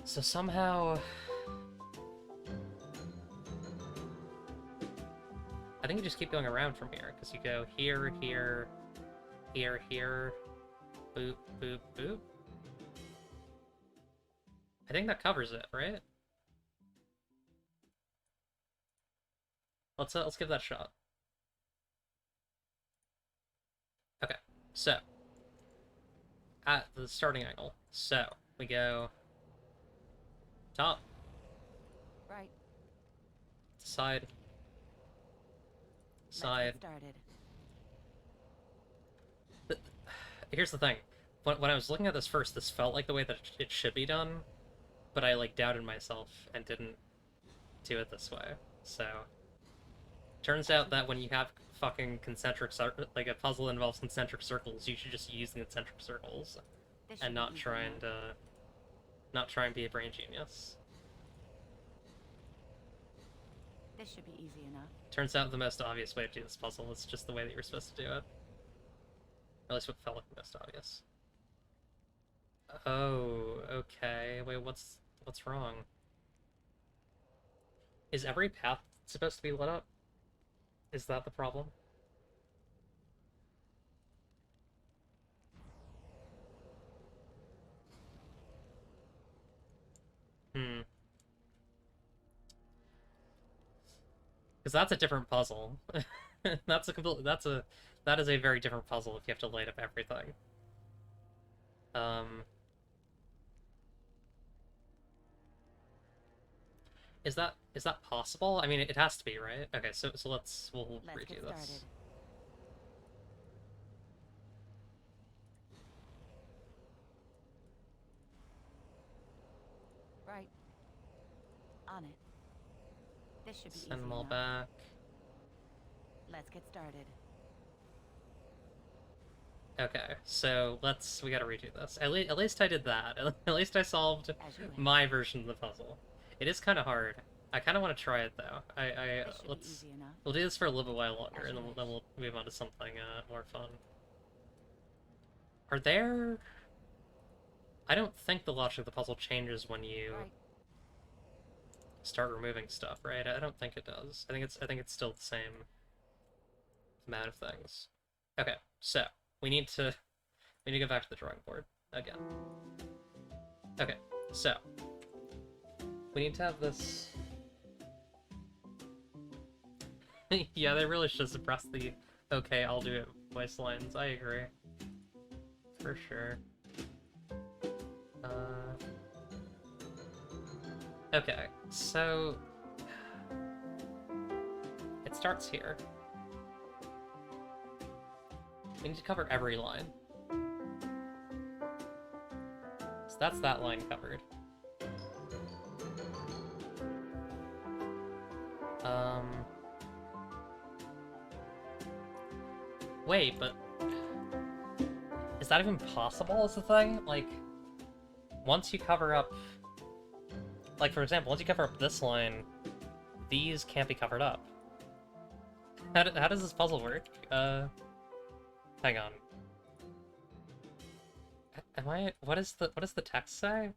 So somehow... I think you just keep going around from here, because you go here, here, here, here, boop, boop, boop. I think that covers it, right? Let's give that a shot. Okay, so at the starting angle, so we go top, right, side, side. Started. Here's the thing. When I was looking at this first, this felt like the way that it should be done, but I, like, doubted myself and didn't do it this way. So, turns out that when you have fucking concentric like a puzzle that involves concentric circles, you should just use the concentric circles and not try and be a brain genius. This should be easy enough. Turns out the most obvious way to do this puzzle is just the way that you're supposed to do it. At least what felt like the most obvious. Oh, okay. Wait, what's wrong? Is every path supposed to be lit up? Is that the problem? Because that's a different puzzle. That is a very different puzzle if you have to light up everything. Is that possible? I mean, it has to be, right? Okay, so we'll redo this. Right. On it. This should be easy Send them all enough. back. Let's get started. Okay, so we gotta redo this. At least I did that. At least I solved my version of the puzzle. It is kind of hard. I kind of want to try it though. We'll do this for a little bit while longer, and then we'll move on to something more fun. Are there? I don't think the logic of the puzzle changes when you start removing stuff, right? I don't think it does. I think it's still the same amount of things. Okay, so we need to go back to the drawing board again. Okay, so we need to have this. Yeah, they really should suppress the "okay, I'll do it" voice lines. I agree, for sure. Okay, so it starts here. We need to cover every line. So that's that line covered. Wait, but is that even possible is the thing? Like, once you cover up, like, for example, once you cover up this line, these can't be covered up. How does this puzzle work? Hang on. What does the text say?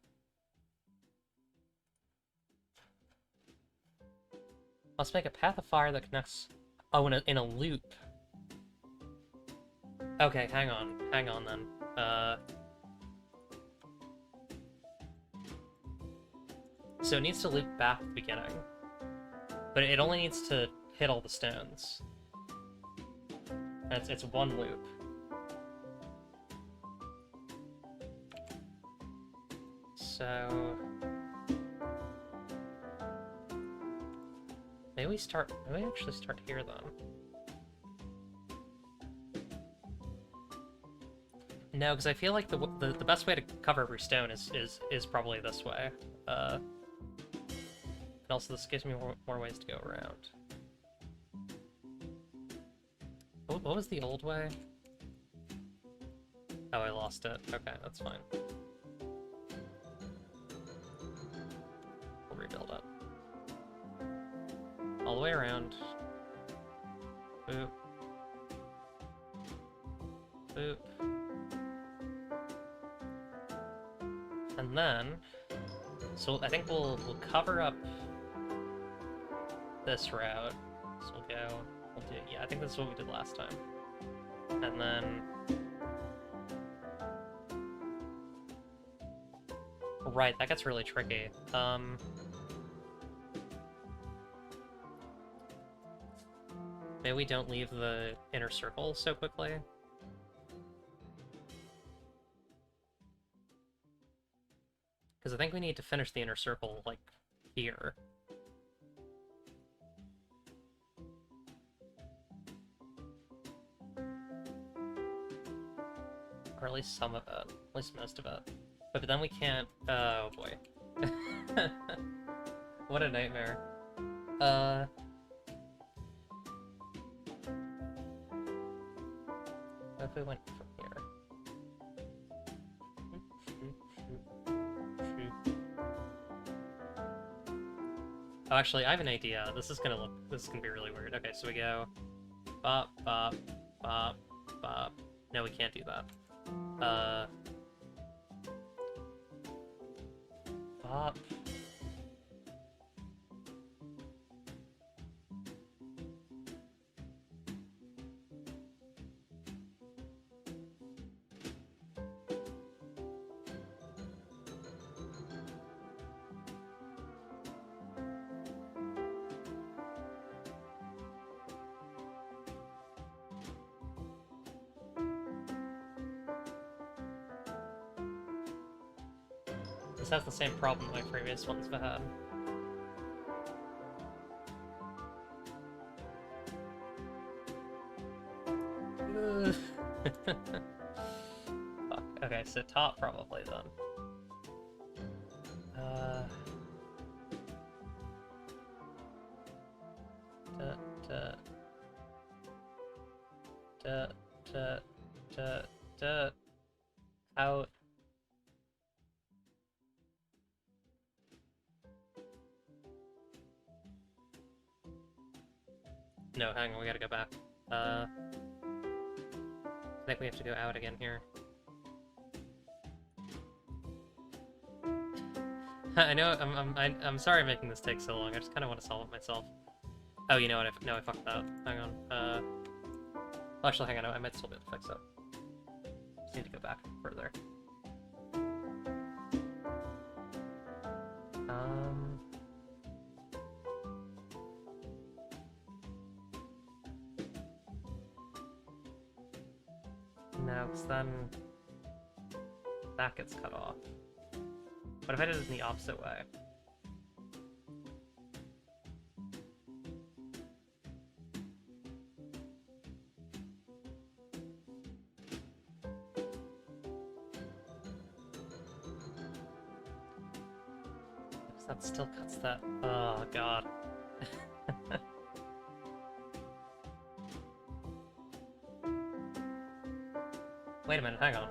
Must make a path of fire that connects. Oh, in a loop. Okay, hang on then. So it needs to loop back at the beginning, but it only needs to hit all the stones. And it's one loop. So maybe we actually start here then. No, because I feel like the best way to cover every stone is probably this way. And also this gives me more ways to go around. What was the old way? Oh, I lost it. Okay, that's fine. We'll rebuild it. All the way around. Boop. Boop. And then, so I think we'll cover up this route. So we'll do, yeah, I think this is what we did last time. And then, right, that gets really tricky. Maybe we don't leave the inner circle so quickly. Because I think we need to finish the inner circle, like, here. Or at least some of it. At least most of it. But then we can't... oh boy. What a nightmare. What if we went from here? Oh, actually, I have an idea. This is gonna be really weird. Okay, so we go... bop, bop, bop, bop. No, we can't do that. Bop. This has the same problem my previous ones have had. Fuck. Okay, so top probably then. Out. No, hang on, we gotta go back. I think we have to go out again here. I know, I'm sorry I'm making this take so long, I just kinda want to solve it myself. Oh, you know what, I fucked that. Hang on, well, actually, hang on, I might still be able to fix it. Just need to go back further. No, because then that gets cut off. What if I did it in the opposite way? Because that still cuts that. Oh, God. Wait a minute, hang on.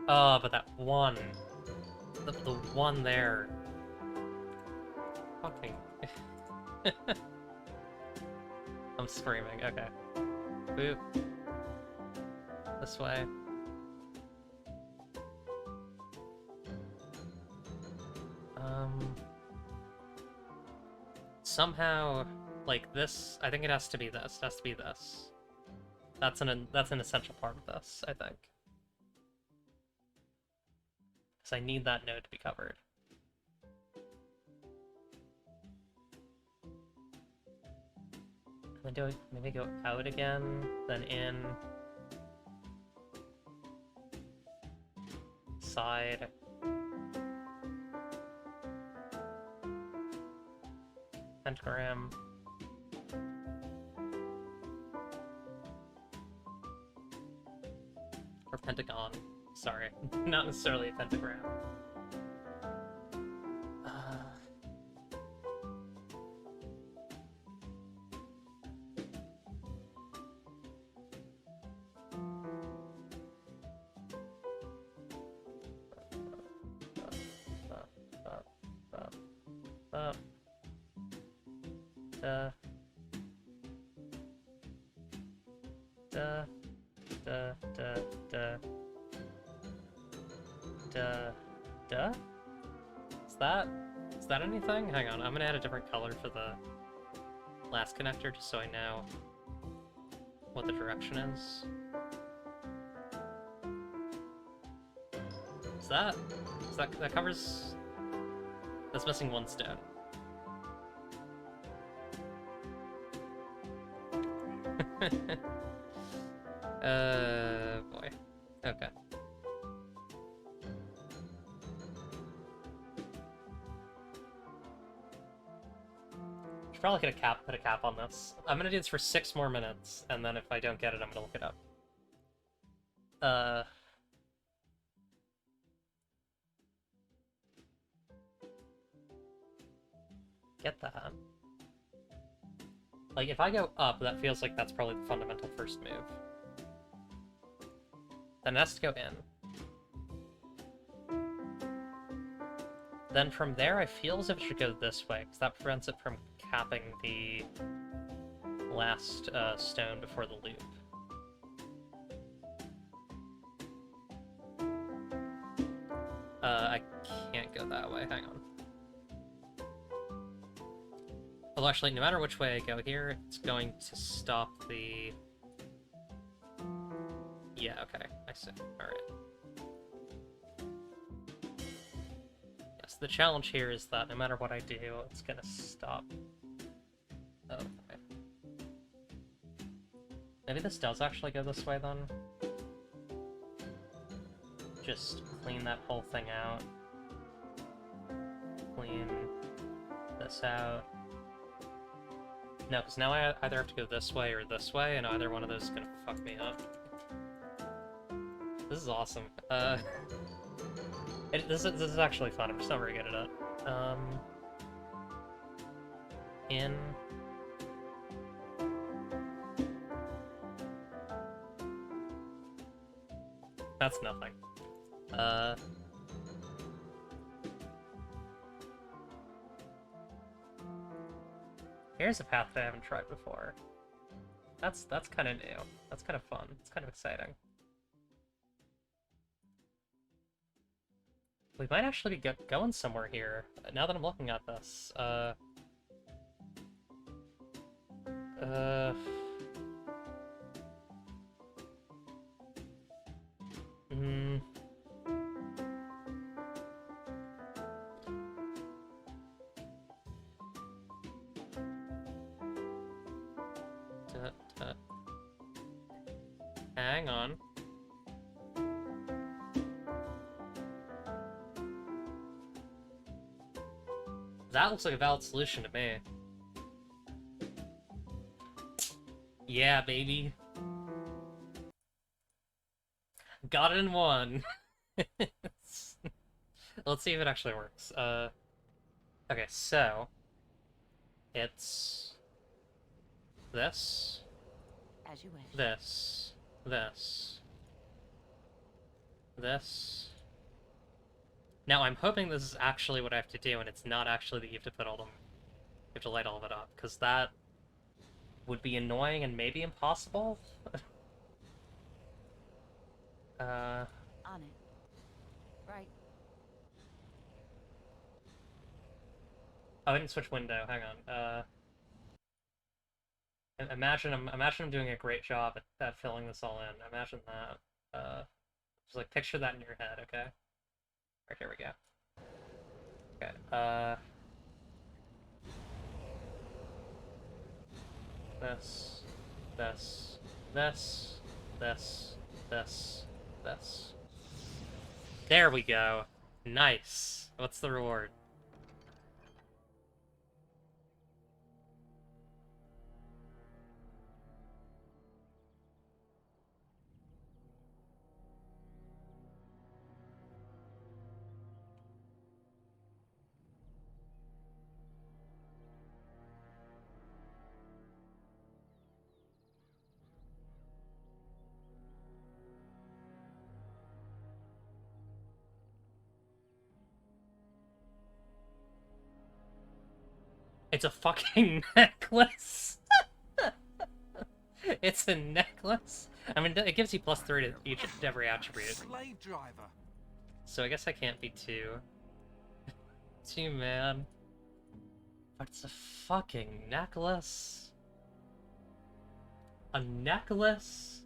Oh, but that one... The one there... Fucking... I'm screaming, okay. Boop. This way. Somehow, like this, I think it has to be this. It has to be this. That's an essential part of this, I think. Because I need that node to be covered. And then do it, maybe go out again, then in. Side. Pentagram. Or pentagon. Sorry, not necessarily a pentagram. Is that anything? Hang on, I'm gonna add a different color for the last connector just so I know what the direction is. That covers... That's missing one stone. Boy. Okay. Should probably put a cap on this. I'm gonna do this for 6 more minutes, and then if I don't get it, I'm gonna look it up. get that. Like, if I go up, that feels like that's probably the fundamental first move. Then it has to go in. Then from there, I feel as if it should go this way, because that prevents it from capping the last stone before the loop. I can't go that way, hang on. Although actually, no matter which way I go here, it's going to stop the... Yeah, okay, I see. Alright. Yes, the challenge here is that no matter what I do, it's gonna stop. Oh, okay. Maybe this does actually go this way, then? Just clean that whole thing out. Clean this out. No, because now I either have to go this way or this way, and either one of those is gonna fuck me up. This is awesome. This is actually fun. I'm just not very good at it. In. That's nothing. Here's a path that I haven't tried before. That's kind of new. That's kind of fun. It's kind of exciting. We might actually be going somewhere here, now that I'm looking at this. Hang on. That looks like a valid solution to me. Yeah, baby. Got it in one. Let's see if it actually works. Okay, so it's this. As you wish. This. This. Now, I'm hoping this is actually what I have to do, and it's not actually that you have to put all them... You have to light all of it up, because that would be annoying and maybe impossible? On it. Right. Oh, I didn't switch window, hang on. Imagine I'm doing a great job at filling this all in. Imagine that. Just like picture that in your head, okay? Right, here we go. Okay, this. There we go. Nice. What's the reward? It's a fucking necklace! It's a necklace? I mean, it gives you +3 to every attribute. Slave driver. So I guess I can't be too mad. But it's a fucking necklace. A necklace?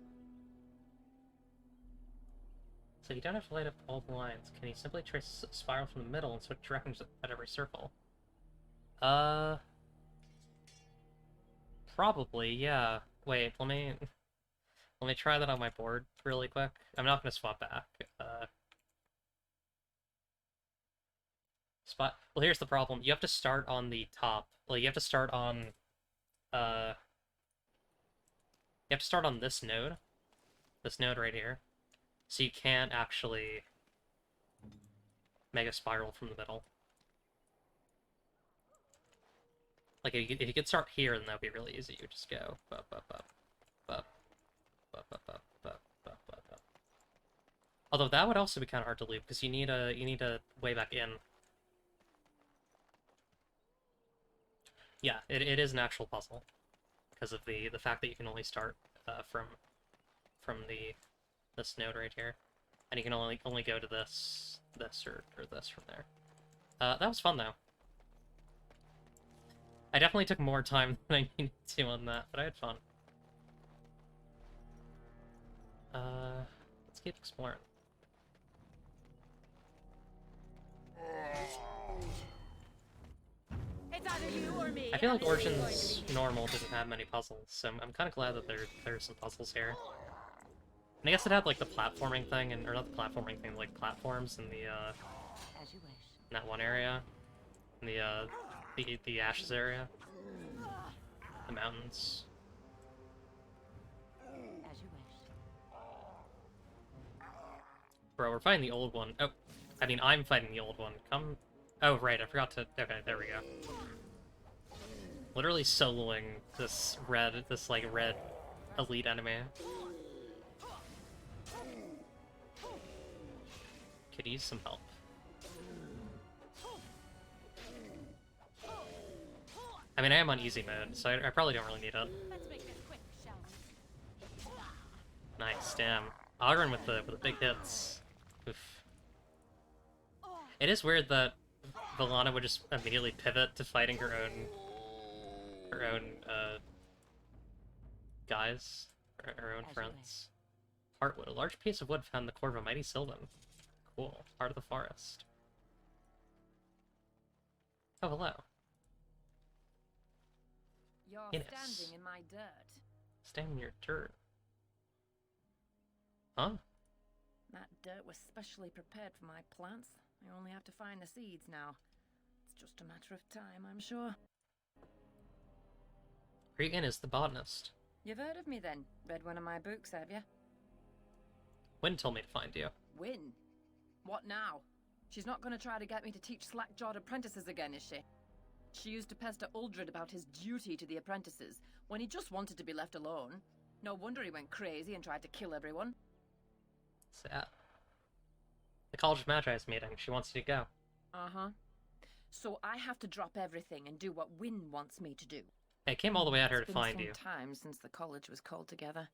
So you don't have to light up all the lines. Can you simply trace a spiral from the middle and switch directions at every circle? Probably, yeah. Wait, let me try that on my board really quick. I'm not gonna swap back. Well, here's the problem. You have to start on the top. Well, you have to start on, you have to start on this node. This node right here. So you can't actually make a spiral from the middle. Like, if you could start here, then that would be really easy. You just go bup, bup, bup, bup, bup, bup, bup, bup, bup, bup, bup. Although that would also be kind of hard to loop, because you need a way back in. Yeah, it is an actual puzzle, because of the fact that you can only start from this node right here, and you can only go to this or this from there. That was fun though. I definitely took more time than I needed to on that, but I had fun. Let's keep exploring. It's either you or me. I feel like Origins Normal didn't have many puzzles, so I'm kind of glad that there's some puzzles here. And I guess it had like the platforming thing, or not the platforming thing, like platforms in the As you wish. in that one area, in the Ashes area, the mountains. As you wish. Bro, we're fighting the old one. Oh, I mean, I'm fighting the old one. Come. Oh, right, I forgot to... Okay, there we go. Literally soloing this red elite enemy. Could use some help. I mean, I am on easy mode, so I probably don't really need it. Let's make this quick, shall we? Nice, damn. Oghren with the big hits. Oof. It is weird that Vellana would just immediately pivot to fighting her own guys, her own friends. Heartwood, a large piece of wood found in the core of a mighty Sylvan. Cool. Heart of the forest. Oh, hello. You're Innes. standing in my dirt. Standing in your dirt. Huh? That dirt was specially prepared for my plants. I only have to find the seeds now. It's just a matter of time, I'm sure. Regan is the botanist. You've heard of me then? Read one of my books, have you? Wynn told me to find you. Win? What now? She's not going to try to get me to teach slack-jawed apprentices again, is she? She used to pester Uldred about his duty to the apprentices, when he just wanted to be left alone. No wonder he went crazy and tried to kill everyone. Sad. The College of Magi is meeting. She wants you to go. Uh-huh. So I have to drop everything and do what Wynn wants me to do. I came all the way out here to It's find been you. some time since the college was called together.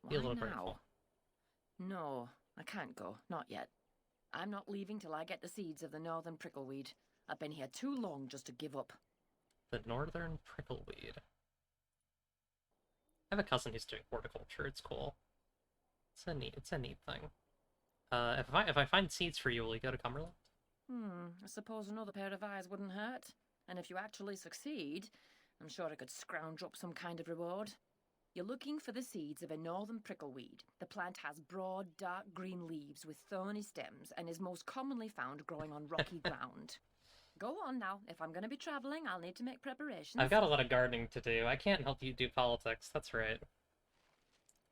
Be a Why little now? grateful. No, I can't go. Not yet. I'm not leaving till I get the seeds of the northern prickleweed. I've been here too long just to give up. The northern prickleweed. I have a cousin who's doing horticulture. It's cool. It's a neat thing. If I find seeds for you, will you go to Cumberland? I suppose another pair of eyes wouldn't hurt. And if you actually succeed, I'm sure I could scrounge up some kind of reward. You're looking for the seeds of a northern prickleweed. The plant has broad, dark green leaves with thorny stems and is most commonly found growing on rocky ground. Go on now. If I'm going to be traveling, I'll need to make preparations. I've got a lot of gardening to do. I can't help you do politics. That's right.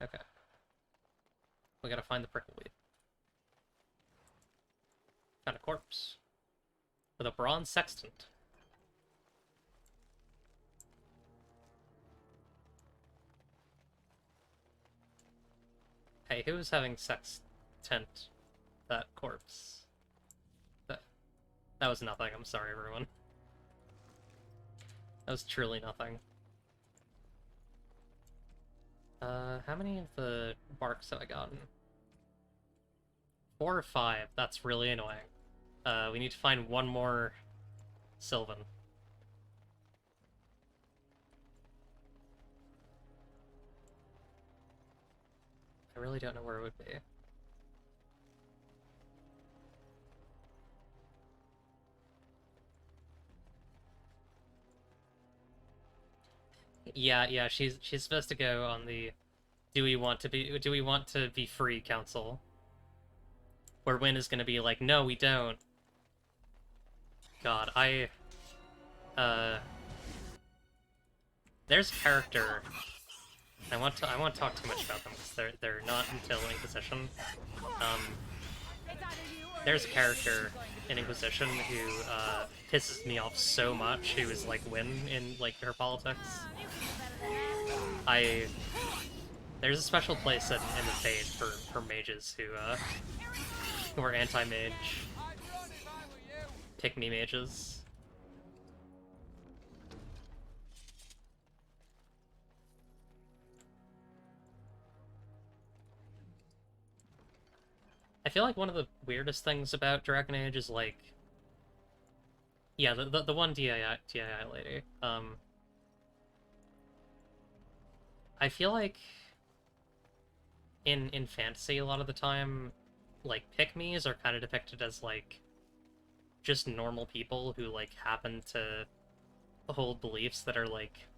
Okay. We gotta find the prickleweed. Found a corpse. With a bronze sextant. Hey, who was having sextant that corpse? That was nothing. I'm sorry, everyone. That was truly nothing. How many of the barks have I gotten? 4 or 5. That's really annoying. We need to find one more Sylvan. I really don't know where it would be. Yeah, she's supposed to go on the do we want to be free council. Where Wynn is gonna be like, no, we don't. God, there's character. I want to talk too much about them because they're not until Inquisition. It's either you there's a character in Inquisition who pisses me off so much. Who is like Win in like her politics. There's a special place in the Fade for mages who are anti-mage, pick-me mages. I feel like one of the weirdest things about Dragon Age is like, yeah, the one DII lady. I feel like in fantasy a lot of the time, like pick-me's are kind of depicted as like just normal people who like happen to hold beliefs that are like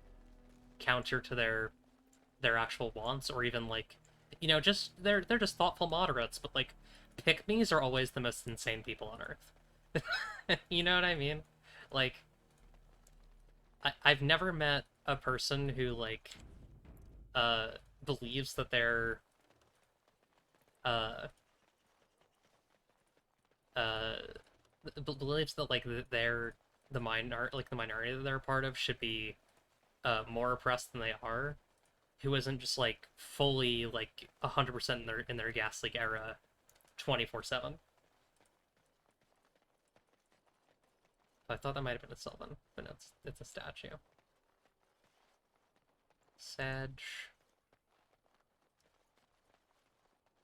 counter to their actual wants, or even like, you know, just they're just thoughtful moderates, but like pick-me's are always the most insane people on Earth. You know what I mean? Like, I've never met a person who like believes that they're believes that like they're the minority that they're a part of should be more oppressed than they are, who isn't just like fully like 100% in their Gas League era 24/7. I thought that might have been a Sylvan, but no, it's a statue. Sedge.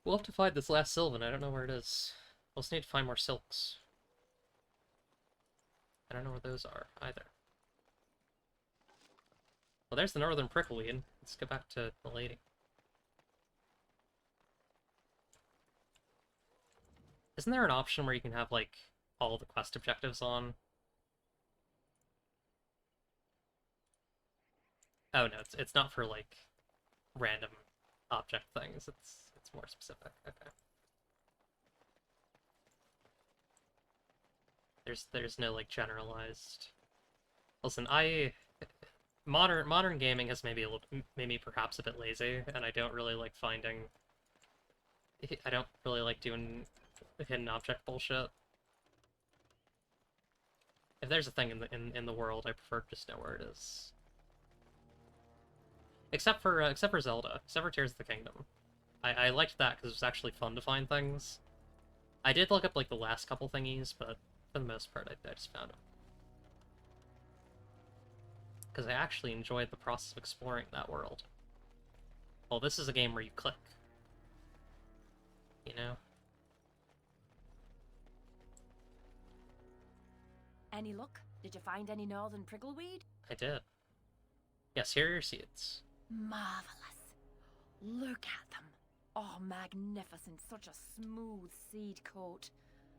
We'll have to find this last Sylvan. I don't know where it is. We'll just need to find more silks. I don't know where those are either. Well, there's the Northern Prickleweed. Let's go back to the lady. Isn't there an option where you can have, like, all the quest objectives on? Oh, no, it's not for, like, random object things. It's more specific. Okay. There's no, like, generalized... Listen, Modern gaming has made me perhaps a bit lazy, and I don't really like I don't really like doing hidden object bullshit. If there's a thing in the world, I prefer to just know where it is. Except for Zelda, except for Tears of the Kingdom. I liked that because it was actually fun to find things. I did look up like the last couple thingies, but for the most part, I just found them. Because I actually enjoyed the process of exploring that world. Well, this is a game where you click. You know? Any luck? Did you find any northern prickleweed? I did. Yes, here are your seeds. Marvelous. Look at them. Oh, magnificent. Such a smooth seed coat.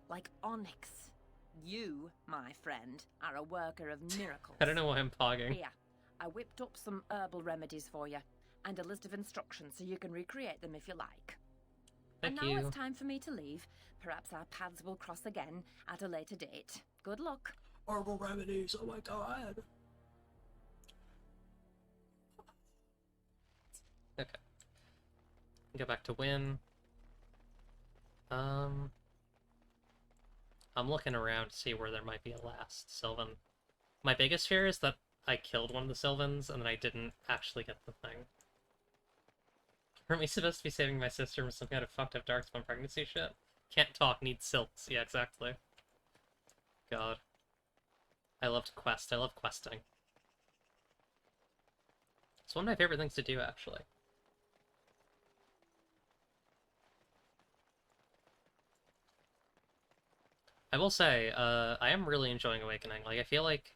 Like onyx. You, my friend, are a worker of miracles. I don't know why I'm pogging. Here, I whipped up some herbal remedies for you, and a list of instructions so you can recreate them if you like. Thank and now you. it's time for me to leave. Perhaps our paths will cross again at a later date. Good luck. Herbal remedies, oh my god. Okay. Go back to Win. I'm looking around to see where there might be a last Sylvan. My biggest fear is that I killed one of the Sylvans and then I didn't actually get the thing. Aren't we supposed to be saving my sister from some kind of fucked up Darkspawn pregnancy shit? Can't talk, need silks. Yeah, exactly. God. I loved quest. I love questing. It's one of my favorite things to do, actually. I will say, I am really enjoying Awakening. Like, I feel like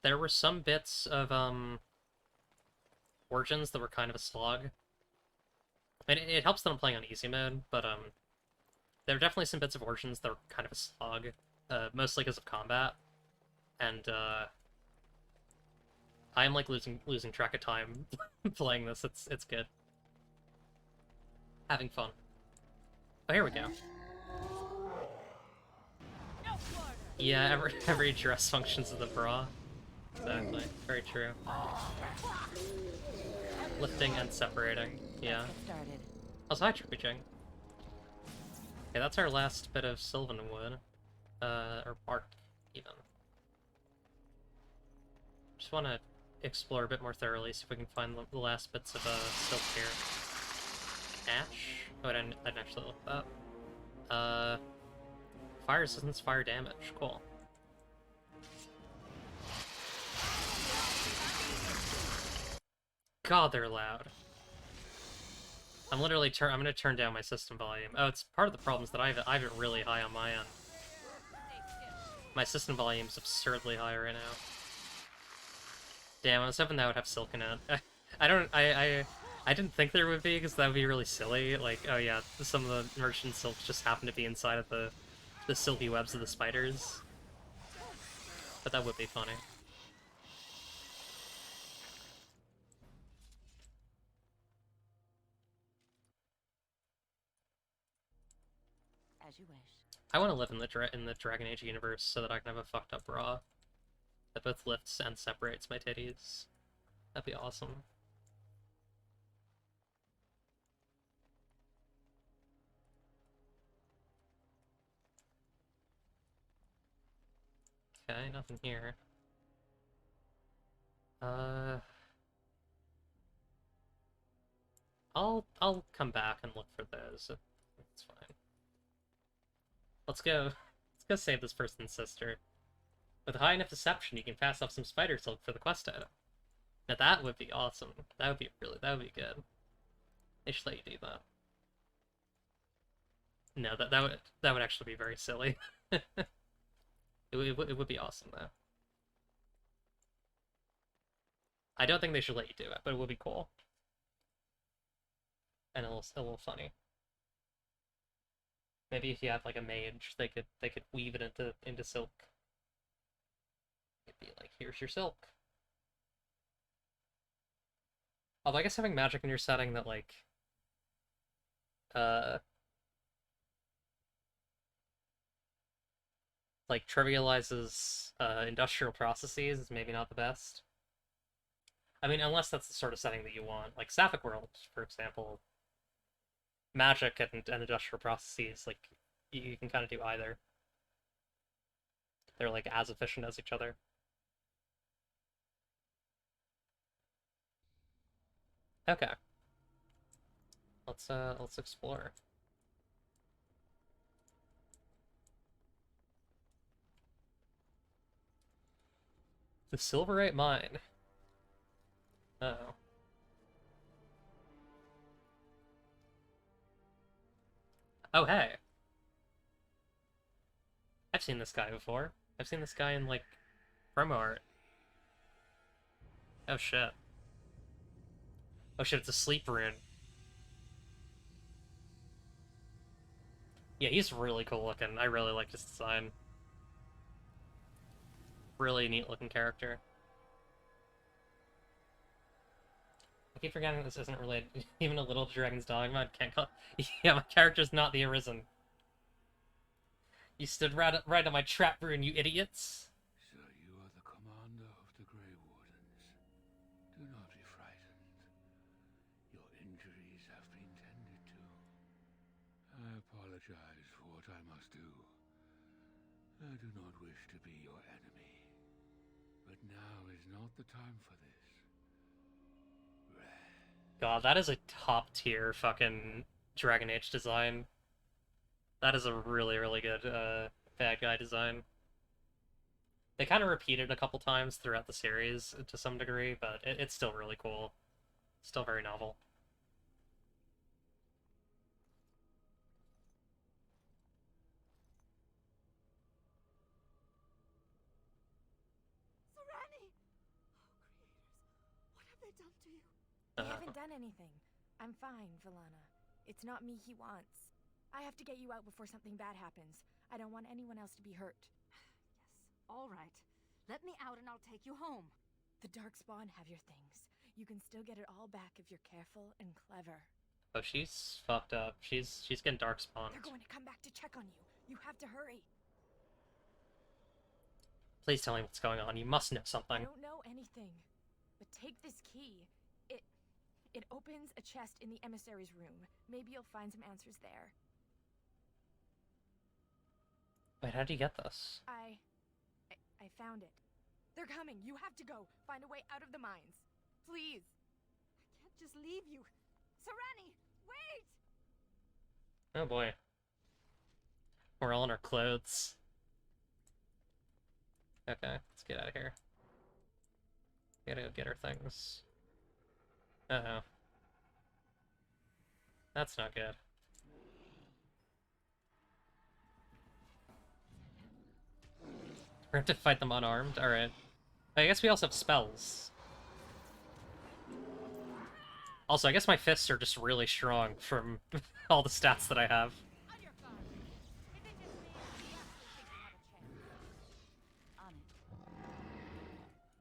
there were some bits of, Origins that were kind of a slog. And it helps that I'm playing on easy mode, but, there are definitely some bits of Origins that were kind of a slog, mostly because of combat. And, I am, like, losing track of time playing this. It's good. Having fun. Oh, here we go. Yeah, every dress functions as a bra. Exactly. Very true. Lifting and separating. Yeah. Let's get started. Also, hi, Trippy Ching. Okay, that's our last bit of Sylvanwood. Or bark, even. Just want to explore a bit more thoroughly, see if we can find the last bits of silk here. Ash? Oh, I didn't actually look that up. Fire resistance, fire damage. Cool. God, they're loud. I'm literally I'm gonna turn down my system volume. Oh, it's part of the problems that I have it really high on my end. My system volume's absurdly high right now. Damn, I was hoping that would have silk in it. I didn't think there would be, because that would be really silly. Like, oh yeah, some of the merchant silks just happen to be inside of the silky webs of the spiders. But that would be funny. As you wish. I want to live in the Dragon Age universe so that I can have a fucked up bra that both lifts and separates my titties. That'd be awesome. Okay, nothing here. I'll come back and look for those. It's fine. Let's go save this person's sister. With high enough deception, you can pass off some spider silk for the quest item. Now that would be awesome. That would be good. They should let you do that. No, that would actually be very silly. It would be awesome though. I don't think they should let you do it, but it would be cool. And a little funny. Maybe if you had like a mage, they could weave it into silk. It'd be like, here's your silk. Although I guess having magic in your setting that like trivializes industrial processes is maybe not the best. I mean, unless that's the sort of setting that you want. Like Sapphic World, for example, magic and industrial processes, like, you can kind of do either. They're like as efficient as each other. Okay. Let's explore. The Silverite Mine. Uh-oh. Oh, hey. I've seen this guy before. I've seen this guy in, like, promo art. Oh, shit. Oh, shit, it's a sleep rune. Yeah, he's really cool looking. I really like his design. Really neat looking character. I keep forgetting this isn't related even a little to Dragon's Dogma. Can't call. Yeah, my character's not the Arisen. You stood right on my trap rune, you idiots. So you are the commander of the Grey Wardens. Do not be frightened. Your injuries have been tended to. I apologize for what I must do. I do not wish to be your enemy. But now is not the time for this. God, that is a top tier fucking Dragon Age design. That is a really, really good bad guy design. They kind of repeat it a couple times throughout the series to some degree, but it's still really cool. Still very novel. Serani! Oh, creators, what have they done to you? They haven't done anything. I'm fine, Villana. It's not me he wants. I have to get you out before something bad happens. I don't want anyone else to be hurt. Yes, all right. Let me out and I'll take you home. The Darkspawn have your things. You can still get it all back if you're careful and clever. Oh, she's fucked up. She's getting Darkspawned. They're going to come back to check on you. You have to hurry. Please tell me what's going on. You must know something. I don't know anything. But take this key. It opens a chest in the emissary's room. Maybe you'll find some answers there. Wait, how did you get this? I found it. They're coming. You have to go. Find a way out of the mines. Please. I can't just leave you. Serani, wait! Oh boy. We're all in our clothes. Okay, let's get out of here. We gotta go get our things. Uh-oh. That's not good. We're going to fight them unarmed? Alright. I guess we also have spells. Also, I guess my fists are just really strong from all the stats that I have.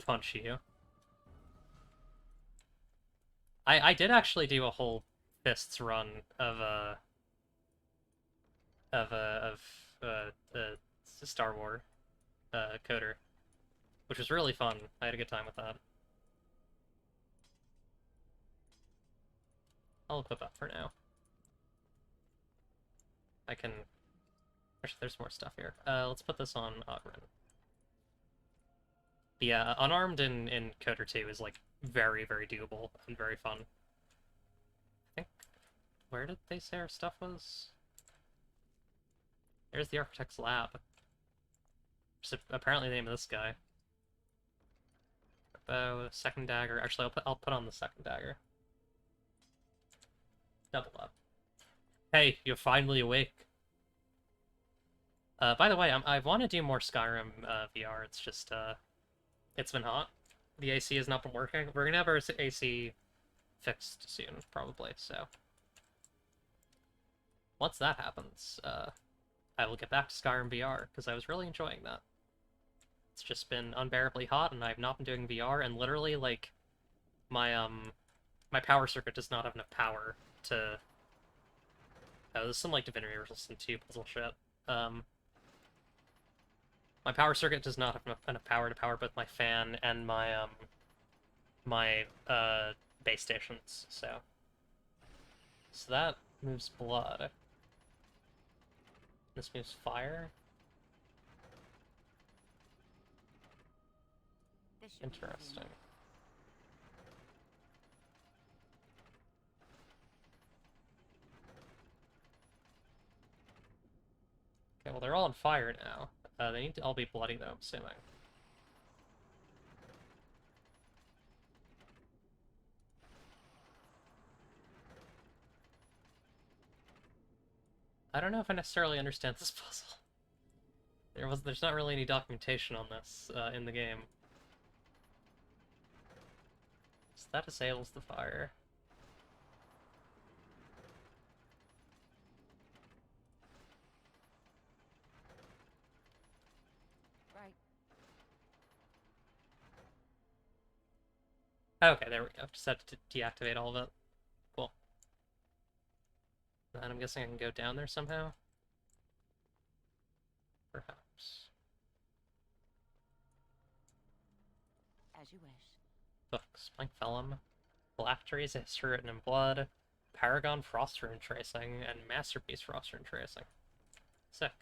Punch you. I did actually do a whole fists run of Star Wars Coder, which was really fun. I had a good time with that. I'll equip that for now. I can... Actually, there's more stuff here. Let's put this on Ogren. Yeah, unarmed in Coder 2 is, like, very, very doable and very fun. I think... Where did they say our stuff was? There's the Architect's Lab. Which is apparently the name of this guy. Bow, second dagger. Actually, I'll put on the second dagger. Double up. Hey, you're finally awake. By the way, I want to do more Skyrim VR. It's just it's been hot. The AC has not been working. We're gonna have our AC fixed soon, probably. So once that happens, I will get back to Skyrim VR because I was really enjoying that. It's just been unbearably hot, and I've not been doing VR. And literally, like, my my power circuit does not have enough power to. Oh, there's some like Divinity Resistance 2 puzzle shit. My power circuit does not have enough power to power both my fan and my my base stations. So that moves blood. This moves fire. Interesting. Okay, well they're all on fire now. They need to all be bloody though, I'm assuming. I don't know if I necessarily understand this puzzle. There's not really any documentation on this in the game. So that disables the fire. Okay, there we go. Just have to deactivate all of it. Cool. And I'm guessing I can go down there somehow? Perhaps. As you wish. Books. Blank Vellum. Phylacteries, a history written in blood. Paragon Frost Rune Tracing, and Masterpiece Frost Rune Tracing. Sick.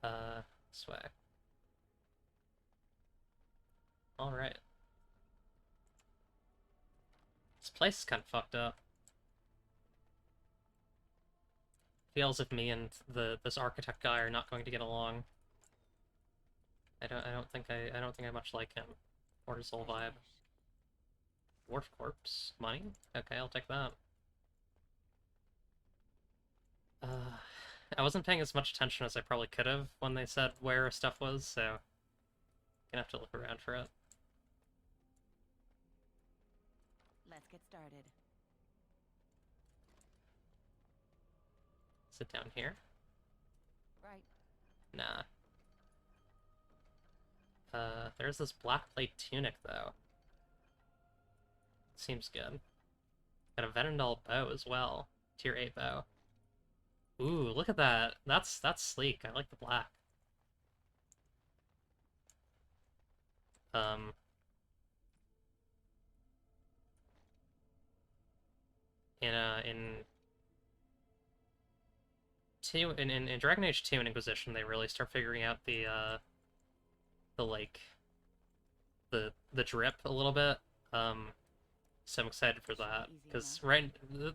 This way. Alright. This place is kind of fucked up. Feels if me and this architect guy are not going to get along. I don't think I much like him or his whole vibe. Dwarf corpse money. Okay, I'll take that. I wasn't paying as much attention as I probably could have when they said where stuff was, so gonna have to look around for it. Let's get started. Is it down here? Right. Nah. There's this black plate tunic, though. Seems good. Got a Venendal bow as well. Tier 8 bow. Ooh, look at that. That's sleek. I like the black. In in Dragon Age 2 and Inquisition, they really start figuring out the like the drip a little bit. So I'm excited for that because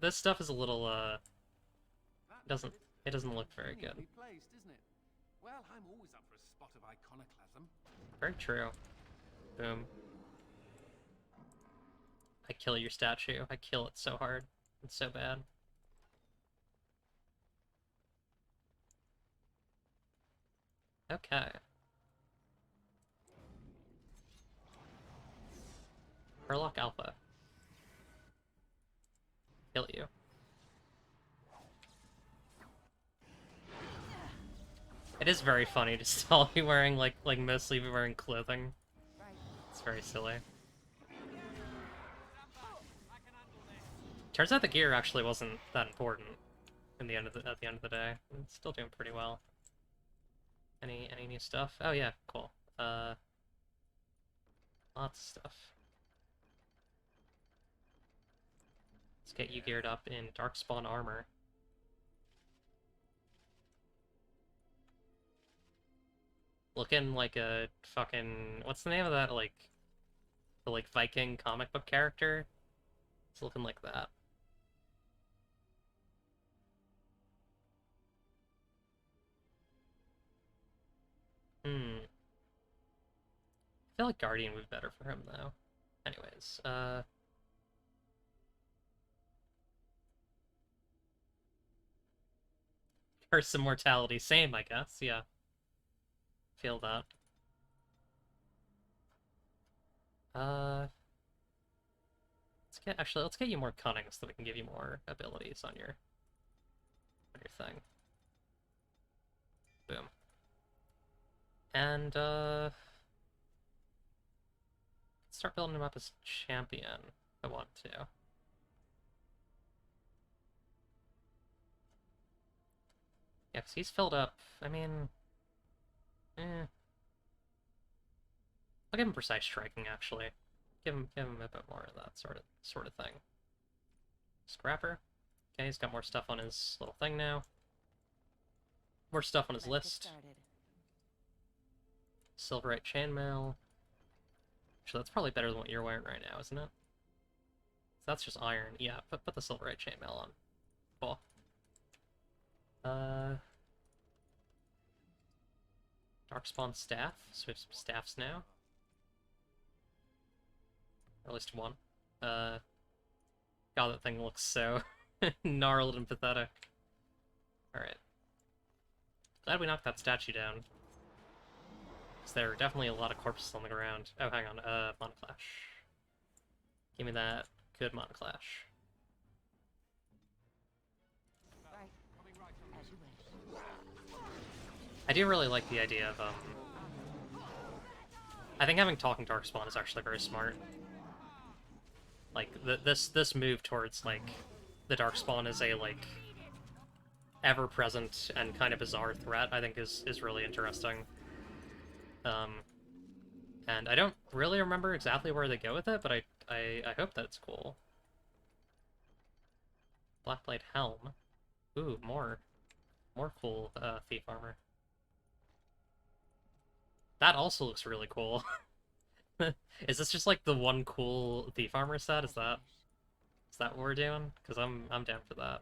this stuff is a little it doesn't look very good. Placed, isn't it? Well, I'm always up for a spot of iconoclasm. Very true. Boom. I kill your statue. I kill it so hard. It's so bad. Okay. Herlock Alpha. Kill you. It is very funny to still be wearing like mostly wearing clothing. It's very silly. Turns out the gear actually wasn't that important at the end of the day. It's still doing pretty well. Any new stuff? Oh yeah, cool. Lots of stuff. Let's get you geared up in Darkspawn armor. Looking like a fucking... What's the name of that, like... The, like, Viking comic book character? It's looking like that. I feel like Guardian would be better for him, though. Anyways, Curse Immortality, same, I guess, yeah. Feel that. Let's get you more cunning so that we can give you more abilities on your thing. Boom. And start building him up as champion. I want to. Yeah, because he's filled up. I mean, I'll give him precise striking, actually. Give him a bit more of that sort of thing. Scrapper. Okay, he's got more stuff on his little thing now. More stuff on his list. Silverite chainmail. Actually, that's probably better than what you're wearing right now, isn't it? So that's just iron. Yeah, put the Silverite chainmail on. Cool. Darkspawn staff. So we have some staffs now. Or at least one. God, that thing looks so gnarled and pathetic. Alright. Glad we knocked that statue down. Because there are definitely a lot of corpses on the ground. Oh, hang on. Montclash. Give me that good Montclash. I do really like the idea of, I think having Talking Darkspawn is actually very smart. Like, this move towards, like, the Darkspawn is a, like, ever-present and kind of bizarre threat, I think is really interesting. And I don't really remember exactly where they go with it, but I hope that it's cool. Blackblade Helm. Ooh, more cool, thief armor. That also looks really cool. Is this just like the one cool thief armor set? Is that what we're doing? Because I'm down for that.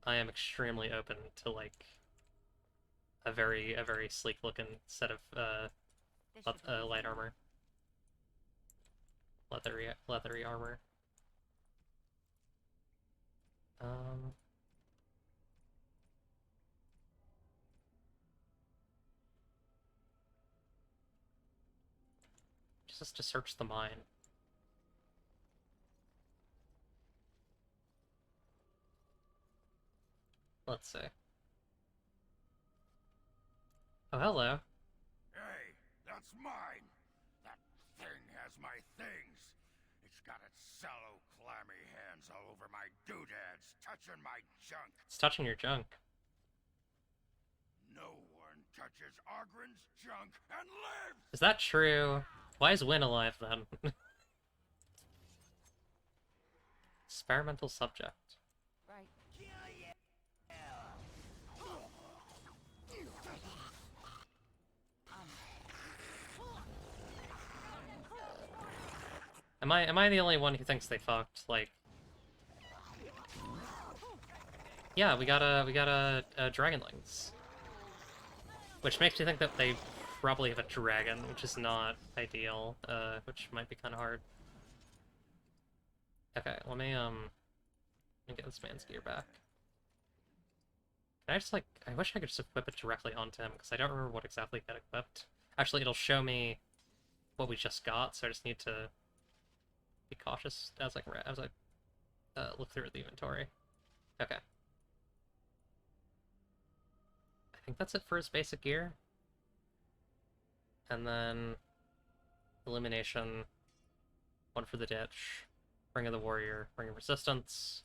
I am extremely open to like a very sleek looking set of light armor, leathery armor. Just to search the mine. Let's see. Oh, hello. Hey, that's mine. That thing has my things. It's got its sallow, clammy hands all over my doodads, touching my junk. It's touching your junk. No one touches Ogren's junk and lives! Is that true? Why is Wynn alive then? Experimental subject. Am I the only one who thinks they fucked? Like, yeah, we got a Dragonlings, which makes me think that they probably have a dragon, which is not ideal. Which might be kind of hard. Okay, let me get this man's gear back. Can I just, like, I wish I could just equip it directly onto him, because I don't remember what exactly got equipped. Actually, it'll show me what we just got, so I just need to be cautious as I look through the inventory. Okay. I think that's it for his basic gear. And then Illumination, one for the Ditch, Ring of the Warrior, Ring of Resistance.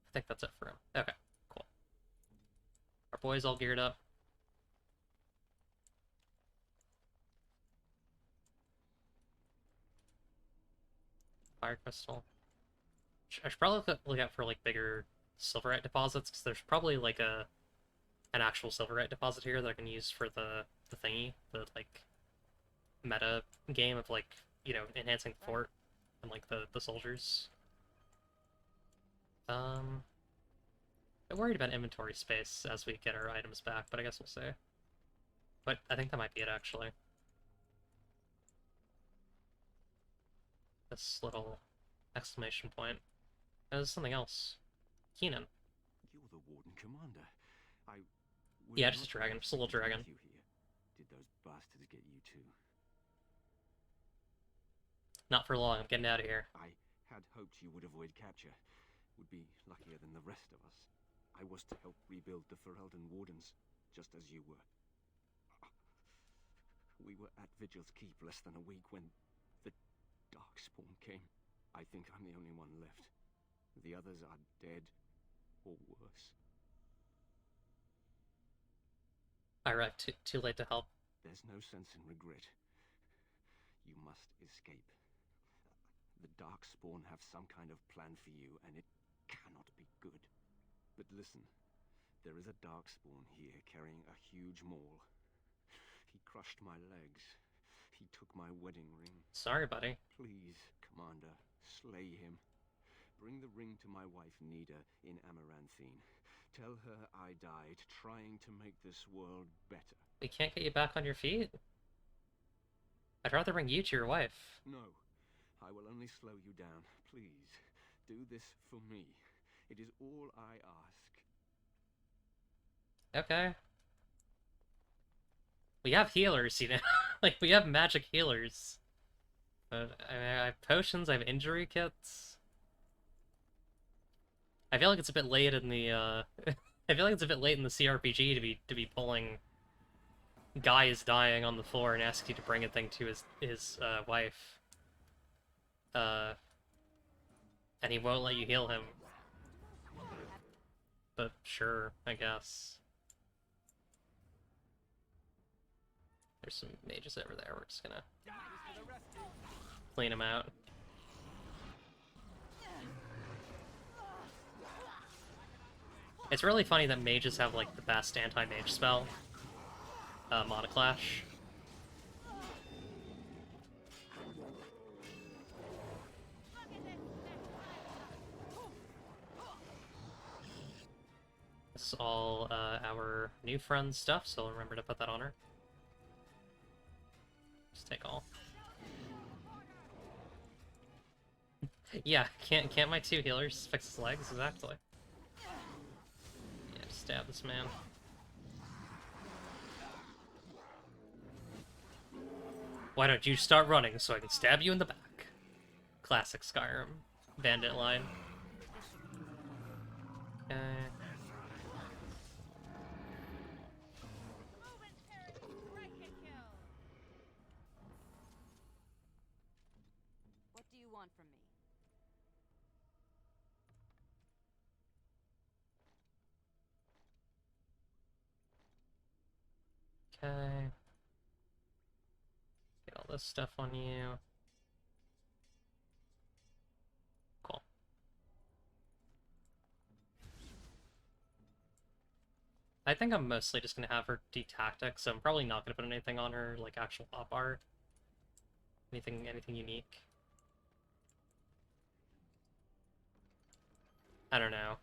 I think that's it for him. Okay, cool. Our boy's all geared up. Fire Crystal. I should probably look out for, like, bigger Silverite deposits, because there's probably, like, an actual Silverite deposit here that I can use for the thingy, the, like, meta game of, like, you know, enhancing the fort and, like, the soldiers. I'm worried about inventory space as we get our items back, but I guess we'll see. But I think that might be it, actually. This little exclamation point. There's something else. Keenan. You're the Warden Commander. Yeah, just a dragon. Just a little dragon. You here. Did those bastards get you too? Not for long. I'm getting out of here. I had hoped you would avoid capture. Would be luckier than the rest of us. I was to help rebuild the Ferelden Wardens, just as you were. We were at Vigil's Keep less than a week when the Darkspawn came. I think I'm the only one left. The others are dead, or worse. I arrived too late to help. There's no sense in regret. You must escape. The Darkspawn have some kind of plan for you, and it cannot be good. But listen, there is a Darkspawn here carrying a huge maul. He crushed my legs. He took my wedding ring. Sorry, buddy. Please, Commander, slay him. Bring the ring to my wife Nida in Amaranthine. Tell her I died trying to make this world better. We can't get you back on your feet? I'd rather bring you to your wife. No, I will only slow you down. Please, do this for me. It is all I ask. Okay. We have healers, you know? Like, we have magic healers. But, I mean, I have potions, I have injury kits. I feel like it's a bit late in the, I feel like it's a bit late in the CRPG to be pulling Guy is dying on the floor and asks you to bring a thing to his wife. And he won't let you heal him. But sure, I guess. There's some mages over there, we're just gonna clean them out. It's really funny that mages have, like, the best anti-mage spell. Monoclash. This is all our new friend's stuff, so remember to put that on her. Just take all. Yeah, can't my two healers fix his legs? Exactly. Yeah, just stab this man. Why don't you start running so I can stab you in the back? Classic Skyrim bandit line. Okay. What do you want from me? Okay. Get all this stuff on you. Cool. I think I'm mostly just gonna have her de-tactic, so I'm probably not gonna put anything on her, like actual op art. Anything unique. I don't know.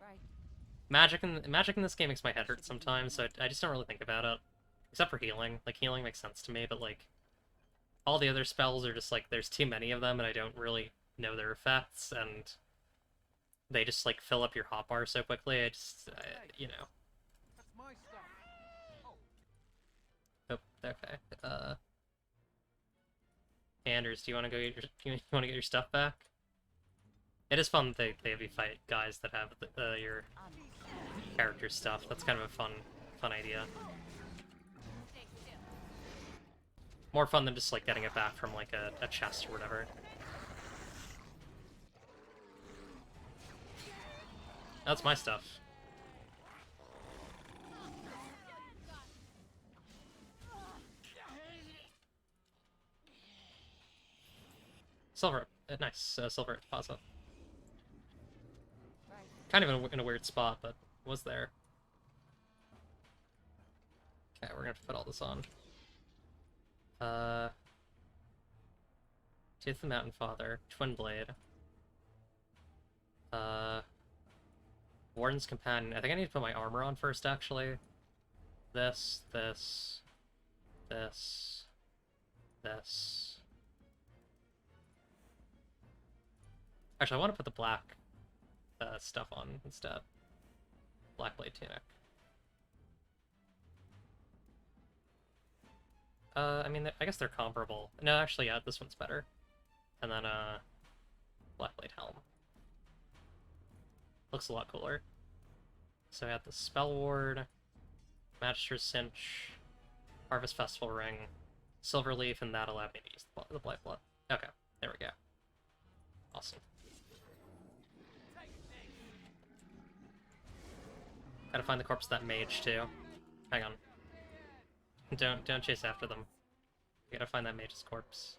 Magic in this game makes my head hurt sometimes, so I just don't really think about it. Except for healing. Like, healing makes sense to me, but, like, all the other spells are just, like, there's too many of them, and I don't really know their effects, and they just, like, fill up your hotbar so quickly, you know. Oh, okay. Anders, do you want to go get you want to get your stuff back? It is fun that they have you fight guys that have your character stuff. That's kind of a fun idea. More fun than just like getting it back from like a chest or whatever. That's my stuff. Silver, nice silver deposit. Kind of in a weird spot, but was there. Okay, we're gonna have to put all this on. Tooth the Mountain Father, Twin Blade. Warden's Companion. I think I need to put my armor on first, actually. This. Actually, I want to put the black stuff on instead. Black Blade Tunic. I mean, I guess they're comparable. No, actually, yeah, this one's better. And then, Black Blade Helm. Looks a lot cooler. So we have the Spell Ward, Magister's Cinch, Harvest Festival Ring, Silver Leaf, and that allowed me to use the Blight Blood. Okay, there we go. Awesome. Gotta find the corpse of that mage, too. Hang on. Don't chase after them. You gotta find that mage's corpse.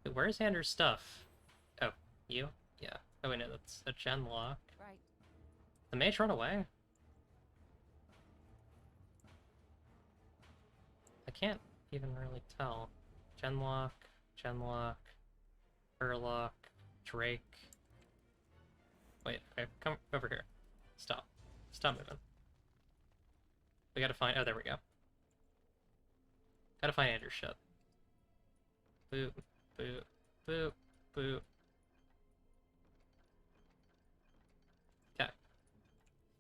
Wait, where's Anders' stuff? Oh, you? Yeah. Oh wait, no, that's a Genlock. Right. The mage run away? I can't even really tell. Genlock, Urlock, Drake. Wait, okay, come over here. Stop. Stop moving. We gotta find... Oh, there we go. Gotta find Anders' shit. Boop, boop, boop, boop. Okay.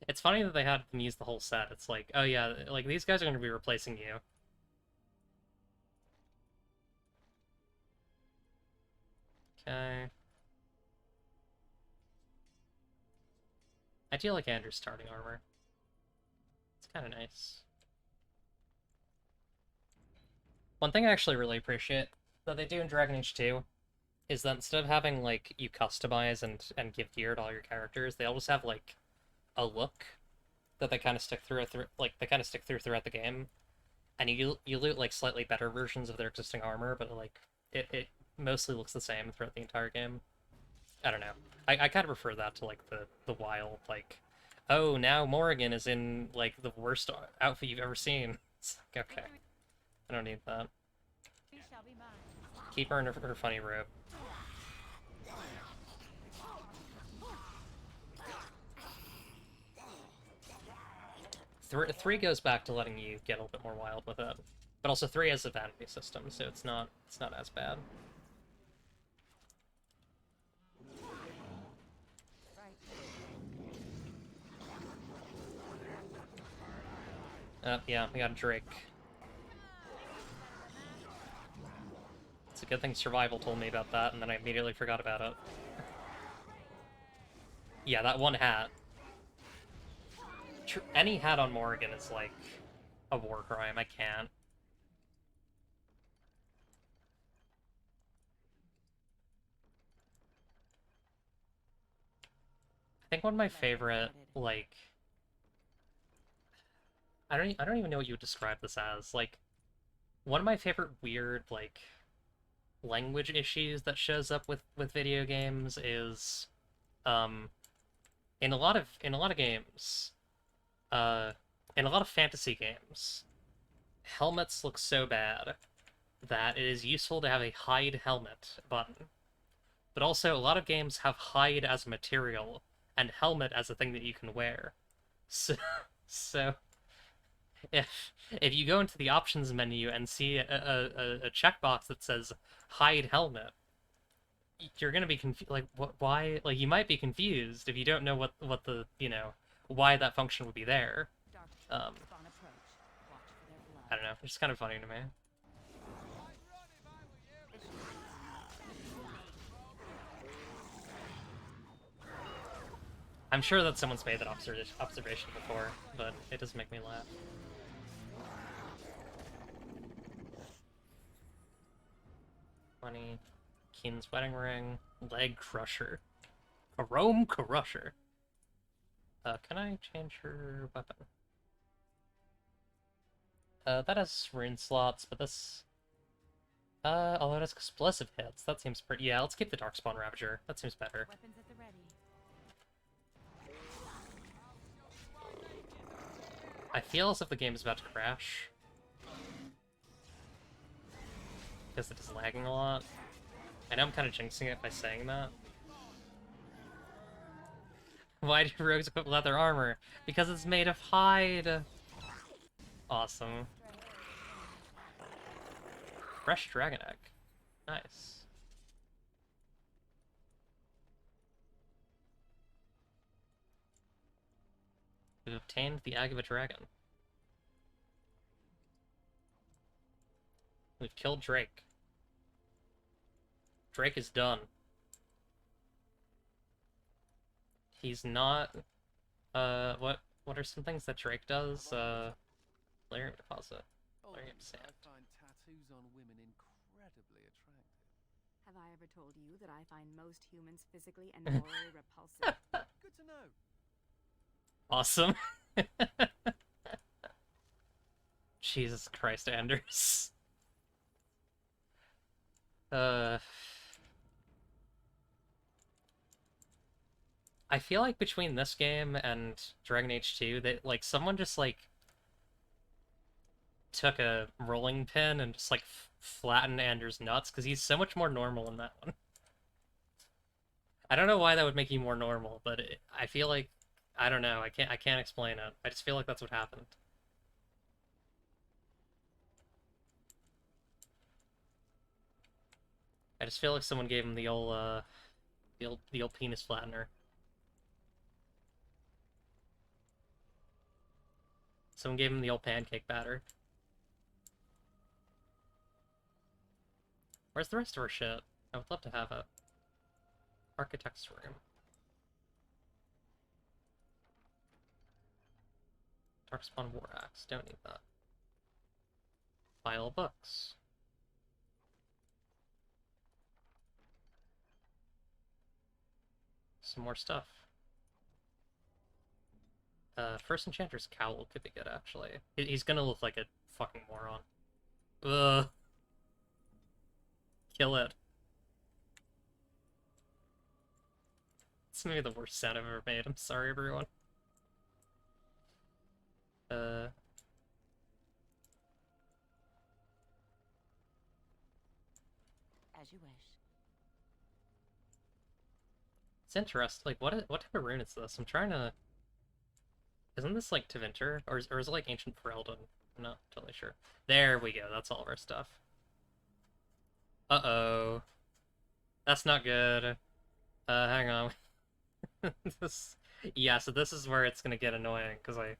It's funny that they had them use the whole set. It's like, oh yeah, like, these guys are gonna be replacing you. Okay. I do like Anders' starting armor. It's kind of nice. One thing I actually really appreciate that they do in Dragon Age 2 is that instead of having, like, you customize and give gear to all your characters, they all just have, like, a look that they kind of stick through throughout the game. And you loot, like, slightly better versions of their existing armor, but, like, it mostly looks the same throughout the entire game. I don't know. I kind of prefer that to, like, the wild, like, oh, now Morrigan is in, like, the worst outfit you've ever seen. It's like, okay. I don't need that. Keep her in her funny robe. Three goes back to letting you get a little bit more wild with it. But also 3 has a vanity system, so it's not as bad. Yeah, we got Drake. It's a good thing Survival told me about that, and then I immediately forgot about it. Yeah, that one hat. Any hat on Morrigan is, like, a war crime. I can't. I think one of my favorite, like... I don't even know what you would describe this as. Like, one of my favorite weird, like, language issues that shows up with video games is, in a lot of games, in a lot of fantasy games, helmets look so bad that it is useful to have a hide helmet button. but also a lot of games have hide as a material and helmet as a thing that you can wear. So, so if you go into the options menu and see a checkbox that says hide helmet, you're gonna be confused. Like, why? Like, you might be confused if you don't know what the, you know, why that function would be there. I don't know. It's kind of funny to me. I'm sure that someone's made that observation before, but it does make me laugh. Money, Keen's wedding ring, leg crusher, Chrome crusher. Can I change her weapon? That has rune slots, but this... although it has explosive hits, that seems pretty... Yeah, let's keep the Darkspawn Ravager. That seems better. Weapons at the ready. I feel as if the game is about to crash. Because it is lagging a lot. I know I'm kind of jinxing it by saying that. Why do rogues equip leather armor? Because it's made of hide! Awesome. Fresh dragon egg. Nice. We've obtained the Egg of a Dragon. We've killed Drake. Drake is done. He's not... what are some things that Drake does? Lyrium deposit. Lyrium sand. I find tattoos on women incredibly attractive. Have I ever told you that I find most humans physically and morally repulsive? Good to know. Awesome. Jesus Christ, Anders. I feel like between this game and Dragon Age 2, that like someone just like took a rolling pin and just like flattened Anders' nuts, because he's so much more normal in that one. I don't know why that would make you more normal, but I feel like, I don't know, I can't explain it. I just feel like that's what happened. I just feel like someone gave him the old penis flattener. Someone gave him the old pancake batter. Where's the rest of our shit? I would love to have it. Architect's room. Darkspawn War Axe. Don't need that. Pile of books. Some more stuff. First Enchanter's Cowl could be good, actually. He's gonna look like a fucking moron. Ugh. Kill it. It's maybe the worst sound I've ever made. I'm sorry, everyone. As you wish. It's interesting. Like, what type of rune is this? I'm trying to... Isn't this, like, Tevinter? Or is it, like, Ancient Ferelden? I'm not totally sure. There we go. That's all of our stuff. Uh-oh. That's not good. Hang on. Yeah, so this is where it's gonna get annoying, because I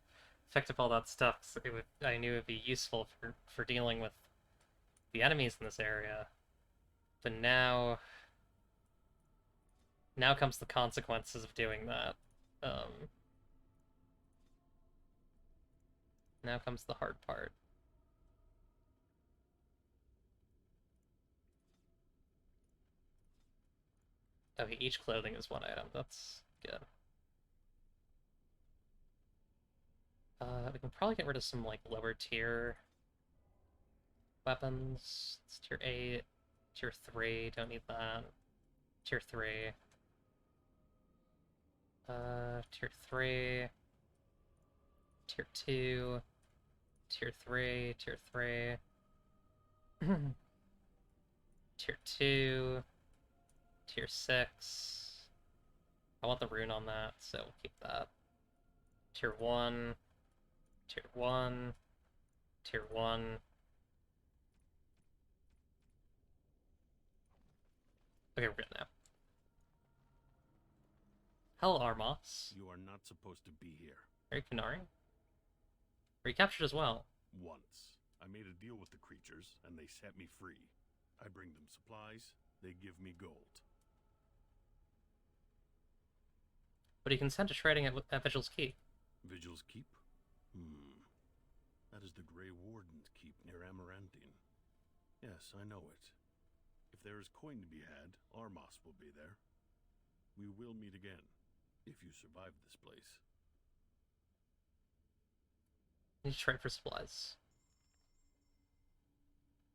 picked up all that stuff, so I knew it would be useful for dealing with the enemies in this area. But now comes the consequences of doing that. Now comes the hard part. Okay, each clothing is one item. That's good. We can probably get rid of some, like, lower tier weapons. It's tier 8. Tier 3, don't need that. Tier 3. Tier 3. Tier 2. Tier 3. Tier 3. Tier 2. Tier 6. I want the rune on that, so we'll keep that. Tier 1. Tier 1. Tier 1. Okay, we're good now. Hello, Armos. You are not supposed to be here. Are you Canary? Were you captured as well? Once. I made a deal with the creatures, and they set me free. I bring them supplies, they give me gold. But you consent to trading at Vigil's Keep. Vigil's Keep? That is the Grey Warden's Keep near Amarantine. Yes, I know it. If there is coin to be had, Armos will be there. We will meet again, if you survive this place. Need to trade for supplies.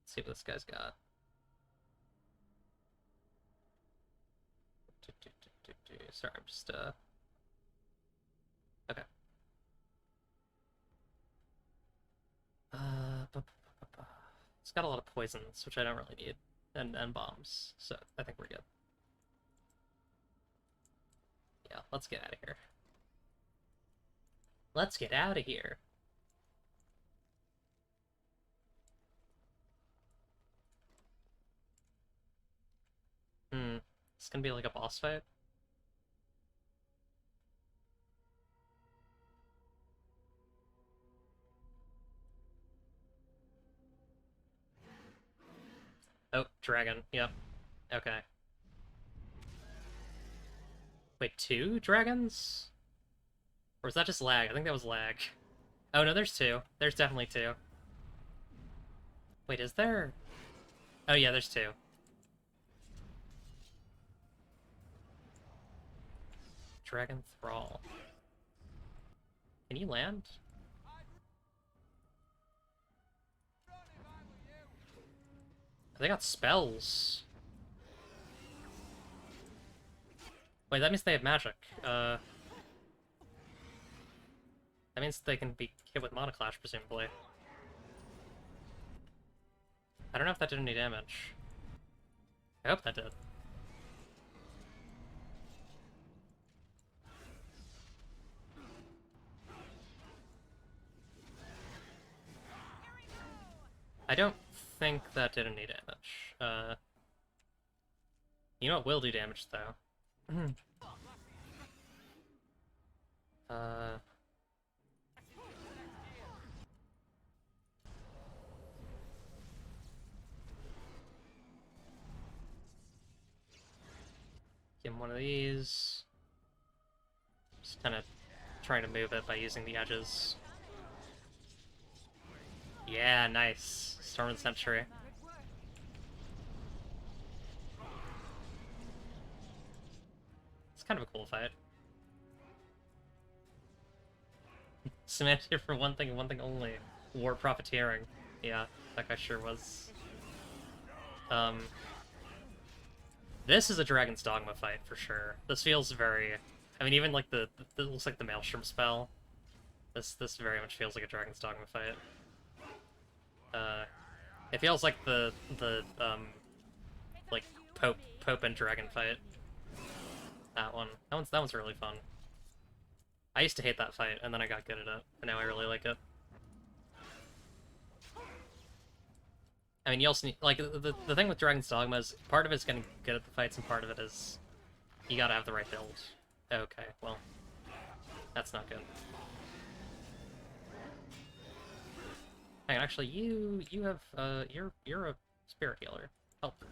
Let's see what this guy's got. Sorry, I'm just, okay. It's got a lot of poisons, which I don't really need, and bombs, so I think we're good. Yeah, let's get out of here. Let's get out of here. It's gonna be like a boss fight. Oh, dragon. Yep. Okay. Wait, 2 dragons? Or was that just lag? I think that was lag. Oh, no, there's 2. There's definitely 2. Wait, is there? Oh, yeah, there's 2. Dragon Thrall. Can you land? They got spells. Wait, that means they have magic. That means they can be hit with Mana Clash, presumably. I don't know if that did any damage. I hope that did. I don't think that did any damage. You know what will do damage, though? Give him one of these. Just kind of trying to move it by using the edges. Yeah, nice. Storm and Sentry. It's kind of a cool fight. Cement here for one thing and one thing only. War Profiteering. Yeah, that guy sure was. This is a Dragon's Dogma fight for sure. This feels very... I mean, even like it looks like the Maelstrom spell. This very much feels like a Dragon's Dogma fight. It feels like the like Pope and Dragon fight. That one's really fun. I used to hate that fight, and then I got good at it, and now I really like it. I mean, you also need, like, the thing with Dragon's Dogma is part of it's getting good at the fights, and part of it is you gotta have the right build. Okay, well, that's not good. Hang on, actually, you have, you're a spirit healer. Help.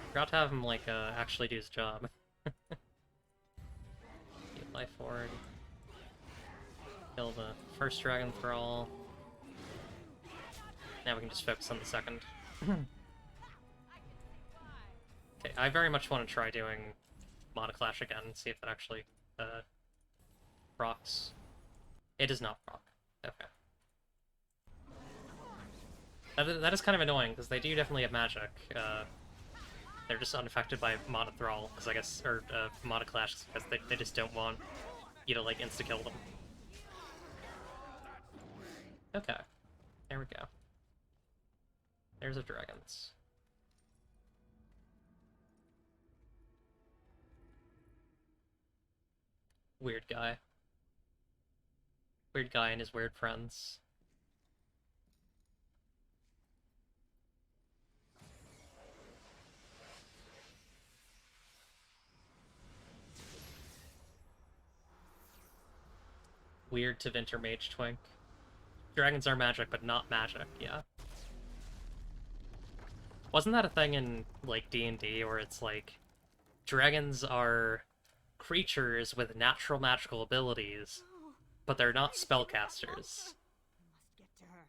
Forgot to have him, like, actually do his job. Life Ward. Kill the first Dragon Thrall. Now we can just focus on the second. Okay, I very much want to try doing Mana Clash again and see if it actually, procs. It does not proc. Okay. That is kind of annoying, because they do definitely have magic. They're just unaffected by Mana Thrall, because I guess, or Mana Clash, because they just don't want you to, like, insta-kill them. Okay. There we go. There's a dragons. Weird guy. Weird guy and his weird friends. Weird to Vinter Mage Twink. Dragons are magic, but not magic, yeah. Wasn't that a thing in, like, D&D, where it's like, dragons are creatures with natural magical abilities, but they're not spellcasters. Get to her.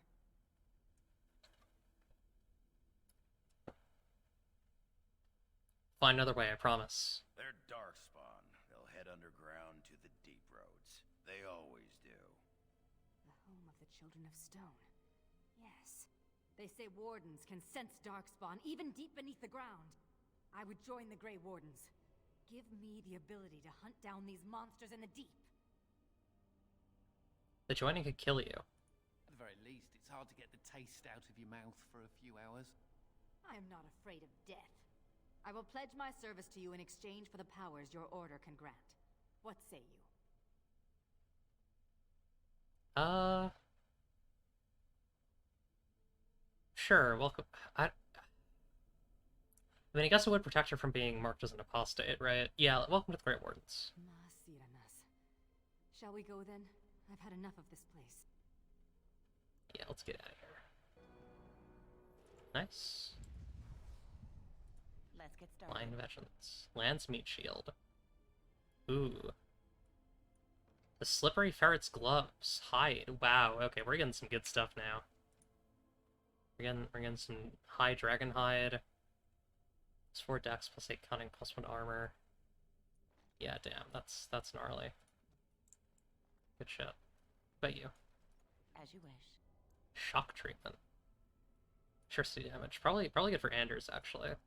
Find another way, I promise. They're Darkspawn. They'll head underground to the deep roads. They always do. The home of the Children of Stone. Yes. They say wardens can sense darkspawn even deep beneath the ground. I would join the Grey Wardens. Give me the ability to hunt down these monsters in the deep. The joining could kill you. At the very least, it's hard to get the taste out of your mouth for a few hours. I am not afraid of death. I will pledge my service to you in exchange for the powers your order can grant. What say you? Sure, welcome. I mean, I guess it would protect her from being marked as an apostate, right? Yeah, welcome to the Grey Wardens. Shall we go then? I've had enough of this place. Yeah, let's get out of here. Nice. Let's get started. Line Vengeance. Lance Meat Shield. Ooh. The Slippery Ferret's Gloves. Hide. Wow, okay, we're getting some good stuff now. We're getting some high dragon hide. It's 4 dex plus 8 cunning plus 1 armor. Yeah, damn, that's gnarly. Good shit. Bet you. As you wish. Shock treatment. Sure, see damage. Probably good for Anders, actually.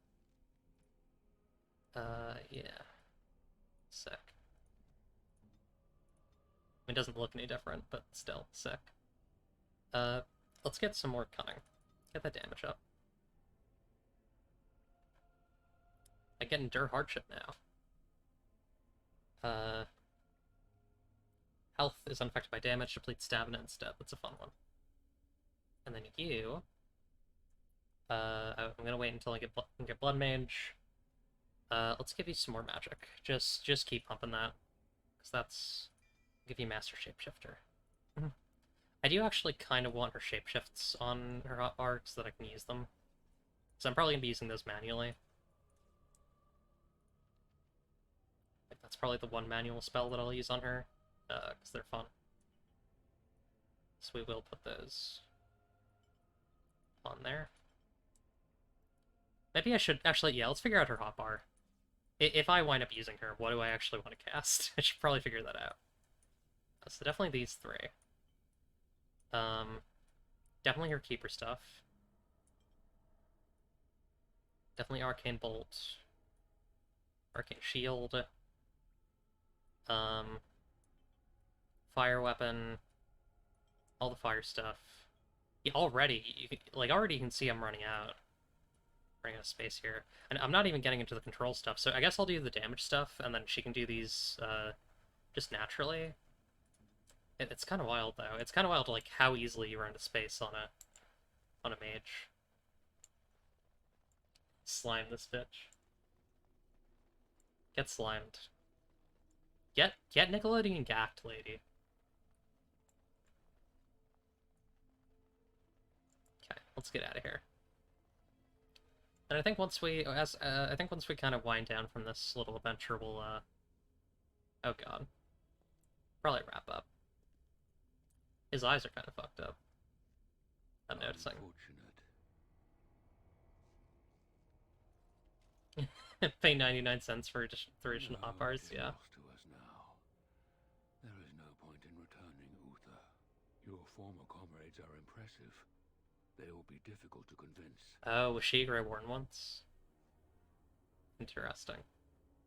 Yeah. Sick. I mean, it doesn't look any different, but still, sick. Let's get some more cunning. Get that damage up. I get Endure Hardship now. Health is unaffected by damage, deplete stamina instead. That's a fun one. And then you... I'm gonna wait until I get Blood Mage. Let's give you some more magic. Just keep pumping that. Because that's... give you Master Shapeshifter. I do actually kind of want her shapeshifts on her hotbar so that I can use them. So I'm probably going to be using those manually. Like, that's probably the one manual spell that I'll use on her, because they're fun. So we will put those on there. Maybe I should... actually, yeah, let's figure out her hotbar. If I wind up using her, what do I actually want to cast? I should probably figure that out. So definitely these three. Definitely her Keeper stuff. Definitely Arcane Bolt. Arcane Shield. Fire Weapon. All the fire stuff. Yeah, already you can see I'm running out. Running out of space here. And I'm not even getting into the control stuff, so I guess I'll do the damage stuff, and then she can do these, just naturally. It's kind of wild, though. It's kind of wild, like, how easily you run into space on a mage. Slime this bitch. Get slimed. Get Nickelodeon gacked, lady. Okay, let's get out of here. And I think once we, kind of wind down from this little adventure, we'll, oh god. Probably wrap up. His eyes are kind of fucked up. I'm noticing. Pay 99 cents for additional hotbars, yeah. To us now. There is no point in returning, Uther. Your former comrades are impressive. They will be difficult to convince. Oh, was she Grey Warden once? Interesting.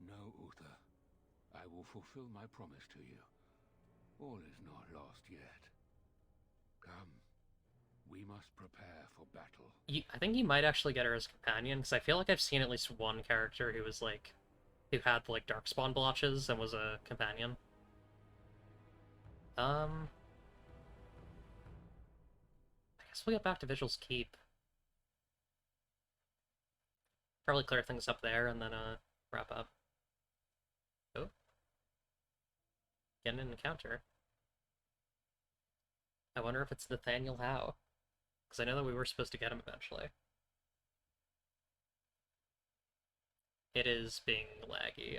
No, Uther. I will fulfill my promise to you. All is not lost yet. Come, We must prepare for battle. I think you might actually get her as a companion, because I feel like I've seen at least one character who was like, who had like Darkspawn blotches and was a companion. I guess we'll get back to Vigil's Keep. Probably clear things up there and then wrap up. Oh. Get an encounter. I wonder if it's Nathaniel Howe. Because I know that we were supposed to get him eventually. It is being laggy.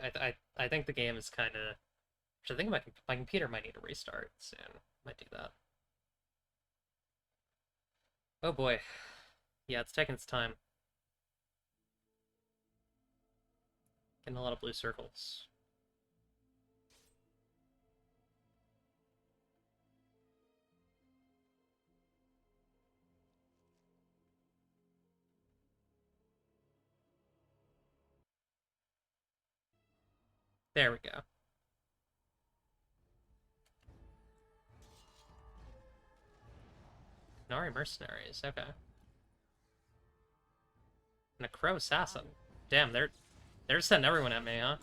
I think the game is kind of... I think my computer might need a restart soon. Might do that. Oh boy. Yeah, it's taking its time. Getting a lot of blue circles. There we go. Nari mercenaries, okay. And a crow assassin. Damn, they're sending everyone at me, huh?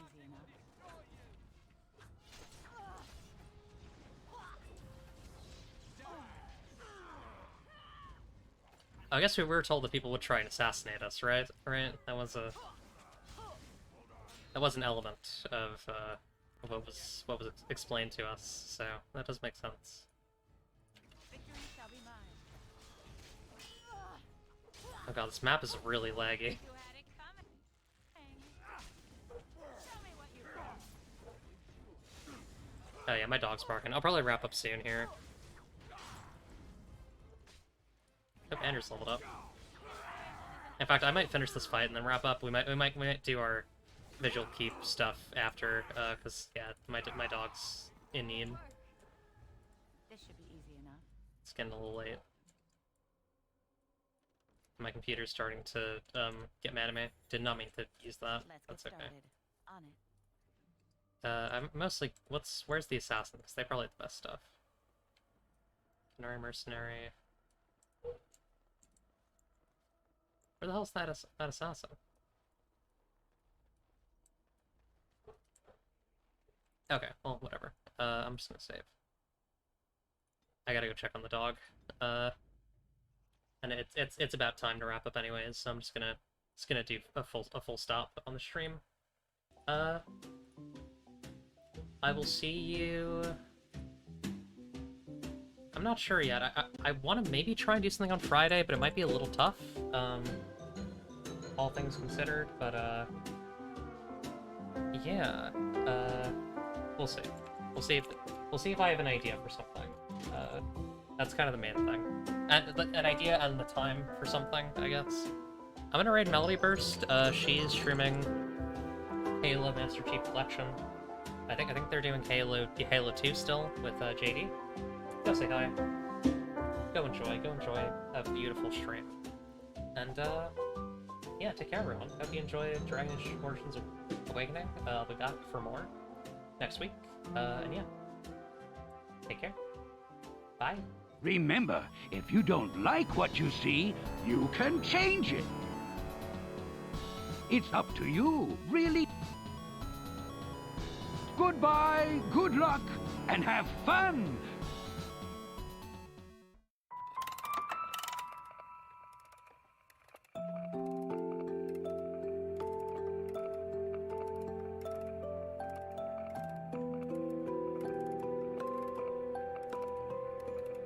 I guess we were told that people would try and assassinate us, right? Right? That was an element of what was explained to us, so that does make sense. Oh god, this map is really laggy. Oh yeah, my dog's barking. I'll probably wrap up soon here. Oh, Andrew's leveled up. In fact, I might finish this fight and then wrap up. We might do our Vigil Keep stuff after, cause yeah, my dog's in need. This should be easy enough. It's getting a little late. My computer's starting to get mad at me. Did not mean to use that. That's okay. On it. I'm mostly where's the assassin? Because they probably have the best stuff. Canary mercenary. Where the hell's that assassin? Okay, well, whatever. I'm just gonna save. I gotta go check on the dog. And it's about time to wrap up anyways, so I'm just gonna do a full stop on the stream. I will see you... I'm not sure yet. I want to maybe try and do something on Friday, but it might be a little tough. All things considered, but yeah. We'll see. We'll see if I have an idea for something. That's kind of the main thing. And an idea and the time for something, I guess. I'm gonna raid Melody Burst. She's streaming Halo Master Chief Collection. I think they're doing Halo 2 still with JD. Go say hi. Go enjoy a beautiful stream. And yeah, take care everyone. Hope you enjoy Dragon Age Origins Awakening. I'll be back for more next week. And yeah. Take care. Bye. Remember, if you don't like what you see, you can change it. It's up to you, really. Goodbye, good luck, and have fun